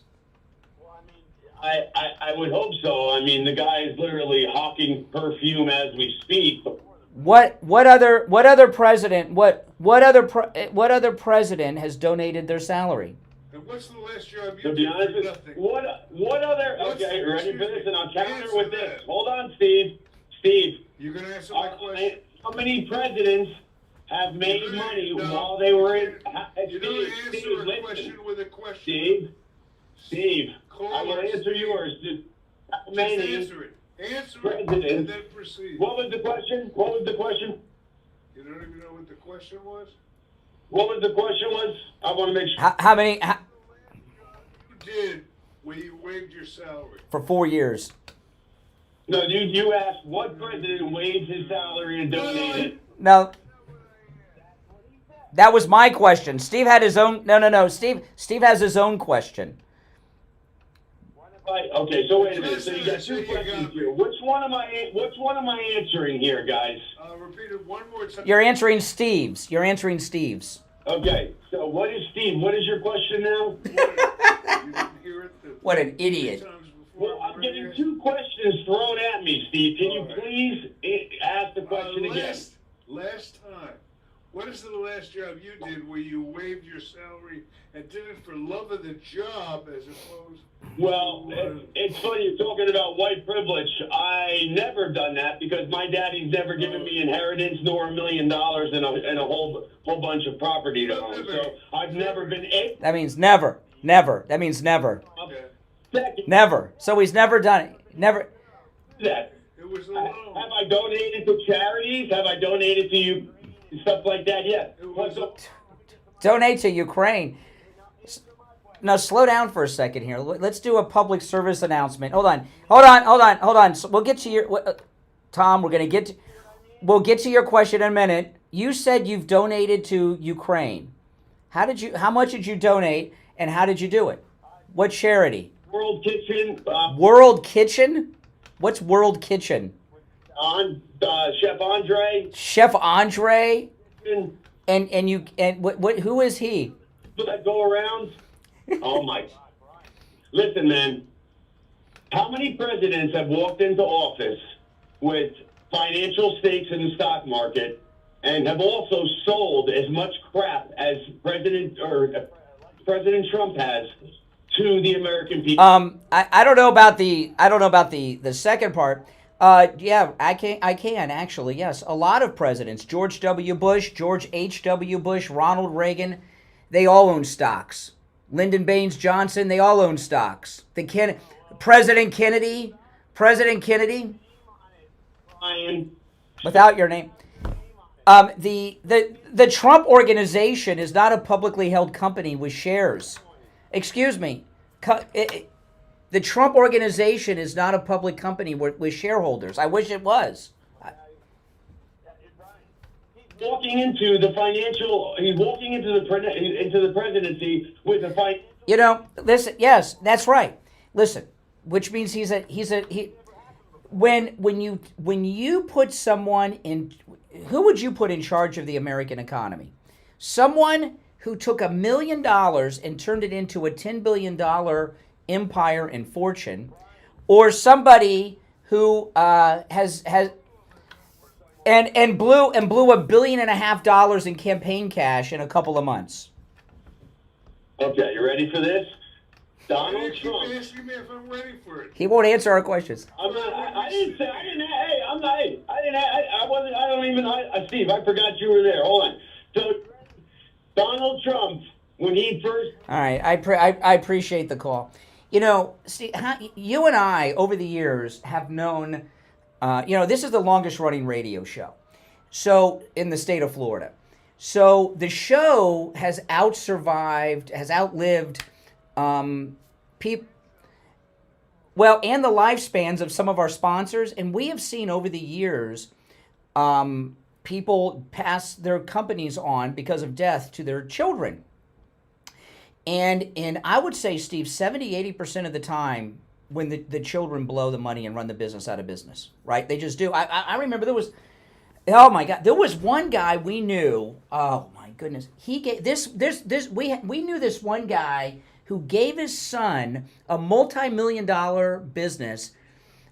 I would hope so. I mean, the guy is literally hawking perfume as we speak. What other president has donated their salary? And what's the last job you To be did? honest with Nothing. you, what other? Okay, ready for this? And I'll counter with this. Hold on, Steve. Steve. You're gonna answer my question. How many presidents have made money while they were in? You don't answer a question with a question. Steve, I will answer yours. How many answer it. Answer it presidents? and then proceed. What was the question? What was the question? You don't even know what the question was? What was the question was? I want to make sure. How many? You did when you waived your salary. For 4 years. No, you asked what president waived his salary and donated. No. That was my question. Steve had his own. No. Steve has his own question. Okay, so wait a minute. So you got two questions here. Which one am I answering here, guys? Repeat it one more time. You're answering Steve's. Okay, so what is Steve? What is your question now? What an idiot. Well, I'm getting two questions thrown at me, Steve. Can you please ask the question again? Last time. What is the last job you did where you waived your salary and did it for love of the job as opposed Well, it's funny you're talking about white privilege. I never done that because my daddy's never given me inheritance nor $1 million and a whole bunch of property to own. So I've never been able. That means never. That means never. Never. So he's never done it. Never. That. Have I donated to charities? Have I donated to you? Stuff like that, yeah. Donate to Ukraine. Now, slow down for a second here. Let's do a public service announcement. Hold on. So we'll get to your... Tom, we're going to get to... we'll get to your question in a minute. You said you've donated to Ukraine. How much did you donate, and how did you do it? What charity? World Kitchen. World Kitchen? What's World Kitchen? Chef Andre. Chef Andre? And what? Who is he? That go around. Oh my! Listen, man. How many presidents have walked into office with financial stakes in the stock market and have also sold as much crap as President Trump has to the American people? I don't know about the second part. Yeah, I can actually. Yes, a lot of presidents: George W. Bush, George H.W. Bush, Ronald Reagan, they all own stocks. Lyndon Baines Johnson, they all own stocks. President Kennedy. Ryan. Without your name. The Trump organization is not a publicly held company with shares. Excuse me. The Trump organization is not a public company with shareholders. I wish it was. Walking into the financial, he's walking into the presidency with a fight. You know, listen. Yes, that's right. Listen, which means when you put someone in, who would you put in charge of the American economy? Someone who took $1 million and turned it into a $10 billion empire and fortune, or somebody who has and blew $1.5 billion in campaign cash in a couple of months. Okay, you ready for this? Donald Keep Trump. asking me if I'm ready for it. He won't answer our questions. Steve, I forgot you were there. Hold on. So, Donald Trump, when he first. All right, I appreciate the call. You know, Steve, you and I over the years have known. This is the longest running radio show, so in the state of Florida. So the show has outlived people. Well, and the lifespans of some of our sponsors, and we have seen over the years, people pass their companies on because of death to their children. And I would say, Steve, 70-80% of the time, when the children blow the money and run the business out of business, right? They just do. I remember there was, oh my God, there was one guy we knew. Oh my goodness, he gave we knew this one guy who gave his son a multi-million-dollar business,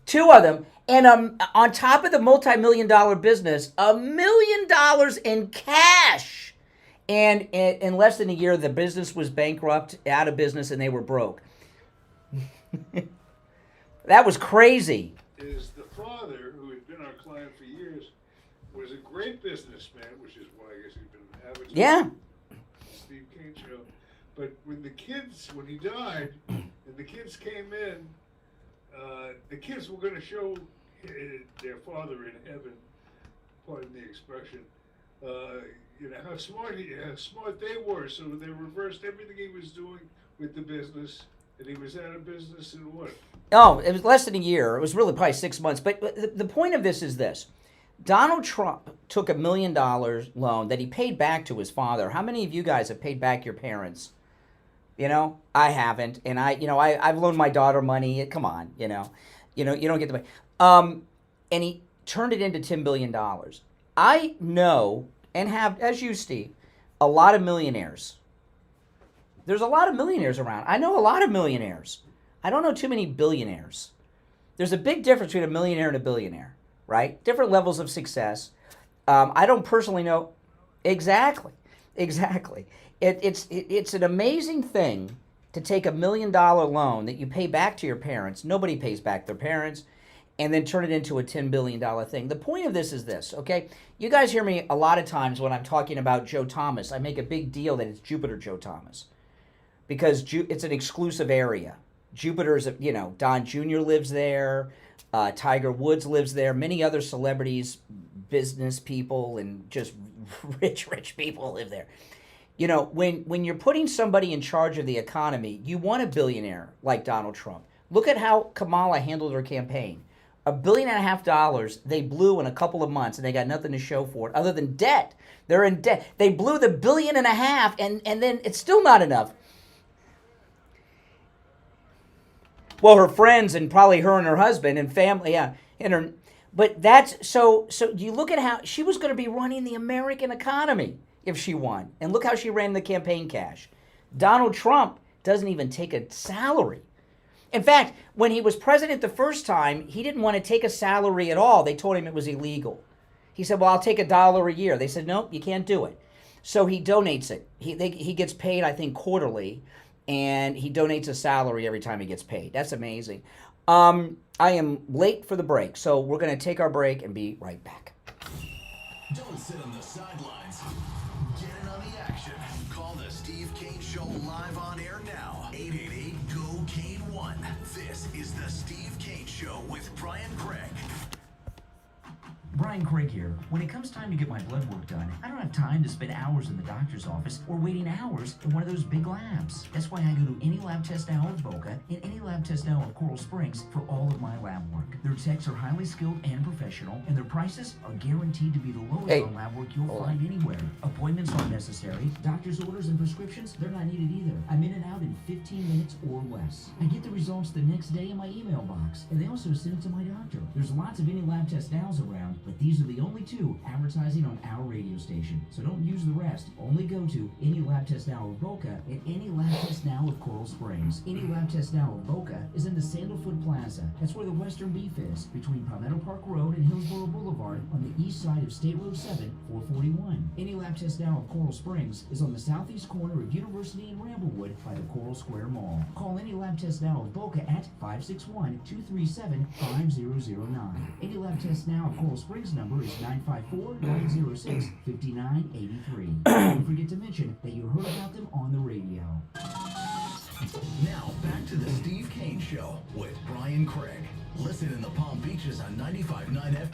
two of them, and on top of the multi-million-dollar business, $1 million in cash. And in less than a year, the business was bankrupt, out of business, and they were broke. That was crazy. Is the father, who had been our client for years, was a great businessman, which is why I guess he'd been advertising. Yeah. Steve Kane Show. But when he died, and the kids came in, the kids were going to show their father in heaven, pardon the expression, how smart they were. So they reversed everything he was doing with the business, and he was out of business in what? Oh, it was less than a year. It was really probably 6 months. But the point of this is this. Donald Trump took $1 million loan that he paid back to his father. How many of you guys have paid back your parents? You know, I haven't. And I've loaned my daughter money. Come on, you don't get the money. And he turned it into $10 billion. I know and have, as you, Steve, a lot of millionaires. There's a lot of millionaires around. I know a lot of millionaires. I don't know too many billionaires. There's a big difference between a millionaire and a billionaire, right? Different levels of success. I don't personally know. Exactly. It's an amazing thing to take $1 million loan that you pay back to your parents. Nobody pays back their parents. And then turn it into a $10 billion thing. The point of this is this, okay? You guys hear me a lot of times when I'm talking about Joe Thomas. I make a big deal that it's Jupiter Joe Thomas because it's an exclusive area. Jupiter's, Don Jr. lives there. Tiger Woods lives there. Many other celebrities, business people, and just rich people live there. When you're putting somebody in charge of the economy, you want a billionaire like Donald Trump. Look at how Kamala handled her campaign. $1.5 billion they blew in a couple of months, and they got nothing to show for it other than debt. They're in debt. They blew the $1.5 billion, and then it's still not enough. Well, her friends and probably her and her husband and family, yeah, and her. But that's so. You look at how she was going to be running the American economy if she won, and look how she ran the campaign cash. Donald Trump doesn't even take a salary. In fact, when he was president the first time, he didn't want to take a salary at all. They told him it was illegal. He said, well, I'll take $1 a year. They said, nope, you can't do it. So he donates it. He gets paid, I think, quarterly, and he donates a salary every time he gets paid. That's amazing. I am late for the break, so we're going to take our break and be right back. Don't sit on the sidelines. Get in on the action. Call the Steve Kane Show live on air now. 888-GO-KANE-1. This is the Steve Kane Show with Brian Craig. Brian Craig here. When it comes time to get my blood work done, I don't have time to spend hours in the doctor's office or waiting hours in one of those big labs. That's why I go to Any Lab Test Now of Boca and Any Lab Test Now of Coral Springs for all of my lab work. Their techs are highly skilled and professional, and their prices are guaranteed to be the lowest on lab work you'll find anywhere. Appointments aren't necessary. Doctor's orders and prescriptions, they're not needed either. I'm in and out in 15 minutes or less. I get the results the next day in my email box, and they also send it to my doctor. There's lots of Any Lab Test Nows around, but these are the only two advertising on our radio station. So don't use the rest. Only go to Any Lab Test Now of Boca and Any Lab Test Now of Coral Springs. Any Lab Test Now of Boca is in the Sandalfoot Plaza. That's where the Western Beef is, between Palmetto Park Road and Hillsborough Boulevard on the east side of State Road 7, 441. Any Lab Test Now of Coral Springs is on the southeast corner of University and Ramblewood by the Coral Square Mall. Call Any Lab Test Now of Boca at 561-237-5009. Any Lab Test Now of Coral Springs number is 954-906-5983. Don't forget to mention that you heard about them on the radio. Now back to the Steve Kane Show with Brian Craig. Listen in the Palm Beaches on 95.9 FM.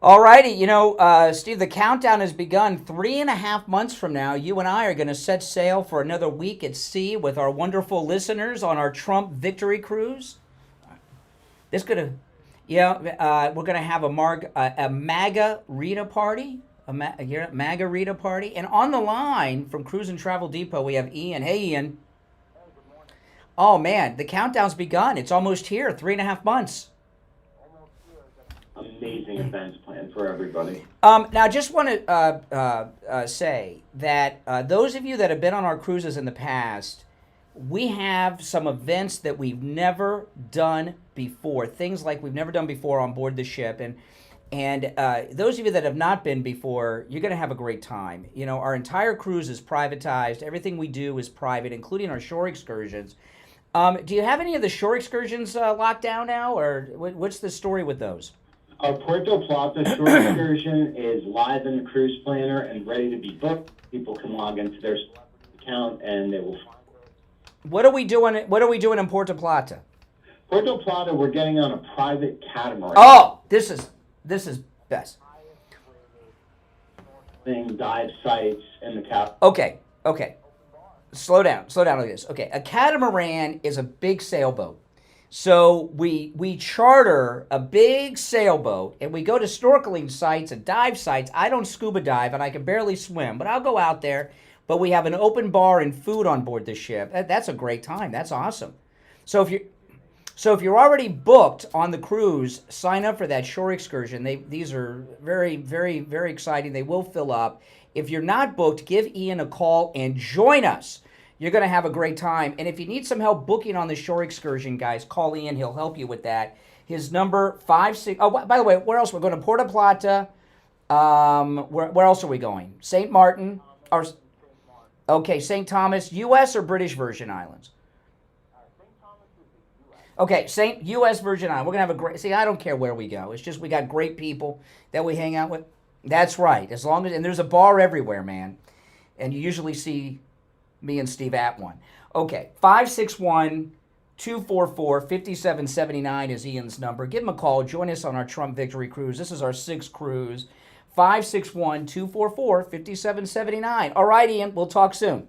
Alrighty, Steve, the countdown has begun. 3.5 months from now, you and I are going to set sail for another week at sea with our wonderful listeners on our Trump victory cruise. We're going to have a MAGA Rita party, MAGA Rita party, and on the line from Cruise and Travel Depot we have Ian. Hey, Ian. Oh man, the countdown's begun. It's almost here. 3.5 months. Amazing events planned for everybody. Now, I just want to say that those of you that have been on our cruises in the past, we have some events that we've never done before. Things like we've never done before on board the ship. And those of you that have not been before, you're going to have a great time. Our entire cruise is privatized. Everything we do is private, including our shore excursions. Do you have any of the shore excursions locked down now, or what's the story with those? Our Puerto Plata shore excursion is live in the cruise planner and ready to be booked. People can log into their account and they will. What are we doing in Puerto Plata? Puerto Plata, we're getting on a private catamaran. Oh, this is best. Dive sites in the cap. Okay. Slow down like this. Okay, a catamaran is a big sailboat. So we charter a big sailboat and we go to snorkeling sites and dive sites. I don't scuba dive and I can barely swim, but I'll go out there. But we have an open bar and food on board the ship. That's a great time. That's awesome. So if you're already booked on the cruise, sign up for that shore excursion. These are very, very, very exciting. They will fill up. If you're not booked, give Ian a call and join us. You're going to have a great time. And if you need some help booking on the shore excursion, guys, call Ian. He'll help you with that. His number, 56... Oh, by the way, where else? We're going to Puerto Plata. Where else are we going? St. Martin. Okay, St. Thomas. U.S. or British Virgin Islands? Okay, U.S. Virgin Islands. We're going to have a great... See, I don't care where we go. It's just we got great people that we hang out with. That's right. And there's a bar everywhere, man. And you usually see me and Steve at one. Okay, 561-244-5779 is Ian's number. Give him a call. Join us on our Trump Victory Cruise. This is our 6th cruise. 561-244-5779. All right, Ian, we'll talk soon.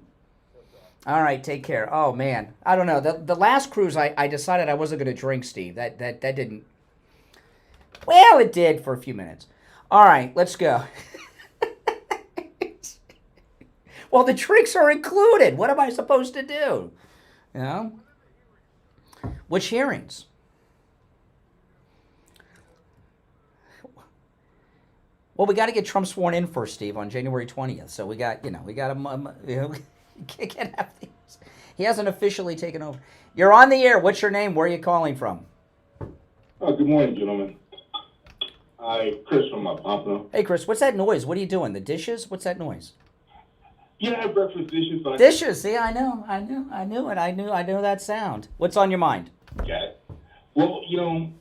All right, take care. Oh, man. I don't know. The last cruise, I decided I wasn't going to drink, Steve. That didn't... Well, it did for a few minutes. All right, let's go. Well, the drinks are included. What am I supposed to do? You know? Which hearings? Well, we got to get Trump sworn in first, Steve, on January 20th. So we got a can't have these. He hasn't officially taken over. You're on the air. What's your name? Where are you calling from? Good morning, gentlemen. Hi, Chris from Pompano. Hey, Chris, what's that noise? What are you doing? The dishes? What's that noise? Yeah, I have breakfast dishes. But Dishes. See, I knew it. I knew that sound. What's on your mind? Okay. Well, you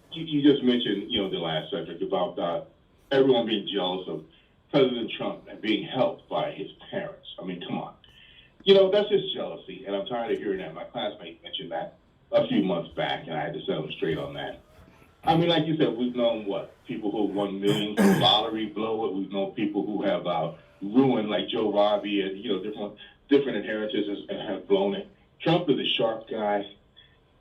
just mentioned, the last subject about everyone being jealous of President Trump and being helped by his parents. I mean, come on. That's just jealousy, and I'm tired of hearing that. My classmate mentioned that a few months back, and I had to set him straight on that. I mean, like you said, we've known people who won millions from lottery blow it. We've known people who have ruined, like Joe Robbie, and different inheritances and have blown it. Trump is a sharp guy,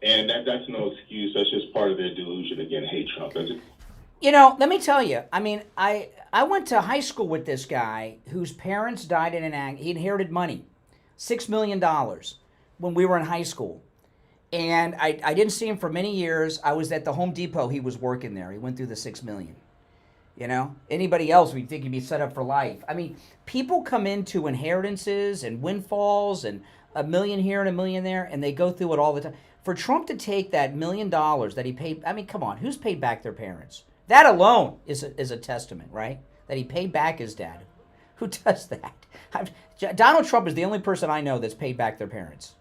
and that's no excuse. That's just part of their delusion. Again, hate Trump. Let me tell you. I mean, I went to high school with this guy whose parents died in an accident. He inherited money, $6 million, when we were in high school. And I didn't see him for many years. I was at the Home Depot. He was working there. He went through the $6 million. Anybody else would think he'd be set up for life. I mean, people come into inheritances and windfalls and $1 million here and $1 million there, and they go through it all the time. For Trump to take that $1 million that he paid, I mean, come on, who's paid back their parents? That alone is a testament, right? That he paid back his dad. Who does that? Donald Trump is the only person I know that's paid back their parents.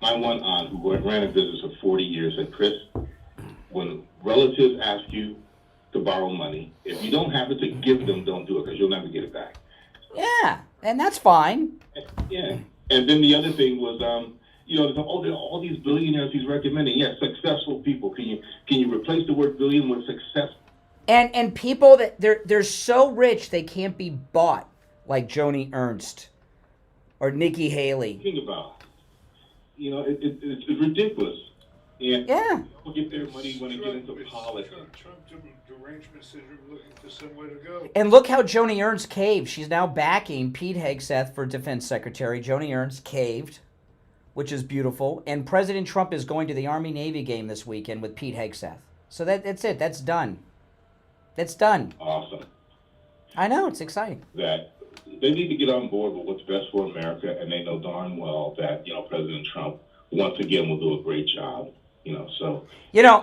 My one aunt, who ran a business for 40 years, said, Chris, when relatives ask you to borrow money, if you don't have it to give them, don't do it, because you'll never get it back. Yeah, and that's fine. Yeah. And then the other thing was, there's all these billionaires he's recommending. Yes, successful people. Can you replace the word billion with success? And people that they're so rich they can't be bought, like Joni Ernst or Nikki Haley. Think about, it's ridiculous. And people get their money when they get into politics. Trump derangement syndrome looking for somewhere to go. And look how Joni Ernst caved. She's now backing Pete Hegseth for defense secretary. Joni Ernst caved, which is beautiful. And President Trump is going to the Army-Navy game this weekend with Pete Hegseth. So that's it. That's done. That's done. Awesome. I know. It's exciting. That they need to get on board with what's best for America, and they know darn well that, President Trump, once again, will do a great job. So.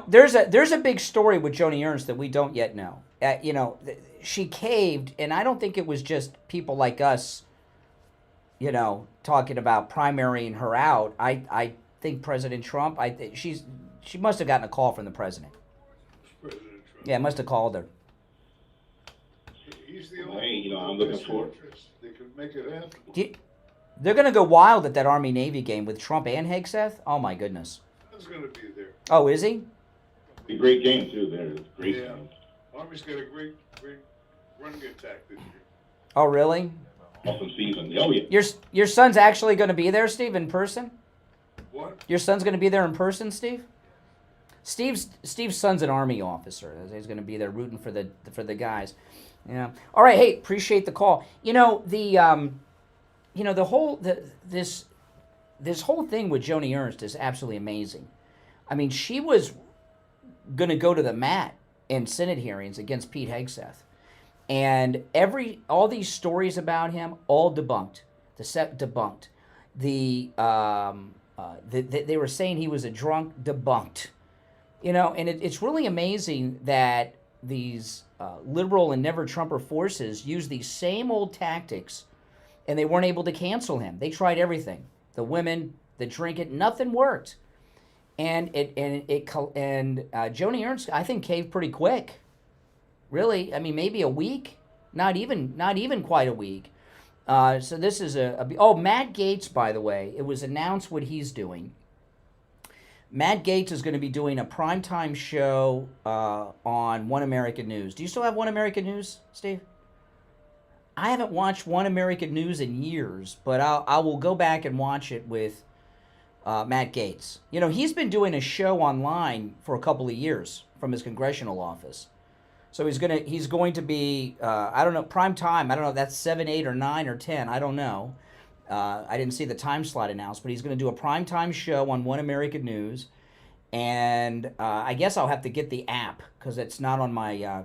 There's a big story with Joni Ernst that we don't yet know. She caved, and I don't think it was just people like us, talking about primarying her out. I think President Trump, she must have gotten a call from the president. President Trump. Yeah, must have called her. He's the only I'm looking for. They could make it happen. They're going to go wild at that Army-Navy game with Trump and Hegseth. Oh, my goodness. He's going to be there. Oh, is he? A great game, too. There, great game. Army's got a great running attack this year. Oh, really? Awesome season. Oh, yeah. Your son's actually going to be there, Steve, in person? What? Your son's going to be there in person, Steve? Steve's son's an Army officer. He's going to be there rooting for the guys. Yeah. All right. Hey, appreciate the call. This whole thing with Joni Ernst is absolutely amazing. I mean, she was going to go to the mat in Senate hearings against Pete Hegseth, and all these stories about him all debunked. Debunked. They were saying he was a drunk. Debunked. And it's really amazing that these liberal and never-Trumper forces use these same old tactics, and they weren't able to cancel him. They tried everything. The women, the drinking, nothing worked. And Joni Ernst, I think, caved pretty quick. Really, I mean, maybe a week, not even quite a week. So this is Matt Gaetz, by the way. It was announced what he's doing. Matt Gaetz is going to be doing a primetime show on One American News. Do you still have One American News, Steve? I haven't watched One American News in years, but I will go back and watch it with Matt Gaetz. You know, he's been doing a show online for a couple of years from his congressional office. So he's going to be I don't know, prime time. I don't know if that's 7, 8, or 9 or 10. I don't know. I didn't see the time slot announced, but he's going to do a primetime show on One American News, and I guess I'll have to get the app because it's not on my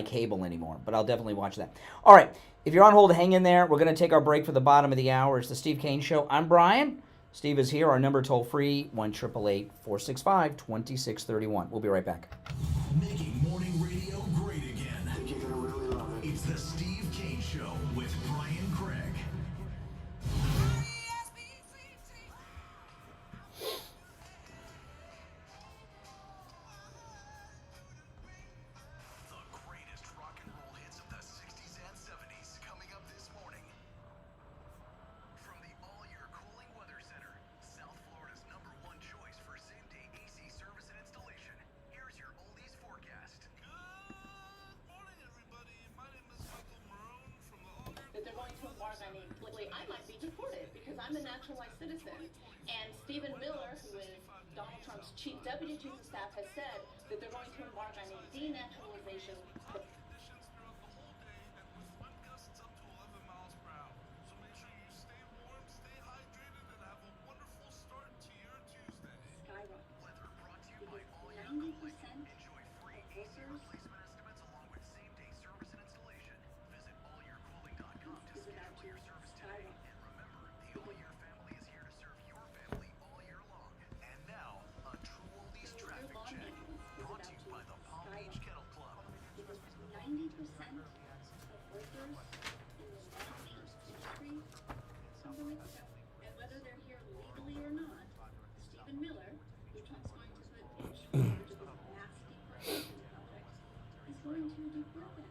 cable anymore. But I'll definitely watch that. All right, if you're on hold, hang in there. We're going to take our break for the bottom of the hour. It's the Steve Kane Show. I'm Brian. Steve is here. Our number toll free 1-888-465-2631. We'll be right back. Making morning radio great again. I think you're gonna really love it. It's the Steve Kane Show with Brian Craig. The greatest rock and roll hits of the 60s and 70s coming up this morning. From the all-year cooling weather center, South Florida's #1 choice for same-day AC service and installation. Here's your oldies forecast. Good morning, everybody. My name is Michael Marone from the all-year. That they're going to embark on I might be deported because I'm a naturalized citizen. And Stephen Miller, who is Donald Trump's deputy chief of staff, has said that they're going to embark on a denaturalization. Conditions throughout the whole day and with wind gusts up to 11 miles per hour. So make sure you stay warm, stay hydrated, and have a wonderful start to your Tuesday. Weather brought to you by All Year Cooling. Enjoy free AC replacement estimates along with same-day service and installation. Visit allyearcooling.com to schedule your service today. And remember, the All Year family is here to serve your family all year long. And now, a true oldies traffic check. Brought to you by the Palm Beach Kennel Club. 90% of workers in the Palm Beach industry, something like that, and whether they're here legally or not, Stephen Miller, who Trump's going to put in charge of this mass deportation project, is going to deport them.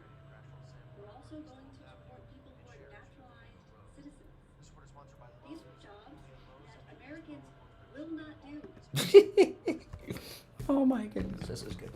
We're also going to deport people who are naturalized citizens. These are jobs that Americans will not do. Oh my goodness, this is good.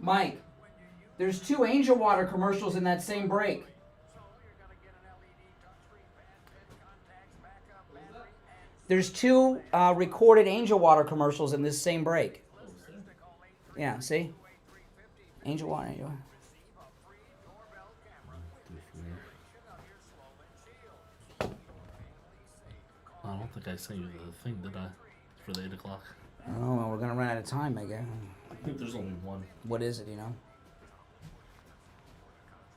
Mike, there's 2 Angel Water commercials in that same break. There's 2 recorded Angel Water commercials in this same break. Yeah, see? Angel Water, Angel Water. I don't think I sent you the thing, did I? For the 8 o'clock. Oh, well, we're going to run out of time, I guess. I think there's only one. What is it, you know?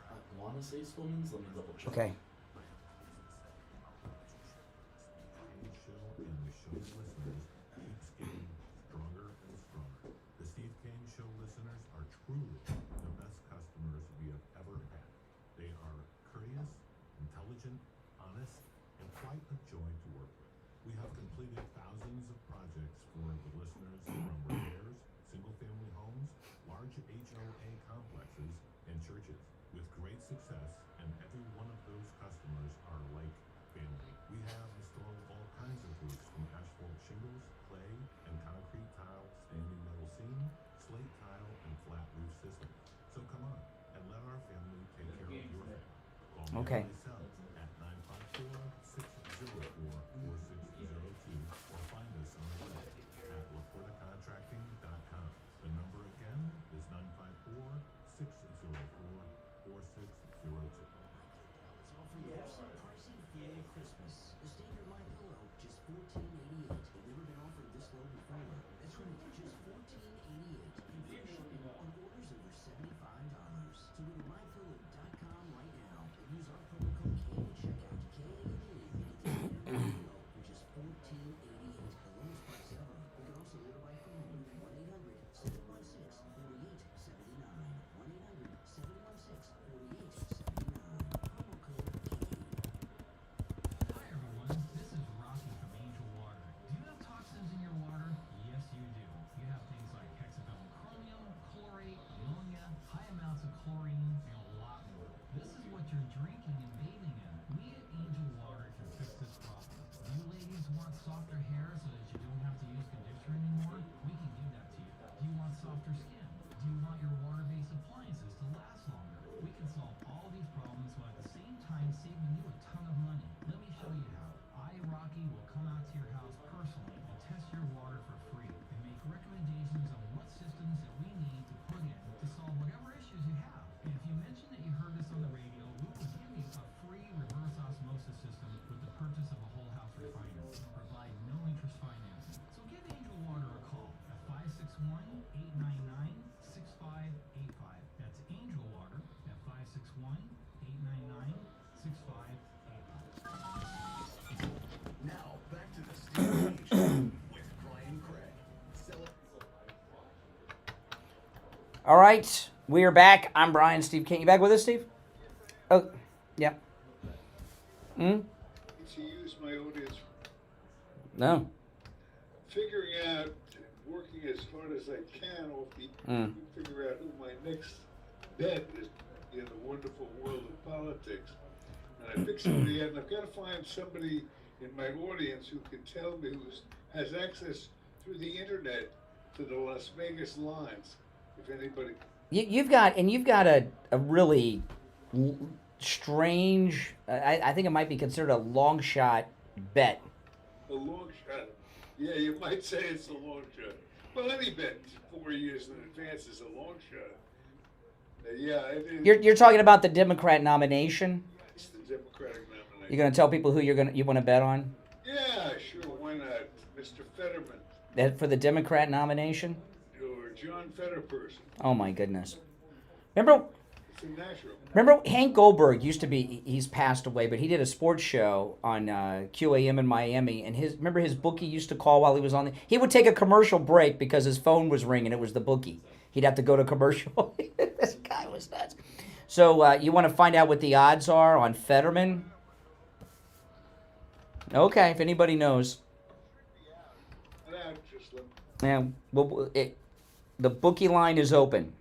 I want to say Swillman's. Let me double check. Okay. Stronger and stronger. The Steve Kane Show listeners are truly the best customers we have ever had. They are courteous, intelligent, honest, and quite a joy to work with. We have completed thousands of projects for the listeners from repairs, single-family homes, large HOA complexes, and churches with great success, and every one of those customers are like family. We have installed all kinds of roofs from asphalt shingles, clay, and concrete tile, standing Okay. At 954-604-4602 or find us on the web at laportacontracting.com. The number again is 954-604-4602. Wholesale pricing for Christmas. The standard My Pillow, just $14.88. They've never been offered this low before. That's right, just $14.88. And free shipping on orders over $75. So go to mypillow.com right now and use our promo code K at checkout. KAD. And get the pillow for just $14.88. The lowest price ever. You can also order by phone. 1-800-716-4879. 1-800-716-4879. Promo code Hi everyone, this is Rocky from Angel Water. Do you have toxins in your water? Yes, you do. You have things like hexavalent chromium, chlorate, ammonia, high amounts of chlorine, and a lot more. This is what you're drinking and bathing in. We at Angel Water can fix this problem. Do you ladies want softer hair so that you don't have to use conditioner anymore? We can give that to you. Do you want softer skin? Do you want your water-based appliances to last longer? We can solve all these problems while at the same time saving you a ton of money. Let me show you how. I, Rocky, will come out to your house personally and test your water for free and make recommendations on what systems that we need to put in to solve whatever issues you have. And if you mention that you heard this on the radio, we will give you a free reverse osmosis system with the purchase of a whole house refiner and provide no interest financing. So give Angel Water a call at 561-899-6585. That's Angel Water at 561-899-6585. Now, back to the Steve Kane Show with Brian Craig. Sell it. All right, we are back. I'm Brian. Steve Kane. You back with us, Steve? Oh, yeah. To use my audience, No. figuring out, working as hard as I can off the, figure out who my next bet is in the wonderful world of politics. And I pick somebody out, and I've got to find somebody in my audience who can tell me, who has access through the internet to the Las Vegas lines. If anybody, You've got a really strange, I think it might be considered a long shot bet. a long shot. Yeah, you might say it's a long shot. Well, any bet 4 years in advance is a long shot. Yeah, it is. You're talking about the Democrat nomination? It's the Democratic nomination. You're going to tell people who you want to bet on? Yeah, sure. Why not? Mr. Fetterman That for the Democrat nomination? or John Fetterperson. Oh my goodness. Remember It's a natural. Hank Goldberg used to be, he's passed away, but he did a sports show on QAM in Miami, and remember his bookie used to call while he was on he would take a commercial break because his phone was ringing. It was the bookie. He'd have to go to commercial. This guy was nuts. So you want to find out what the odds are on Fetterman? Okay, if anybody knows. Yeah, well, the bookie line is open.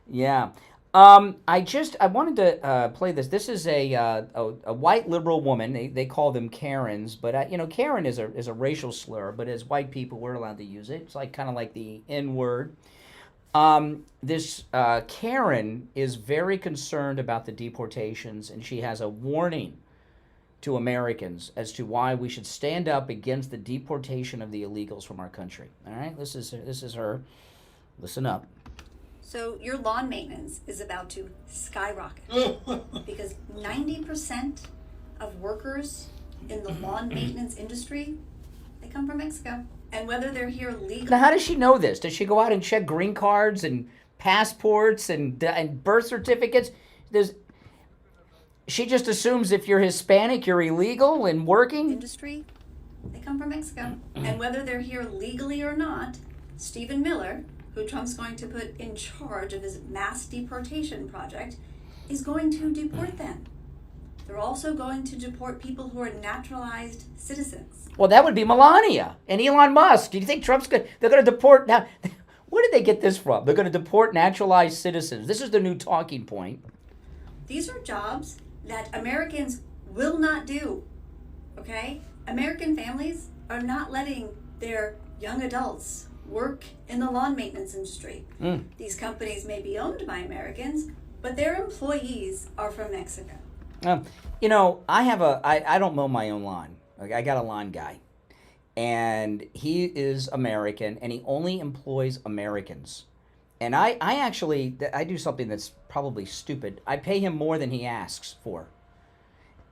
Yeah. I wanted to play this. This is a white liberal woman. They call them Karens, but Karen is a racial slur. But as white people, we're allowed to use it. It's kind of like the N word. This Karen is very concerned about the deportations, and she has a warning to Americans as to why we should stand up against the deportation of the illegals from our country. All right, this is her. Listen up. So your lawn maintenance is about to skyrocket because 90% of workers in the lawn maintenance industry, they come from Mexico. And whether they're here legally... Now, how does she know this? Does she go out and check green cards and passports and birth certificates? She just assumes if you're Hispanic, you're illegal and working? Industry, they come from Mexico. And whether they're here legally or not, Stephen Miller, who Trump's going to put in charge of his mass deportation project, is going to deport them. They're also going to deport people who are naturalized citizens. Well, that would be Melania and Elon Musk. Do you think they're going to deport now? Where did they get this from? They're going to deport naturalized citizens. This is the new talking point. These are jobs that Americans will not do, okay? American families are not letting their young adults work in the lawn maintenance industry. These companies may be owned by Americans, but their employees are from Mexico. You know, I don't mow my own lawn. Like, I got a lawn guy, and he is American, and he only employs Americans. And I actually do something that's probably stupid. I pay him more than he asks for.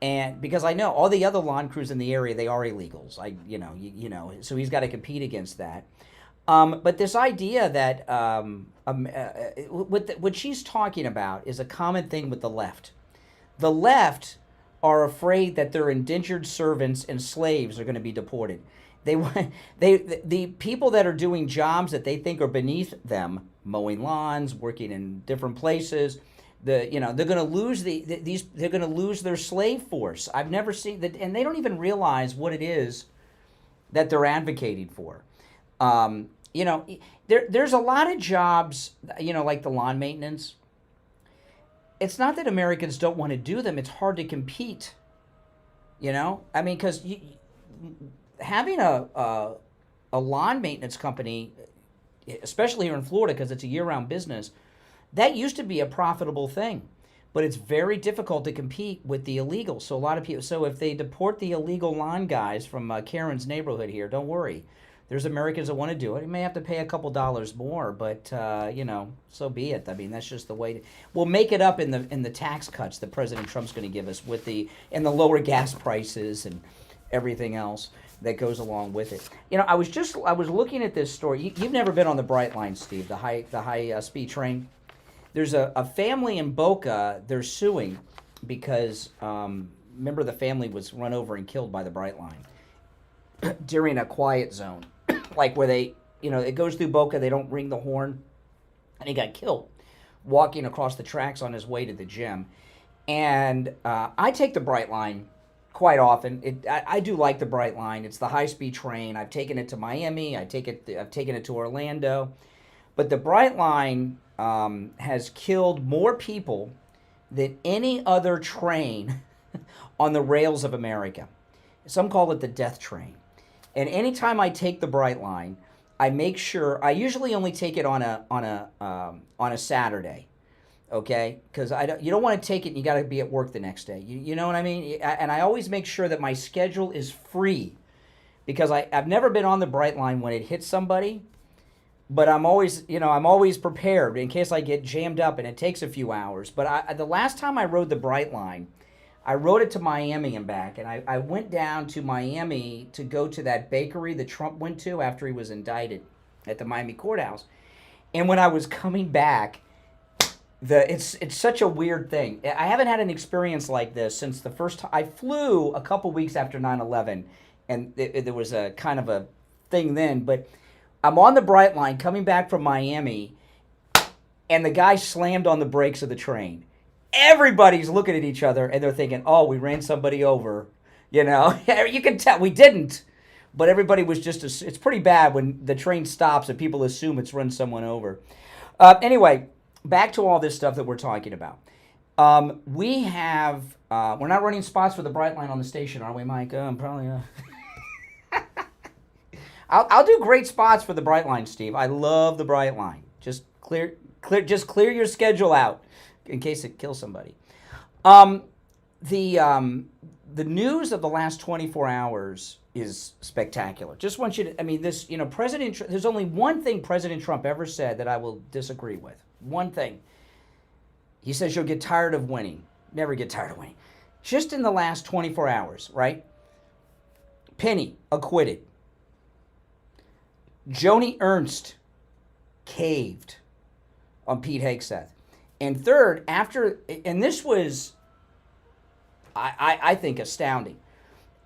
And because I know all the other lawn crews in the area, they are illegals. So he's got to compete against that. But this idea that what she's talking about is a common thing with the left. The left are afraid that their indentured servants and slaves are going to be deported. The people that are doing jobs that they think are beneath them, mowing lawns, working in different places, they're going to lose they're going to lose their slave force. I've never seen that, and they don't even realize what it is that they're advocating for. There's a lot of jobs, like the lawn maintenance. It's not that Americans don't want to do them. It's hard to compete. Because having a lawn maintenance company, especially here in Florida, because it's a year-round business, that used to be a profitable thing. But it's very difficult to compete with the illegal. So a lot of people. So if they deport the illegal lawn guys from Karen's neighborhood here, don't worry. There's Americans that want to do it. You may have to pay a couple dollars more, but so be it. I mean, that's just the way. We'll make it up in the tax cuts that President Trump's going to give us and the lower gas prices and everything else that goes along with it. I was looking at this story. You've never been on the Bright Line, Steve, the high speed train. There's a family in Boca. They're suing because remember the family was run over and killed by the Bright Line during a quiet zone. Like where they, it goes through Boca, they don't ring the horn, and he got killed walking across the tracks on his way to the gym. And I take the Bright Line quite often. I do like the Bright Line. It's the high-speed train. I've taken it to Miami. I've taken it to Orlando. But the Bright Line has killed more people than any other train on the rails of America. Some call it the death train. And anytime I take the Bright Line, I make sure I usually only take it on a Saturday, okay? Because you don't want to take it and you got to be at work the next day. You know what I mean? And I always make sure that my schedule is free, because I've never been on the Bright Line when it hits somebody, but I'm always prepared in case I get jammed up and it takes a few hours. But the last time I rode the Bright Line, I rode it to Miami and back, and I went down to Miami to go to that bakery that Trump went to after he was indicted at the Miami courthouse. And when I was coming back, it's such a weird thing. I haven't had an experience like this since the first time. I flew a couple weeks after 9/11, and there was a kind of a thing then. But I'm on the Bright Line coming back from Miami, and the guy slammed on the brakes of the train. Everybody's looking at each other, and they're thinking, oh, we ran somebody over. You can tell we didn't. But everybody was it's pretty bad when the train stops and people assume it's run someone over. Anyway, back to all this stuff that we're talking about. We're not running spots for the Bright Line on the station, are we, Mike? Probably. I'll do great spots for the Bright Line, Steve. I love the Bright Line. Just clear your schedule out in case it kills somebody. The news of the last 24 hours is spectacular. Just want you to, there's only one thing President Trump ever said that I will disagree with. One thing. He says you'll get tired of winning. Never get tired of winning. Just in the last 24 hours, right? Penny, acquitted. Joni Ernst, caved on Pete Hegseth. And third, and this was, I think, astounding.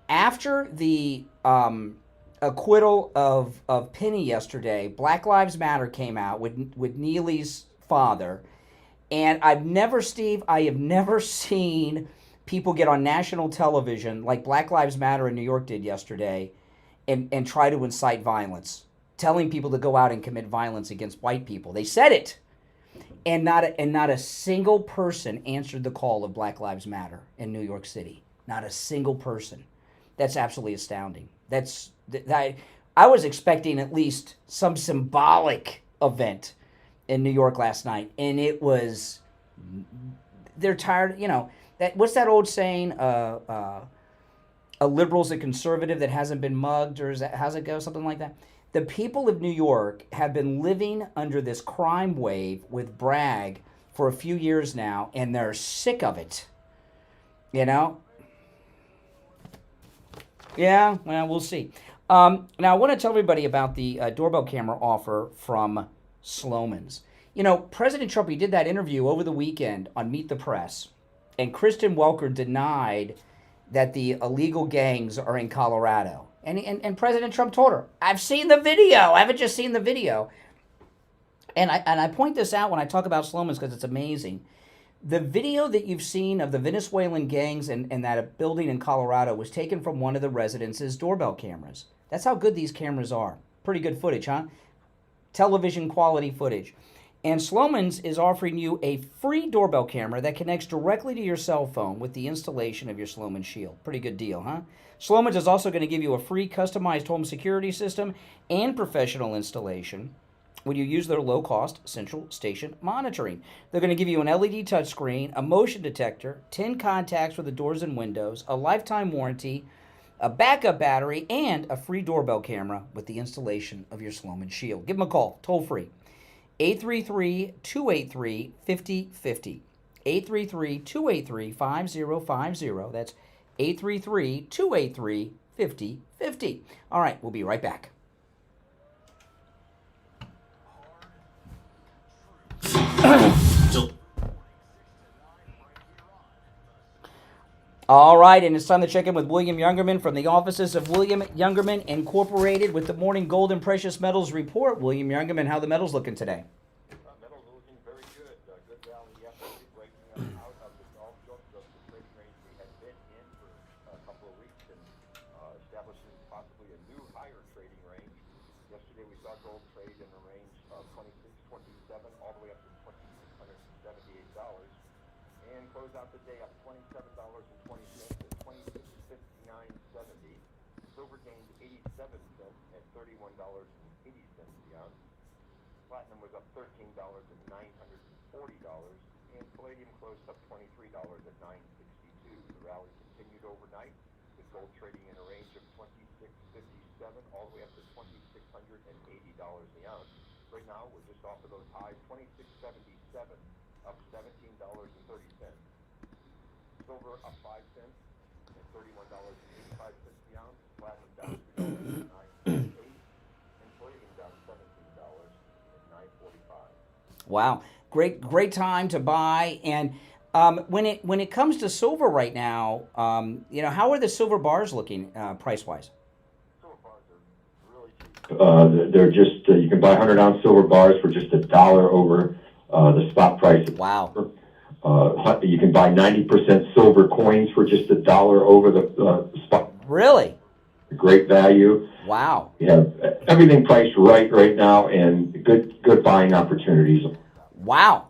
After the acquittal of Penny yesterday, Black Lives Matter came out with Neely's father. And I have never seen people get on national television like Black Lives Matter in New York did yesterday and try to incite violence, telling people to go out and commit violence against white people. They said it. And not a single person answered the call of Black Lives Matter in New York City. Not a single person. That's absolutely astounding. I was expecting at least some symbolic event in New York last night, and it was They're tired, that what's that old saying? A liberal's a conservative that hasn't been mugged, or how's it go? Something like that. The people of New York have been living under this crime wave with Bragg for a few years now, and they're sick of it. Yeah, well, we'll see. Now, I want to tell everybody about the doorbell camera offer from Sloman's. President Trump, he did that interview over the weekend on Meet the Press, and Kristen Welker denied that the illegal gangs are in Colorado. And President Trump told her, I've seen the video. I haven't just seen the video. And I point this out when I talk about Sloman's because it's amazing. The video that you've seen of the Venezuelan gangs in that building in Colorado was taken from one of the residents' doorbell cameras. That's how good these cameras are. Pretty good footage, huh? Television quality footage. And Sloman's is offering you a free doorbell camera that connects directly to your cell phone with the installation of your Sloman Shield. Pretty good deal, huh? Sloman's is also going to give you a free customized home security system and professional installation when you use their low-cost central station monitoring. They're going to give you an LED touchscreen, a motion detector, 10 contacts for the doors and windows, a lifetime warranty, a backup battery, and a free doorbell camera with the installation of your Sloman Shield. Give them a call, toll-free. 833-283-5050. 833-283-5050. That's 833-283-5050. All right, we'll be right back. All right, and it's time to check in with William Youngerman from the offices of William Youngerman Incorporated with the Morning Gold and Precious Metals Report. William Youngerman, how are the metals looking today? Metals are looking very good. Good rally yesterday, breaking out of the doldrums of the trading range we had been in for a couple of weeks and establishing possibly a new higher trading range. Yesterday we saw gold trade in the range of $26.27 all the way up to $2,678 and close out the day up $27.20 at $26.59.70. Silver gained 87 cents at $31.80 the ounce. Platinum was up $13 at $940, and palladium closed up $23 at $962. The rally continued overnight, with gold trading in a range of $26.57 all the way up to $2,680 the ounce. Right now, we're just off of those highs, $26.77, up $17.30. Silver up 5 cents at $31.85 the ounce. Platinum down $3 at $9.68, and palladium down $17 at $9.45. Wow, great time to buy. And when it comes to silver right now, how are the silver bars looking price wise? They're just you can buy 100-ounce silver bars for just $1 over the spot price. Wow. You can buy 90% silver coins for just $1 over the spot. Really? Great value. Wow. You have everything priced right now, and good buying opportunities. Wow.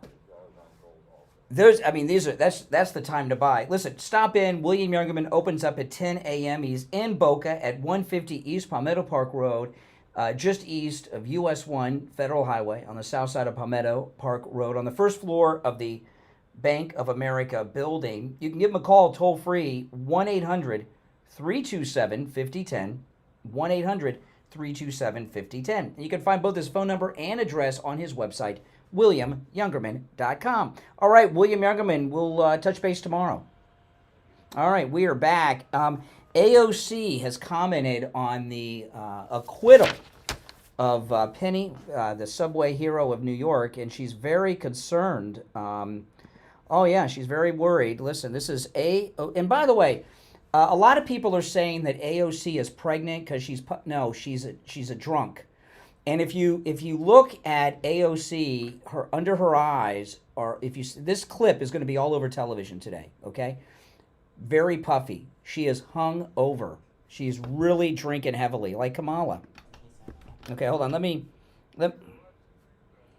That's the time to buy. Listen, stop in. William Youngerman opens up at 10 a.m. He's in Boca at 150 East Palmetto Park Road, just east of US 1 Federal Highway on the south side of Palmetto Park Road on the first floor of the Bank of America building. You can give him a call toll free, 1-800-327-5010, 1-800-327-5010. You can find both his phone number and address on his website, WilliamYoungerman.com. All right, William Youngerman, we'll touch base tomorrow. All right, we are back. AOC has commented on the acquittal of Penny, the subway hero of New York, and she's very concerned. She's very worried. Listen, this is and by the way, a lot of people are saying that AOC is pregnant because she's a drunk. And if you look at AOC, under her eyes, or this clip is going to be all over television today. Okay, very puffy. She is hung over. She's really drinking heavily, like Kamala. Okay, hold on.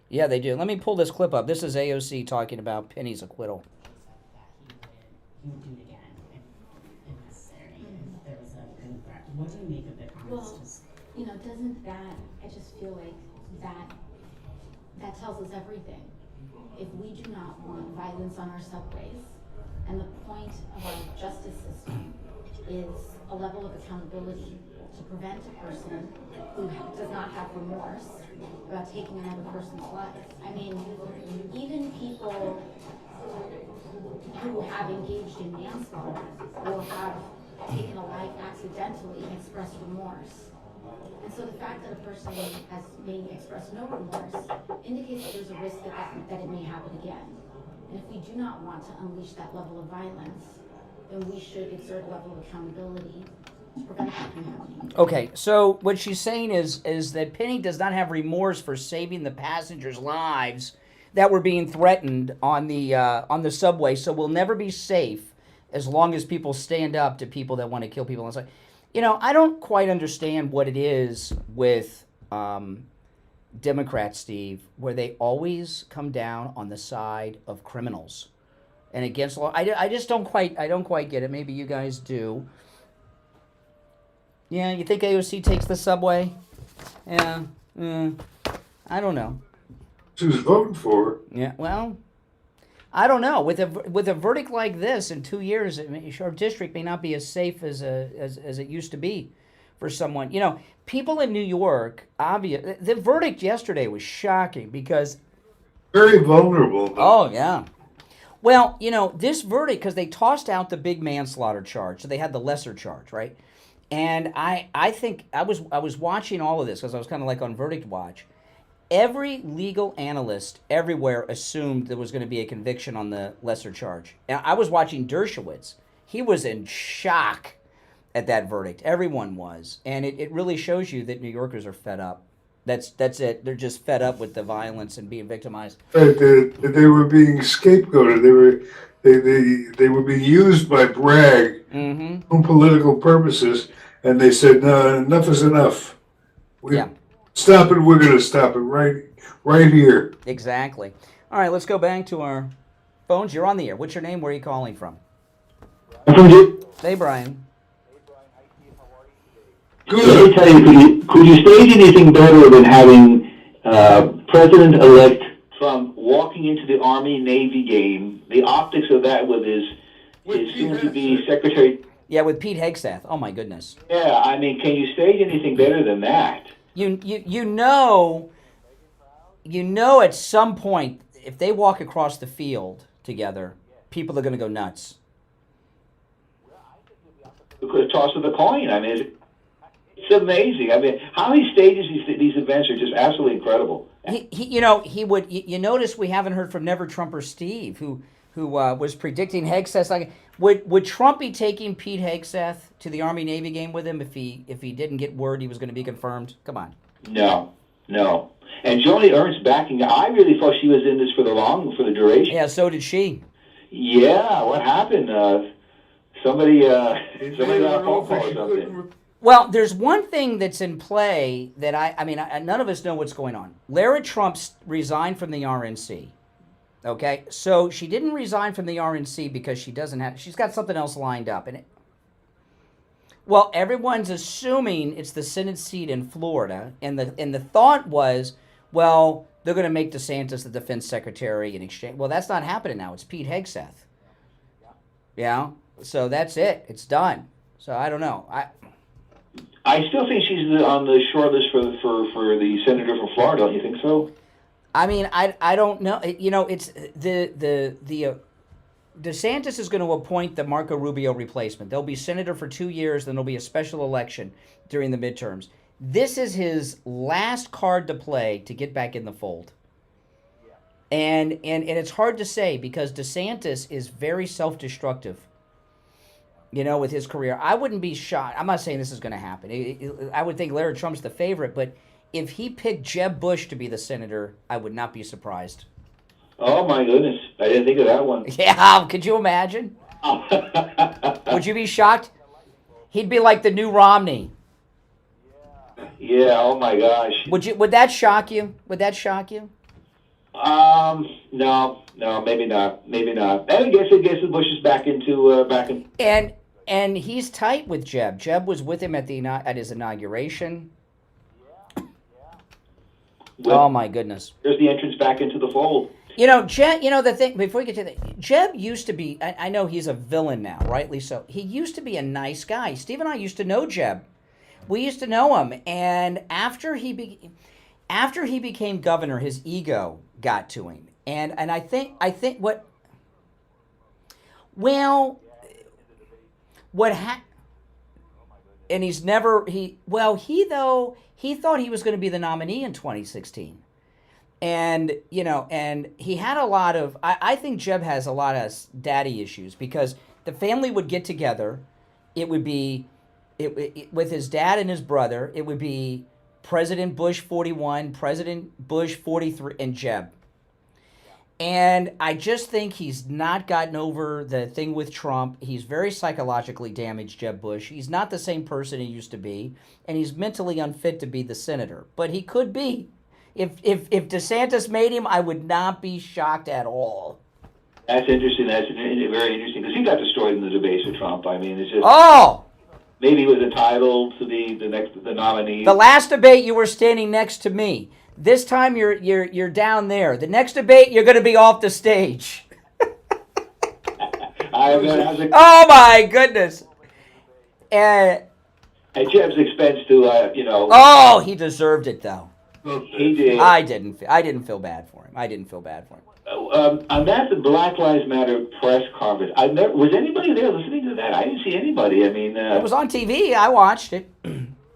Yeah, they do. Let me pull this clip up. This is AOC talking about Penny's acquittal. What do you make of the comments? Doesn't that, I just feel like that tells us everything. if we do not want violence on our subways, and the point of our justice system is a level of accountability to prevent a person who does not have remorse about taking another person's life. I mean, even people who have engaged in manslaughter or have taken a life accidentally express remorse. And so the fact that a person may express no remorse indicates that there's a risk that it may happen again. And if we do not want to unleash that level of violence, then we should exert a level of accountability to prevent that from happening. Okay, so what she's saying is that Penny does not have remorse for saving the passengers' lives that were being threatened on the subway, so we'll never be safe as long as people stand up to people that want to kill people on the subway. You know, I don't quite understand what it is with Democrats, Steve, where they always come down on the side of criminals and against law. I just don't quite get it. Maybe you guys do. Yeah, you think AOC takes the subway? Yeah, I don't know. Who's voting for her? Yeah, well, I don't know. With a verdict like this in 2 years, our district may not be as safe as it used to be for someone. You know, people in New York, the verdict yesterday was shocking because very vulnerable. Oh yeah. Well, you know, this verdict, because they tossed out the big manslaughter charge, so they had the lesser charge, right? And I think I was watching all of this because I was kind of like on verdict watch. Every legal analyst everywhere assumed there was going to be a conviction on the lesser charge. Now, I was watching Dershowitz. He was in shock at that verdict. Everyone was. And it really shows you that New Yorkers are fed up. That's it. They're just fed up with the violence and being victimized. They were being scapegoated. They were being used by Bragg for political purposes, and they said, no, enough is enough. Stop it. We're going to stop it right here. Exactly. All right, let's go back to our phones. You're on the air. What's your name? Where are you calling from? Hey, Brian. Let me tell you, could you stage anything better than having President-elect Trump walking into the Army-Navy game? The optics of that with his soon-to-be Secretary. Yeah, with Pete Hegseth. Oh, my goodness. Yeah, I mean, can you stage anything better than that? You know at some point, if they walk across the field together, people are going to go nuts. The toss of the coin. I mean, it's amazing. I mean, how he stages these events are just absolutely incredible. He would. You notice we haven't heard from Never Trumper Steve, who was predicting Hegseth. Like, would Trump be taking Pete Hegseth to the Army-Navy game with him if he didn't get word he was going to be confirmed? Come on. No. And Joni Ernst backing. I really thought she was in this for the duration. Yeah, so did she. Yeah, what happened? Somebody got a phone call or something. Well, there's one thing that's in play that I mean, none of us know what's going on. Lara Trump resigned from the RNC. Okay, so she didn't resign from the RNC because she's got something else lined up. Well, everyone's assuming it's the Senate seat in Florida, and the thought was, well, they're going to make DeSantis the defense secretary in exchange. Well, that's not happening now. It's Pete Hegseth. Yeah, so that's it. It's done. So I don't know. I still think she's on the short list for the senator from Florida. Don't you think so? I mean, I don't know. You know, it's the DeSantis is going to appoint the Marco Rubio replacement. They'll be senator for 2 years, then there'll be a special election during the midterms. This is his last card to play to get back in the fold. And it's hard to say because DeSantis is very self-destructive. You know, with his career, I wouldn't be shocked. I'm not saying this is going to happen. I would think Larry Trump's the favorite, but if he picked Jeb Bush to be the senator, I would not be surprised. Oh, my goodness. I didn't think of that one. Yeah, could you imagine? Would you be shocked? He'd be like the new Romney. Yeah, oh, my gosh. Would that shock you? Would that shock you? No, maybe not. And I guess Bush is back in. And he's tight with Jeb. Jeb was with him at his inauguration. Well, oh my goodness! There's the entrance back into the fold. You know, Jeb, you know, the thing, before we get to that, Jeb used to be, I know he's a villain now, rightly so. He used to be a nice guy. Steve and I used to know Jeb. We used to know him, and after he became governor, his ego got to him. And I think what and he's never, he thought he was going to be the nominee in 2016. And, you know, and he had a lot of, I think Jeb has a lot of daddy issues because the family would get together. It would be, with his dad and his brother, it would be President Bush 41, President Bush 43, and Jeb. And I just think he's not gotten over the thing with Trump. He's very psychologically damaged, Jeb Bush. He's not the same person he used to be, and he's mentally unfit to be the senator. But he could be. If DeSantis made him, I would not be shocked at all. That's interesting. That's very interesting because he got destroyed in the debates with Trump. I mean, it's just maybe he was entitled to the nominee. The last debate, you were standing next to me. This time you're down there. The next debate, you're going to be off the stage. Oh my goodness! At Jeb's expense, to you know. Oh, he deserved it though. He did. I didn't feel bad for him. On that, the Black Lives Matter press conference. Was anybody there listening to that? I didn't see anybody. I mean, it was on TV. I watched it.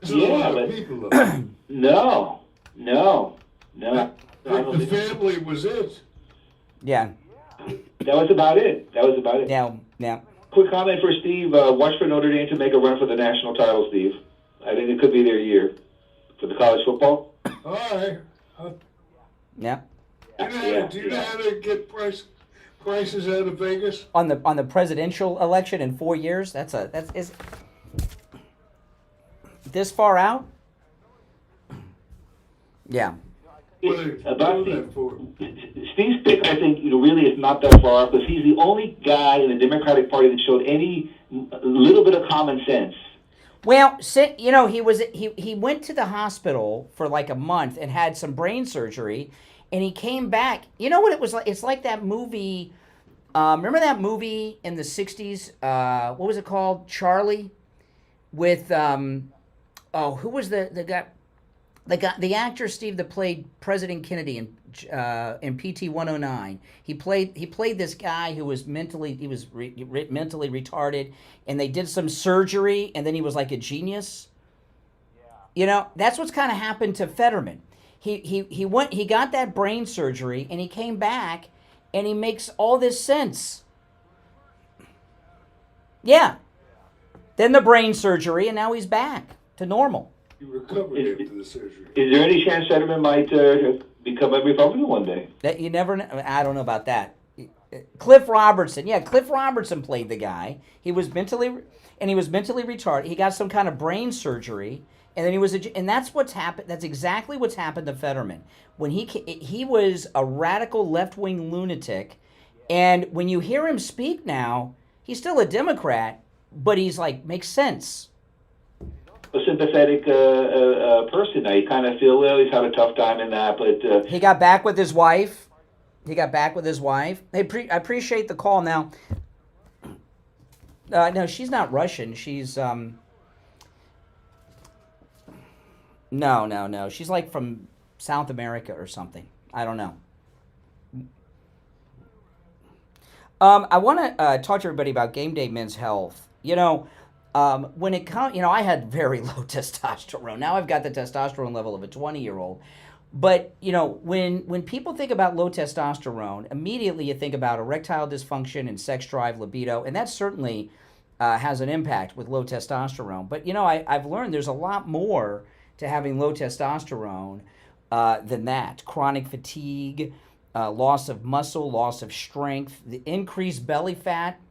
Yeah, but no. The family was it. Yeah. That was about it. Yeah. Quick comment for Steve. Watch for Notre Dame to make a run for the national title, Steve. I think it could be their year for the college football. All right. Yeah. Do you know how to get prices out of Vegas? On the presidential election in 4 years? Is this far out? Yeah. About Steve's pick, I think, really is not that far off because he's the only guy in the Democratic Party that showed any little bit of common sense. Well, he went to the hospital for like a month and had some brain surgery, and he came back. You know what it was like? It's like that movie. Remember that movie in the 60s? What was it called? Charlie, with who was the guy? The actor, Steve, that played President Kennedy in PT 109. He played this guy who was mentally retarded, and they did some surgery, and then he was like a genius. You know, that's what's kind of happened to Fetterman. He got that brain surgery, and he came back, and he makes all this sense. Yeah. Then the brain surgery, and now he's back to normal. He recovered after the surgery. Is there any chance Fetterman might become a Republican one day? That you never know. I don't know about that. Cliff Robertson. Yeah, Cliff Robertson played the guy. He was mentally retarded. He got some kind of brain surgery, and then and that's what's happened. That's exactly what's happened to Fetterman. When he was a radical left-wing lunatic, and when you hear him speak now, he's still a Democrat, but he's like makes sense. A sympathetic person. I kind of feel he's had a tough time in that, but he got back with his wife. Hey, I appreciate the call. Now, no, she's not Russian. She's no. She's like from South America or something. I don't know. I want to talk to everybody about Game Day Men's Health. You know. When it comes, I had very low testosterone. Now I've got the testosterone level of a 20-year-old. But, when people think about low testosterone, immediately you think about erectile dysfunction and sex drive, libido, and that certainly has an impact with low testosterone. But, I've learned there's a lot more to having low testosterone than that. Chronic fatigue, loss of muscle, loss of strength, the increased belly fat,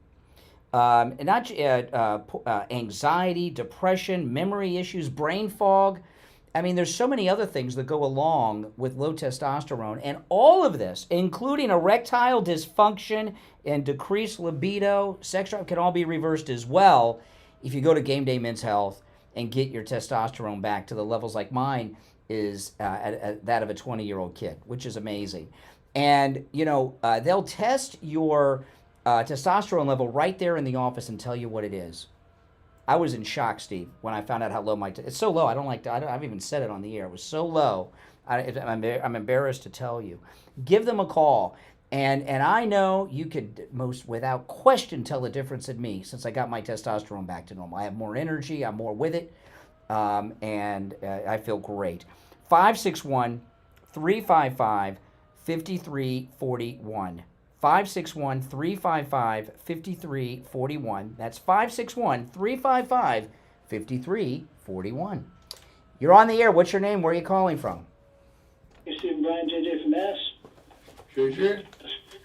anxiety, depression, memory issues, brain fog. I mean, there's so many other things that go along with low testosterone. And all of this, including erectile dysfunction and decreased libido, sex drive, can all be reversed as well if you go to Game Day Men's Health and get your testosterone back to the levels like mine is at that of a 20-year-old kid, which is amazing. And, they'll test your testosterone level right there in the office and tell you what it is. I was in shock, Steve, when I found out how low it's so low. I don't like to, I've even said it on the air. It was so low. I'm embarrassed to tell you. Give them a call. And I know you could most without question tell the difference in me since I got my testosterone back to normal. I have more energy. I'm more with it. And I feel great. 561-355-5341. 561-355-5341. That's 561-355-5341. You're on the air. What's your name? Where are you calling from? Hey, Steve and Brian, JJ from Mass. JJ?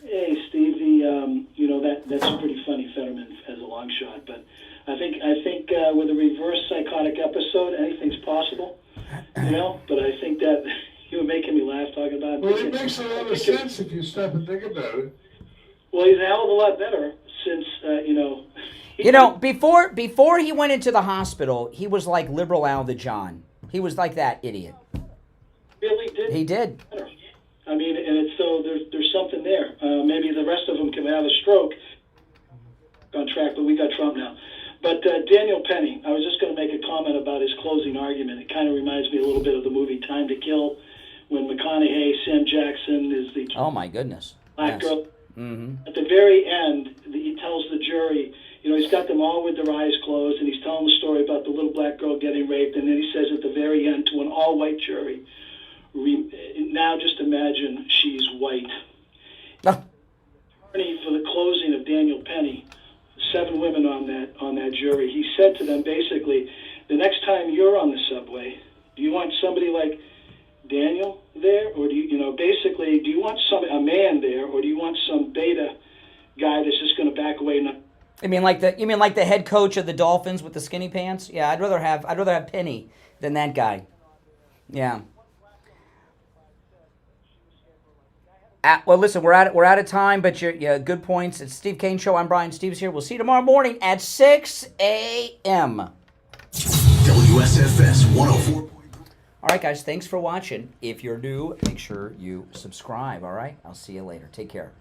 Hey, Steve. That's a pretty funny Fetterman as a long shot, but I think with a reverse psychotic episode, anything's possible. But I think that you were making me laugh talking about. Well, it makes a lot of sense if you stop and think about it. Well, he's a hell of a lot better since Before he went into the hospital, he was like liberal Al the John. He was like that idiot. Really did. He did. I mean, and it's so there's something there. Maybe the rest of them can have a stroke on track, but we got Trump now. But Daniel Penny, I was just going to make a comment about his closing argument. It kind of reminds me a little bit of the movie Time to Kill, when McConaughey, Sam Jackson is the oh my goodness black girl. Mm-hmm. At the very end, he tells the jury, he's got them all with their eyes closed, and he's telling the story about the little black girl getting raped, and then he says at the very end to an all-white jury, now just imagine she's white. Attorney for the closing of Daniel Penny, 7 women on that jury, he said to them basically, the next time you're on the subway, do you want somebody like Daniel there, or do you want a man there, or do you want some beta guy that's just going to back away? You mean like the head coach of the Dolphins with the skinny pants? Yeah, I'd rather have Penny than that guy. Yeah. Well, listen, we're out of time, but you're good points. It's Steve Kane Show. I'm Brian. Steve's here. We'll see you tomorrow morning at 6 a.m. WSFS 104. All right, guys, thanks for watching. If you're new, make sure you subscribe, all right? I'll see you later. Take care.